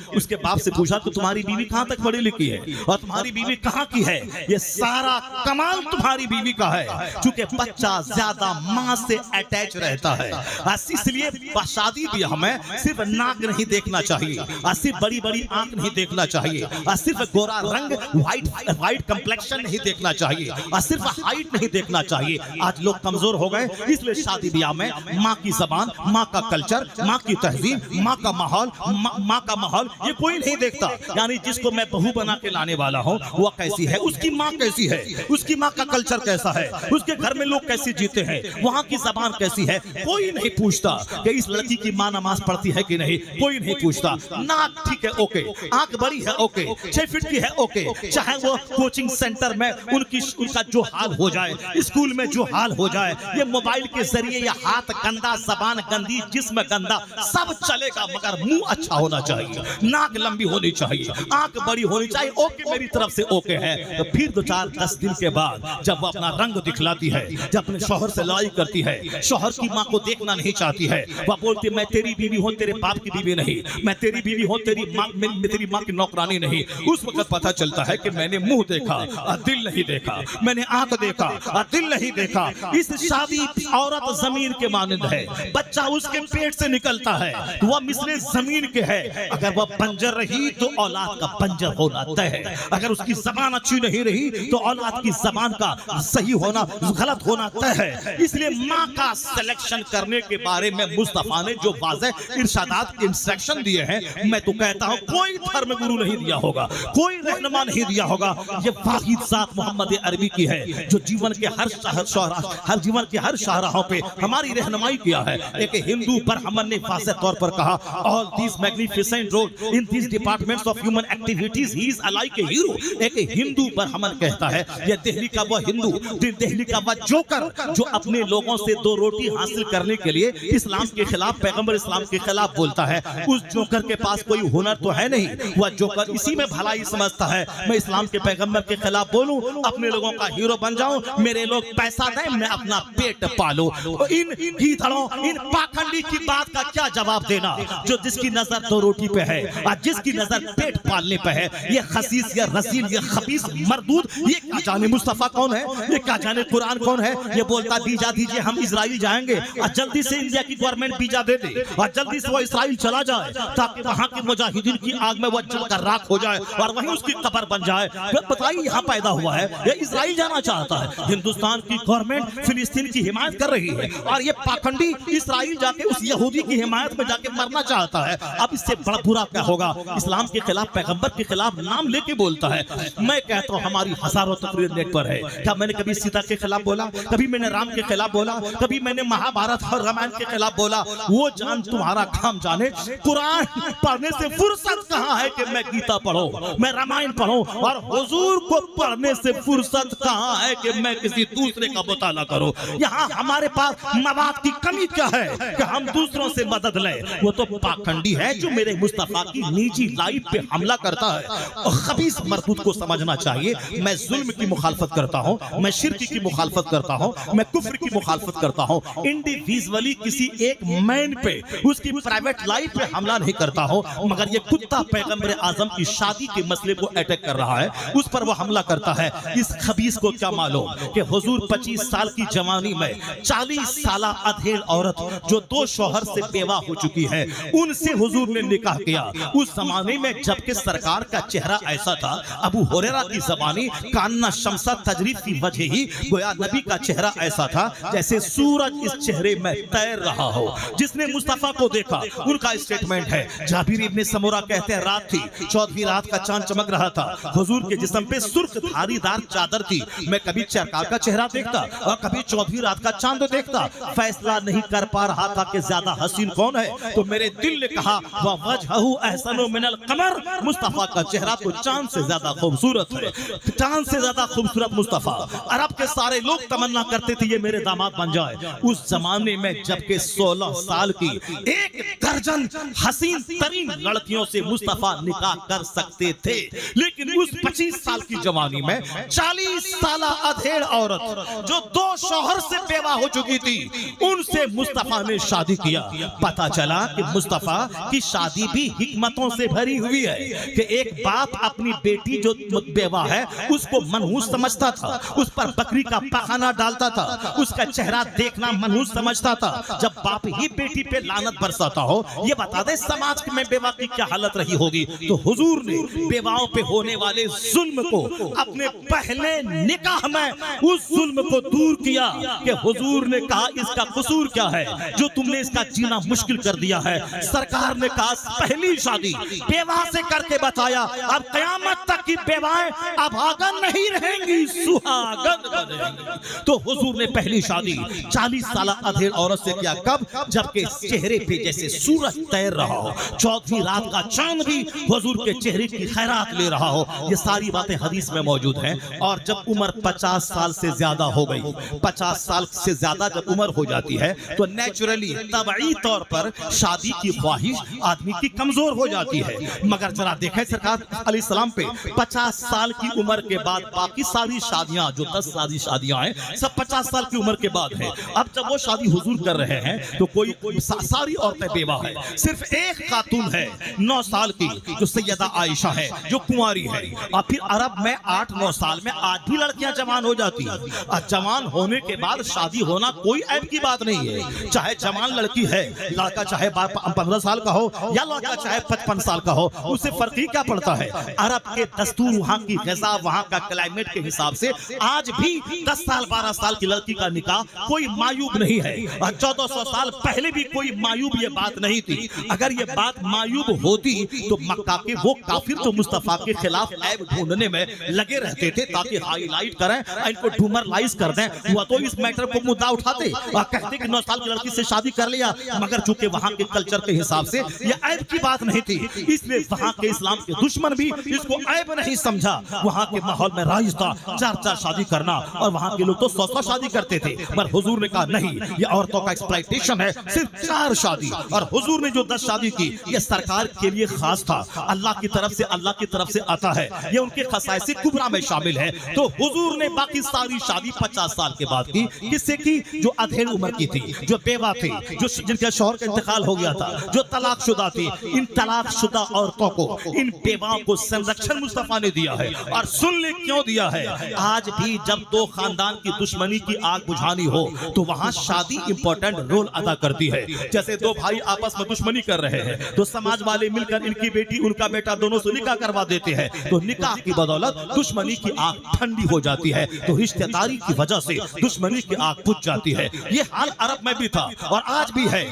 اس کے باپ سے پوچھا کہ تمہاری بیوی کہاں تک پڑھی لکھی ہے اور تمہاری بیوی کہاں کی ہے؟ یہ سارا کمال تمہاری بیوی کا ہے, چونکہ بچہ زیادہ ماں سے اٹیچ رہتا ہے. اس لیے شادی بھی ہمیں صرف ناک نہیں دیکھنا چاہیے, صرف بڑی بڑی آنکھ نہیں دیکھنا چاہیے, صرف گورا رنگ وائٹ کمپلیکشن نہیں دیکھنا چاہیے, صرف ہائٹ نہیں دیکھنا چاہیے. آج لوگ کمزور ہو گئے, اس لیے شادی بیاہ میں ماں کی زبان, ماں کا کلچر, ماں کی تہذیب, ماں کا ماحول یہ کوئی نہیں دیکھتا. یعنی جس کو میں بہو بنا کے لانے والا ہوں وہ کیسی ہے, اس کی ماں کیسی ہے, اس کی ماں کا کلچر کیسا ہے, اس کے گھر میں لوگ کیسے جیتے ہیں, وہاں کی زبان کیسی ہے, کوئی نہیں پوچھتا. کہ اس لڑکی کی ماں نماز پڑھتی ہے کہ نہیں, کوئی نہیں پوچھتا. ناک ٹھیک ہے, اوکے, آنکھ بڑی ہے, اوکے, 6 فٹ کی ہے, اوکے, چاہے وہ کوچنگ سینٹر میں ان کا جو حال ہو جائے, اسکول میں جو حال ہو جائے, یہ موبائل کے ذریعے یا ہاتھ گندا, زبان گندی, جسم گندا, سب چلے گا, مگر منہ اچھا ہونا چاہیے, ناک لمبی ہونی چاہیے, آنکھ بڑی ہونی چاہیے. اوکے میری طرف سے اوکے ہے. تو پھر 2-4-10 دن کے بعد جب وہ اپنا رنگ دکھلاتی ہے, جب اپنے شوہر سے لڑائی کرتی کرتی ہے, شوہر کی ماں کو دیکھنا نہیں چاہتی ہے, وہ بولتی میں تیری بیوی ہوں تیرے باپ کی بیوی نہیں, میں تیری بیوی ہوں تیری ماں کی نوکرانی نہیں. اس وقت پتہ چلتا ہے کہ میں نے منہ دیکھا دل نہیں دیکھا, میں نے آنکھ دیکھا دل نہیں دیکھا. اس شادی عورت زمین کے مانند ہے, بچہ اس کے پیٹ سے نکلتا ہے, وہ مثل زمین کے ہے. اگر وہ بنجر رہی تو اولاد کا بنجر ہونا طے ہے, اگر اس کی زبان اچھی نہیں رہی تو اولاد کی زبان کا صحیح ہونا غلط ہونا طے ہے. اس لیے ماں کا سلیکشن کرنے کے بارے میں مصطفیٰ نے جو واضح ارشادات انسٹرکشن دیے ہیں, میں تو کہتا ہوں کوئی دھرم گرو نہیں دیا ہوگا, کوئی رہنما نہیں دیا ہوگا. یہ واحد ذات محمد عربی کی ہے جو جیون کے ہر شاہراہوں پہ ہماری رہنمائی کیا ہے. ایک ہندو برہمن نے واضح طور پر کہا all these magnificent roles in these departments of human activities he is like a hero. ایک ہندو برہمن کہتا ہے یہ دہلی کا وہ ہندو, دہلی کا وہ جوکر جو اپنے لوگوں سے دو روٹی حاصل کرنے کے لیے اسلام کے خلاف, پیغمبر اسلام کے خلاف بولتا ہے. اس جوکر کے پاس کوئی ہنر تو ہے نہیں, وہ جوکر اسی میں بھلائی سمجھتا ہے. میں اسلام کے پیغمبر کے خلاف بولوں, اپنے لوگوں کا ہیرو بن جاؤں, میرے لوگ پیسہ دیں, میں اپنا پیٹ پالوں. ان گیدڑوں, ان پاکھنڈی کی بات کا کیا جواب دینا جو جس کی نظر دو روٹی پہ ہے اور جس کی نظر پیٹ پالنے پہ ہے. یہ خسیس, یہ رزیل, یہ خبیث مردود, یہ کیا جانے مصطفیٰ کون ہے, یہ کیا جانے قرآن کون ہے. یہ بولتا بیجا دیجئے ہم اسرائیل جائیں گے, اور جلدی سے انڈیا کی گورنمنٹ بیجا دے دے اور جلدی سے وہ اسرائیل چلا جائے تاکہ وہاں کے مجاہدین کی آگ میں وہ جل کر راکھ ہو جائے اور وہیں اس کی قبر بن جائے. بتائیے یہاں پیدا ہوا ہے, یہ اسرائیل جانا چاہتا ہے, ہندوستان کی گورنمنٹ فلسطین کی حمایت کر رہی ہے, اور یہ پاکھنڈی اسرائیل جا کے اس یہودی کی حمایت میں جا کے مرنا چاہتا ہے. اب اس سے بڑا برا کیا ہوگا, اسلام کے خلاف, پیغمبر کے خلاف نام لے کے بولتا ہے. میں کہتا ہوں ہماری ہزاروں تقریر نیٹ پر ہے. کیا میں نے کبھی سیتا کے خلاف بولا, کبھی میں نے رام کے خلاف بولا, کبھی میں نے مہابھارت اور رامائن کے خلاف بولا؟ وہ جان تمہارا کام جانے. قرآن پڑھنے سے فرصت کہاں ہے کہ میں گیتا پڑھوں, میں رامائن پڑھوں, اور حضور کو پڑھنے سے فرصت کہاں ہے کہ میں کسی دوسرے کا مطالعہ کروں. یہاں ہمارے پاس مواد کی کمی کیا ہے کہ ہم دوسروں سے مدد لیں. وہ تو پاکھنڈی ہے جو میرے مصطفیٰ کی نجی لائف پہ حملہ کرتا ہے. اور خبیث مردود کو سمجھنا چاہیے, میں ظلم کی مخالفت کرتا ہوں, میں شرک کی مخالفت کرتا ہوں, میں کفر کی مخالفت کرتا ہوں. انڈیویژولی کسی ایک مین پہ, اس کی پرائیویٹ لائف پہ حملہ نہیں کرتا ہوں, مگر یہ کتا پیغمبر اعظم کی شادی کے مسئلے کو اٹیک کر رہا ہے, اس پر وہ حملہ کرتا ہے. اس خبیث کو کیا معلوم کہ حضور 25 سال کی جوانی میں 40 سالہ ادھیڑ عورت جو 2 شوہر سے بیوہ ہو چکی ہے, ان سے حضور نے نکاح کیا. اس زمانے میں جبکہ سرکار کا چہرہ ایسا تھا, ابو ہریرہ کی زبانی کاننا شمسہ تجریف کی وجہ ہی گویا نبی کا چہرہ ایسا تھا جیسے سورج اس چہرے میں تیر رہا ہو. جس نے مصطفیٰ کو دیکھا, ان کا اسٹیٹمنٹ ہے, جابر ابن سمورہ کہتے ہیں رات تھی, 14ویں رات کا چاند چمک رہا تھا, حضور کے جسم پہ سرخ دھاری دار چادر تھی. میں کبھی چرکا کا چہرہ دیکھتا اور کبھی 14ویں رات کا چاند دیکھتا, فیصلہ نہیں کر پا رہا تھا کہ زیادہ حسین کون ہے. تو میرے دل نے کہا وَوَجْهُ أَحْسَنُ مِنَ الْقَمَرِ, مصطفیٰ کا چہرہ تو چاند سے زیادہ خوبصورت ہے, چاند سے زیادہ خوبصورت مصطفیٰ. عرب کے سارے لوگ تمنا کرتے تھے یہ میرے داماد بن جائے. اس زمانے میں جبکہ 16 سال کی 1 درجن حسین ترین لڑکیوں سے مصطفیٰ نکاح کر سکتے تھے, لیکن اس 25 سال کی جوانی میں 40 سالہ ادھیڑ عورت جو 2 شوہر سے بیوہ ہو چکی تھی, ان سے مصطفیٰ نے شادی کیا. پتا چلا کہ مصطفیٰ کی شادی بھی حکمتوں سے بھری ہوئی ہے کہ ایک باپ اپنی بیٹی جو بیوہ ہے اس کو منحوس سمجھتا تھا, اس پر بکری کا پخانہ ڈالتا تھا, اس کا چہرہ دیکھنا منحوس سمجھتا تھا. جب باپ ہی بیٹی پہ لعنت برساتا ہو, یہ بتا دے سماج میں بیوہ کی کیا حالت رہی ہوگی. تو حضور نے بیواؤں پہ ہونے والے ظلم کو اپنے پہلے نکاح میں اس ظلم کو دور کیا کہ حضور نے کہا اس کا قصور کیا ہے جو تم نے اس کا جینا مشکل کر دیا ہے. سرکار نے کہا پہلی شادی بیوہ سے کر کے بتایا, اب قیامت تک کی بیوائیں ابھاگن نہیں رہیں گی, سہاگن بنیں گی. تو حضور نے پہلی شادی 40 سالہ ادھیڑ عورت سے کیا. کب؟ جبکہ چہرے پہ جیسے سورج تیر رہا ہو, 14ویں رات کا چاند بھی حضور کے چہرے کی خیرات لے رہا ہو. یہ ساری باتیں حدیث میں موجود ہیں. اور جب عمر 50 سال سے زیادہ ہو گئی, 50 سال سے زیادہ جب عمر ہو جاتی ہے تو نیچرلی طبعی طور پر شادی کی خواہش آدمی کی کمزور ہو جاتی ہے. مگر ذرا دیکھیں سرکار علیہ السلام پہ 50 سال کی عمر کے بعد باقی ساری شادیاں جو 10 ساری شادیاں ہیں سب 50 سال کی عمر کے بعد بعد ہے. اب جب وہ شادی حضور کر رہے ہیں تو کوئی ساری عورتیں بیوہ ہے, صرف ایک خاتون ہے 9 سال کی جو سیدہ عائشہ ہے جو کنواری ہے. اور پھر عرب میں 8-9 سال میں آج بھی لڑکیاں جوان ہو جاتی ہیں. اور جوان ہونے کے بعد شادی ہونا کوئی عیب کی بات نہیں ہے. چاہے جوان لڑکی ہے, لڑکا چاہے 15 سال کا ہو یا لڑکا چاہے 55 سال کا ہو, اسے فرق ہی کیا پڑتا ہے. عرب کے دستور, وہاں کی غذا, وہاں کا کلائمیٹ کے حساب سے آج بھی 10 سال 12 سال کی لڑکی کا نکاح کوئی معیوب نہیں ہے. اور 1400 سال پہلے بھی کوئی معیوب یہ بات نہیں تھی. اگر یہ بات معیوب ہوتی تو مکہ کے وہ کافر جو مصطفیٰ کے خلاف عیب ڈھونڈنے میں لگے رہتے تھے تاکہ ہائی لائٹ کریں, ان کو ڈومرلائز کر دیں, وہ تو اس میٹر کو مدعا اٹھاتے اور کہتے کہ 9 سال کی لڑکی سے شادی کر لیا. مگر چونکہ وہاں کے کلچر کے حساب سے یہ عیب کی بات نہیں تھی, اس لیے وہاں کے اسلام کے دشمن بھی اس کو عیب نہیں سمجھا. وہاں کے ماحول میں رائج تھا 4 شادی کرنا, اور وہاں کے لوگ تو 100 شادی کرتے تھے. پر حضور نے کہا نہیں, یہ عورتوں کا ایکسپلائٹیشن ہے, صرف 4 شادی. اور حضور نے جو 10 شادی کی یہ سرکار کے لیے خاص تھا, اللہ کی طرف سے آتا ہے, یہ ان کے خصائص کبریٰ میں شامل ہے. تو حضور نے باقی ساری شادی 50 سال کے بعد کی. کس سے کی؟ جو ادھیڑ عمر کی تھی, جو بیوہ تھی, جو جن کے شوہر کا انتقال ہو گیا تھا, جو طلاق شدہ تھی. ان طلاق شدہ عورتوں کو, ان بیواؤں کو سنرکشن مصطفیٰ نے دیا ہے. اور سن لے کیوں دیا ہے. آج بھی جب 2 خاندان کی دشمنی کی آگ بجھانی ہو تو وہاں شادی امپورٹنٹ رول ادا کرتی ہے. جیسے 2 بھائی آپس میں دشمنی کر رہے ہیں تو سماج والے مل کر ان کی بیٹی ان کا بیٹا دونوں سے نکاح کروا دیتے ہیں, تو نکاح کی بدولت دشمنی کی آگ ٹھنڈی ہو جاتی ہے. تو رشتہ داری کی وجہ سے دشمنی کی آگ بجھ جاتی ہے. یہ حال عرب میں بھی تھا اور آج بھی ہے.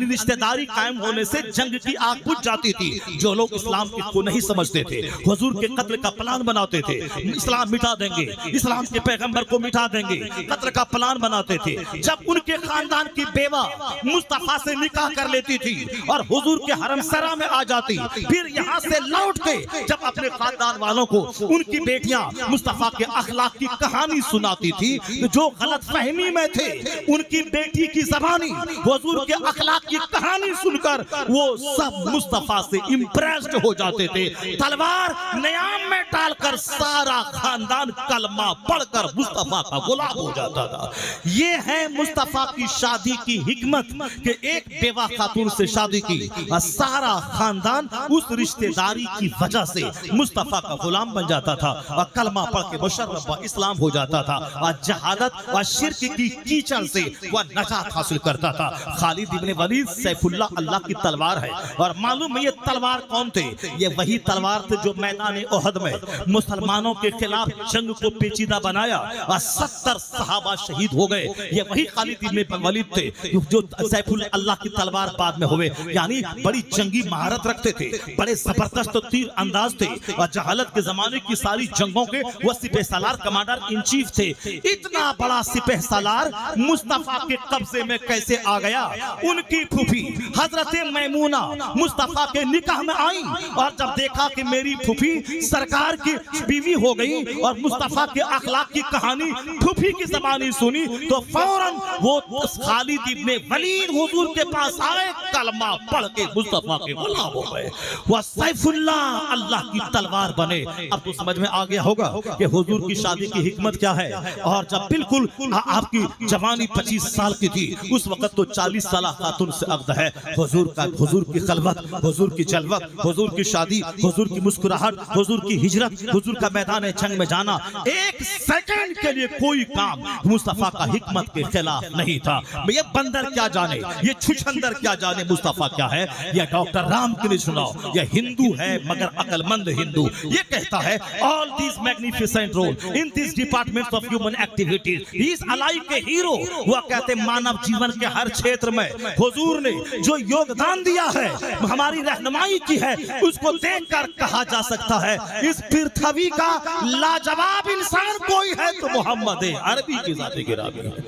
رشتہ داری قائم ہونے سے جنگ کی آگ بجھ جاتی تھی. جو لوگ اسلام کو نہیں سمجھتے تھے, حضور کے قتل کا پلان بناتے تھے, اسلام مٹا دیں گے, اسلام کے پیغمبر کو مٹا دیں گے, قتل کا پلان بناتے تھے. جب ان کے خاندان کی بیوہ مصطفیٰ سے نکاح کر لیتی تھی اور حضور کے حرم سرا میں آ جاتی, پھر یہاں سے لوٹ کے جب اپنے خاندان والوں کو ان کی بیٹیاں مصطفیٰ کے اخلاق کی کہانی سناتی تھی, جو غلط فہمی میں تھے ان کی بیٹی کی زبانی حضور کے اخلاق کی کہانی سن کر وہ سب مصطفیٰ سے امپریسڈ ہو جاتے تھے. تلوار نیام میں ڈال کر سارا خاندان کلمہ پڑھ کر مصطفیٰ کا غلام ہو جاتا تھا. یہ ہے مصطفیٰ کی شادی کی حکمت کہ ایک بیوہ خاتون سے شادی کی اور سارا خاندان اس رشتہ داری کی وجہ سے مصطفیٰ کا غلام بن جاتا تھا اور کلمہ پڑھ کے مشرف و اسلام ہو جاتا تھا اور جہالت اور شرک کی کیچڑ سے وہ نجات حاصل کرتا تھا. خالد ابن ولید سیف اللہ کی تلوار ہے, اور معلوم ہے یہ تلوار کون تھے؟ یہ وہی تلوار تھے جو میدان احد میں مسلمانوں کے خلاف جنگ کو پیچیدہ بنایا اور 70 صحابہ شہید ہو گئے. یہ وہی خالد ابن ولید تھے جو سیف اللہ کی تلوار بعد میں ہوئے. یعنی بڑی جنگی مہارت رکھتے تھے, بڑے زبردست تیر انداز تھے, اور جہالت کے زمانے کی ساری جنگوں کے وہ سپہ سالار کمانڈر ان چیف تھے. اتنا بڑا سپہ سالار مصطفیٰ کے قبضے میں کیسے آ گیا؟ ان کی پھوپھی حضرت میمونہ مصطفیٰ کے نکاح میں آئیں, اور جب دیکھا کہ میری پھوپھی سرکار کی بیوی ہو گئی اور مصطفیٰ کے اخلاق کی کہانی پھوپھی کی زبانی سنی, تو فوراً وہ خالد ابن ولید حضور کے پاس آئے, کلمہ پڑھ کے مصطفیٰ کے غلام ہو گئے. وہ سیف اللہ کی تلوار بنے. اب تو سمجھ میں آ گیا ہوگا کہ حضور کی شادی کی حکمت کیا ہے. اور جب بالکل آپ کی جوانی 25 سال کی تھی, اس وقت تو 40 سالہ خاتون سے عقد ہے. حضور کی خلوت, حضور کی جلوت, حضور کی شادی, حضور کی مسکراہٹ, حضور کی ہجرت, حضور کا میدان جنگ میں جانا, ایک سیکنڈ کے لیے کوئی کام مصطفیٰ کا حکمت کے خلاف نہیں تھا. یہ بندر کیا جانے, یہ چھچندر کیا جانے مصطفیٰ کیا ہے. یہ ڈاکٹر رام کے لیے سناؤ, یہ ہندو ہے مگر عقل مند ہندو. یہ کہتا ہے all these magnificent roles in these departments of human activities he is alike a hero. وہ کہتے مانو جیون کے ہر چھیتر میں حضور نے جو یوگدان دیا ہے, ہماری رہنمائی کی ہے, اس کو دیکھ کر کہا جا سکتا ہے اس پرتھوی کا لاجواب انسان کوئی ہے تو محمد ہے, عربی کی ذات گرامی ہے.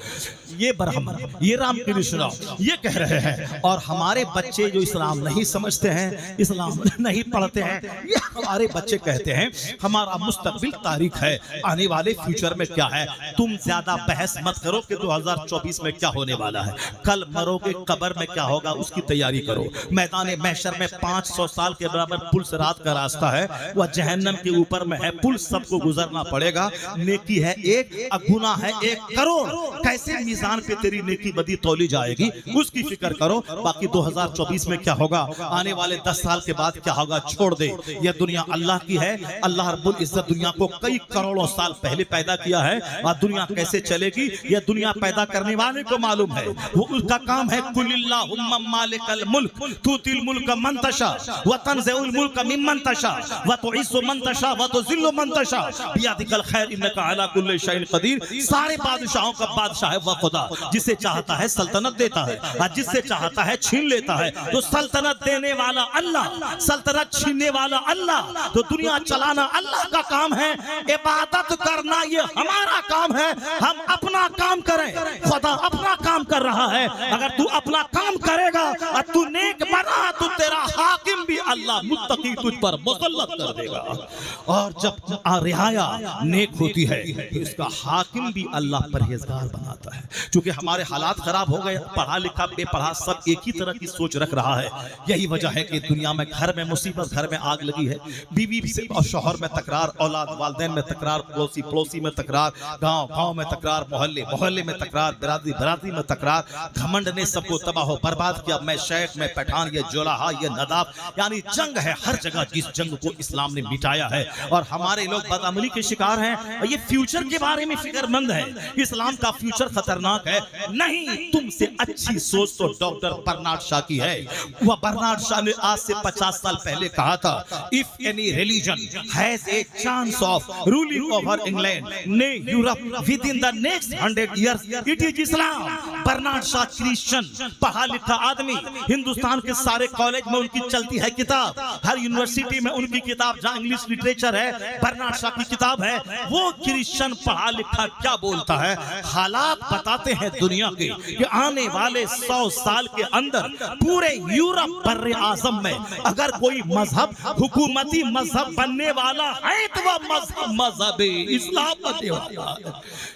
یہ برہمن, یہ رام کی سناؤ, یہ کہہ رہے ہیں. اور ہمارے بچے جو اسلام نہیں سمجھتے ہیں, اسلام نہیں پڑھتے ہیں, یہ ہمارے بچے کہتے ہیں ہمارا مستقبل تاریخ ہے، آنے والے فیوچر میں کیا ہے۔ تم زیادہ بحث مت کرو کہ 2024 میں کیا ہونے والا ہے، کل مرو گے قبر میں کیا ہوگا اس کی تیاری کرو۔ میدان محشر میں 500 سال کے برابر پل صراط کا راستہ ہے، وہ جہنم کے اوپر میں ہے، پل سب کو گزرنا پڑے گا۔ نیکی ہے ایک، گناہ ہے 1 کروڑ، کیسے میزان پہ تیری نیکی بدی تولی جائے گی اس کی فکر کرو۔ باقی 2024 میں کیا ہوگا، آنے والے 10 سال کے بعد کیا ہوگا چھوڑ دے۔ یہ دنیا اللہ کی ہے، اللہ رب العزت دنیا کو کئی کروڑوں سال پہلے پیدا کیا ہے، اور دنیا کیسے چلے گی یہ دنیا پیدا کرنے والے کو معلوم ہے۔ وہ اس کا کام ہے قل اللہم مالک الملک تؤتی الملک من تشاء وتنزع الملک ممن تشاء وتعز من تشاء وتذل من تشاء بیدک الخیر انک علی کل شیء قدیر۔ سارے بادشاہوں کا بادشاہ ہے وہ خدا، جسے چاہتا ہے سلطنت دیتا ہے اور جس سے چاہتا ہے چھین لیتا ہے۔ تو سلطنت دینے والا اللہ، سلطنت چھیننے والا اللہ، تو دنیا چلانا اللہ کا کام ہے، عبادت کرنا یہ ہمارا کام ہے۔ ہم اپنا کام کریں، خدا اپنا کام کر رہا ہے۔ اگر تو اپنا کام کرے گا اور تو نیک بنا تو تیرا حاکم بھی اللہ متقی تجھ پر مسلط کر دے گا۔ اور جب رعایا نیک ہوتی ہے تو اس کا حاکم بھی اللہ پرہیزگار بناتا ہے۔ چونکہ ہمارے حالات خراب ہو گئے، پڑھا لکھا بے پڑھا سب ایک ہی طرح کی سوچ رکھ رہا ہے۔ یہی وجہ ہے کہ دنیا میں گھر میں مصیبت، گھر میں آگ لگی ہے، بیوی سے اور شوہر میں تکرار، اولاد والدین میں تکرار، پڑوسی میں تکرار، گاؤں میں تکرار، محلے میں تکرار، برادری میں تکرار۔ گھمنڈ نے سب کو تباہ و برباد کیا، میں شیخ میں پٹھان، یہ جولاہا یہ نداب، یعنی جنگ ہے ہر جگہ، جس جنگ کو اسلام نے مٹایا ہے۔ اور ہمارے لوگ بدعملی کے شکار ہیں، یہ فیوچر کے بارے میں فکر مند ہے، اسلام کا فیوچر خطرناک ہے۔ نہیں، تم سے اچھی سوچ تو ڈاکٹر برنارڈ شاہ کی ہے۔ وہ برنارڈ شاہ نے آج سے 50 سال پہلے کہا تھا if any religion has a chance of ruling over England, nay Europe within the next 100 years, it is Islam۔ Bernard Shaw Christian پڑھا لکھا آدمی، ہندوستان کے سارے کالج میں ان کی چلتی ہے کتاب، ہر یونیورسٹی میں ان کی کتاب، جہاں انگلش لٹریچر ہے برنارڈ شاہ کی کتاب ہے۔ وہ کرسچن پڑھا لکھا کیا بولتا ہے، حالات بتاتے ہیں دنیا کے کہ آنے والے 100 سال کے اندر پورے یورپ بر اعظم میں اگر کوئی مذہب حکومتی مذہب بننے والا ہے تو وہ مذہب اسلام بننے والا ہے۔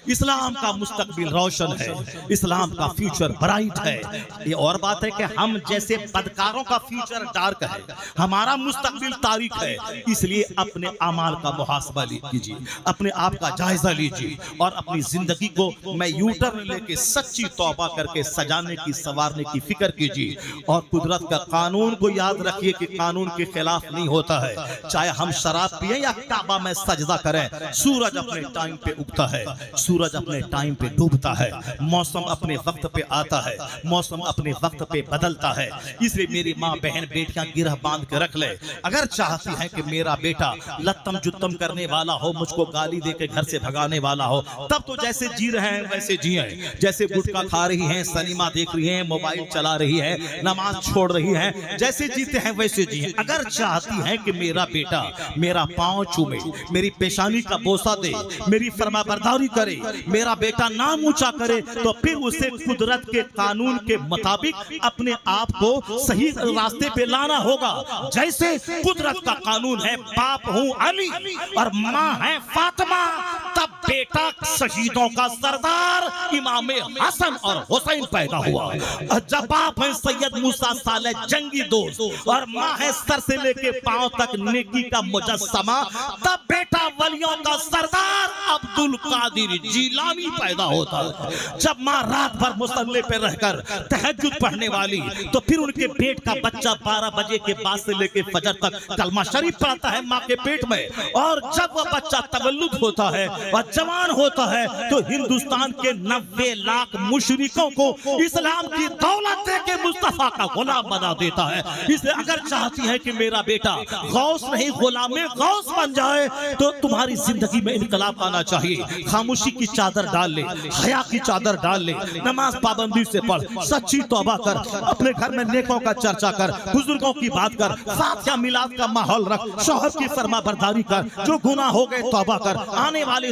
اسلام کا مستقبل روشن ہے، اسلام کا فیوچر برائٹ ہے۔ یہ اور بات ہے کہ ہم جیسے بدکاروں کا فیوچر ڈارک ہے، ہمارا مستقبل تاریک ہے۔ اس لیے اپنے اعمال کا محاسبہ کیجیے، اپنے آپ کا جائزہ لیجیے، اور اپنی زندگی کو میں یوٹرن لے کے سچی توبہ کر کے سجانے کی سنوارنے کی فکر کیجیے۔ اور قدرت کا قانون کو یاد رکھیے کہ قانون کے خلاف نہیں ہوتا ہے، چاہے ہم شراب پیئیں یا کعبہ میں سجدہ کریں، سورج اپنے ٹائم پہ اگتا ہے، سورج اپنے ٹائم پہ ڈوبتا ہے، موسم اپنے وقت پہ آتا ہے، موسم اپنے وقت پہ بدلتا ہے۔ اس لیے میری ماں بہن بیٹیاں گرہ باندھ کے رکھ لے، اگر چاہتی ہیں کہ میرا بیٹا لتم جتم کرنے والا ہو، مجھ کو گالی دے کے گھر سے بھگانے والا ہو، تب تو جیسے جی رہے ہیں ویسے جیئیں، جیسے گٹکا کھا رہی ہیں، سنیما دیکھ رہی ہیں، موبائل چلا رہی ہے، نماز چھوڑ رہی ہیں، جیسے جیتے ہیں ویسے جیئیں۔ اگر چاہتی ہیں کہ میرا بیٹا میرا پاؤں چومے، میری پیشانی کا بوسہ دے، میری فرما برداری کرے، میرا بیٹا نام اونچا کرے، تو پھر اسے قدرت کے قانون کے مطابق اپنے آپ کو صحیح راستے پہ لانا ہوگا۔ جیسے قدرت کا قانون ہے باپ ہوں علی اور ماں ہے فاطمہ، تب بیٹا شہیدوں کا سردار امام حسن اور حسین پیدا ہوا۔ جب باپ ہے سید موسیٰ صالح جنگی دوست اور ماں ہے سر سے لے کے پاؤں تک نیکی کا مجسمہ، تب بیٹا ولیوں کا سردار عبد القادر جیلانی پیدا ہوتا ہے۔ جب ماں رات بھر مصلی پہ رہ کر تہجد پڑھنے والی، تو پھر ان کے پیٹ کا بچہ 12 بجے کے بعد سے لے کے فجر تک کلمہ شریف پڑھتا ہے ماں کے پیٹ میں، اور جب وہ بچہ تولد ہوتا ہے اور جوان ہوتا ہے تو ہندوستان کے 90 لاکھ مشرکوں کو اسلام کی دولت دے کے مصطفیٰ کا غلام بنا دیتا ہے۔ اس لیے اگر چاہتی ہے کہ میرا بیٹا غوث نہیں غلام غوث بن جائے، تو تمہاری زندگی میں انقلاب آنا چاہیے۔ خاموشی کی چادر ڈال لے، حیا کی چادر ڈال لے، نماز پابندی سے پڑھ، سچی توبہ کر، اپنے گھر میں نیکوں کا چرچا کر، بزرگوں کی بات کر، فاتحہ میلاد کا ماحول رکھ، شوہر کی فرما برداری کر، جو گناہ ہو گئے توبہ کر، آنے والے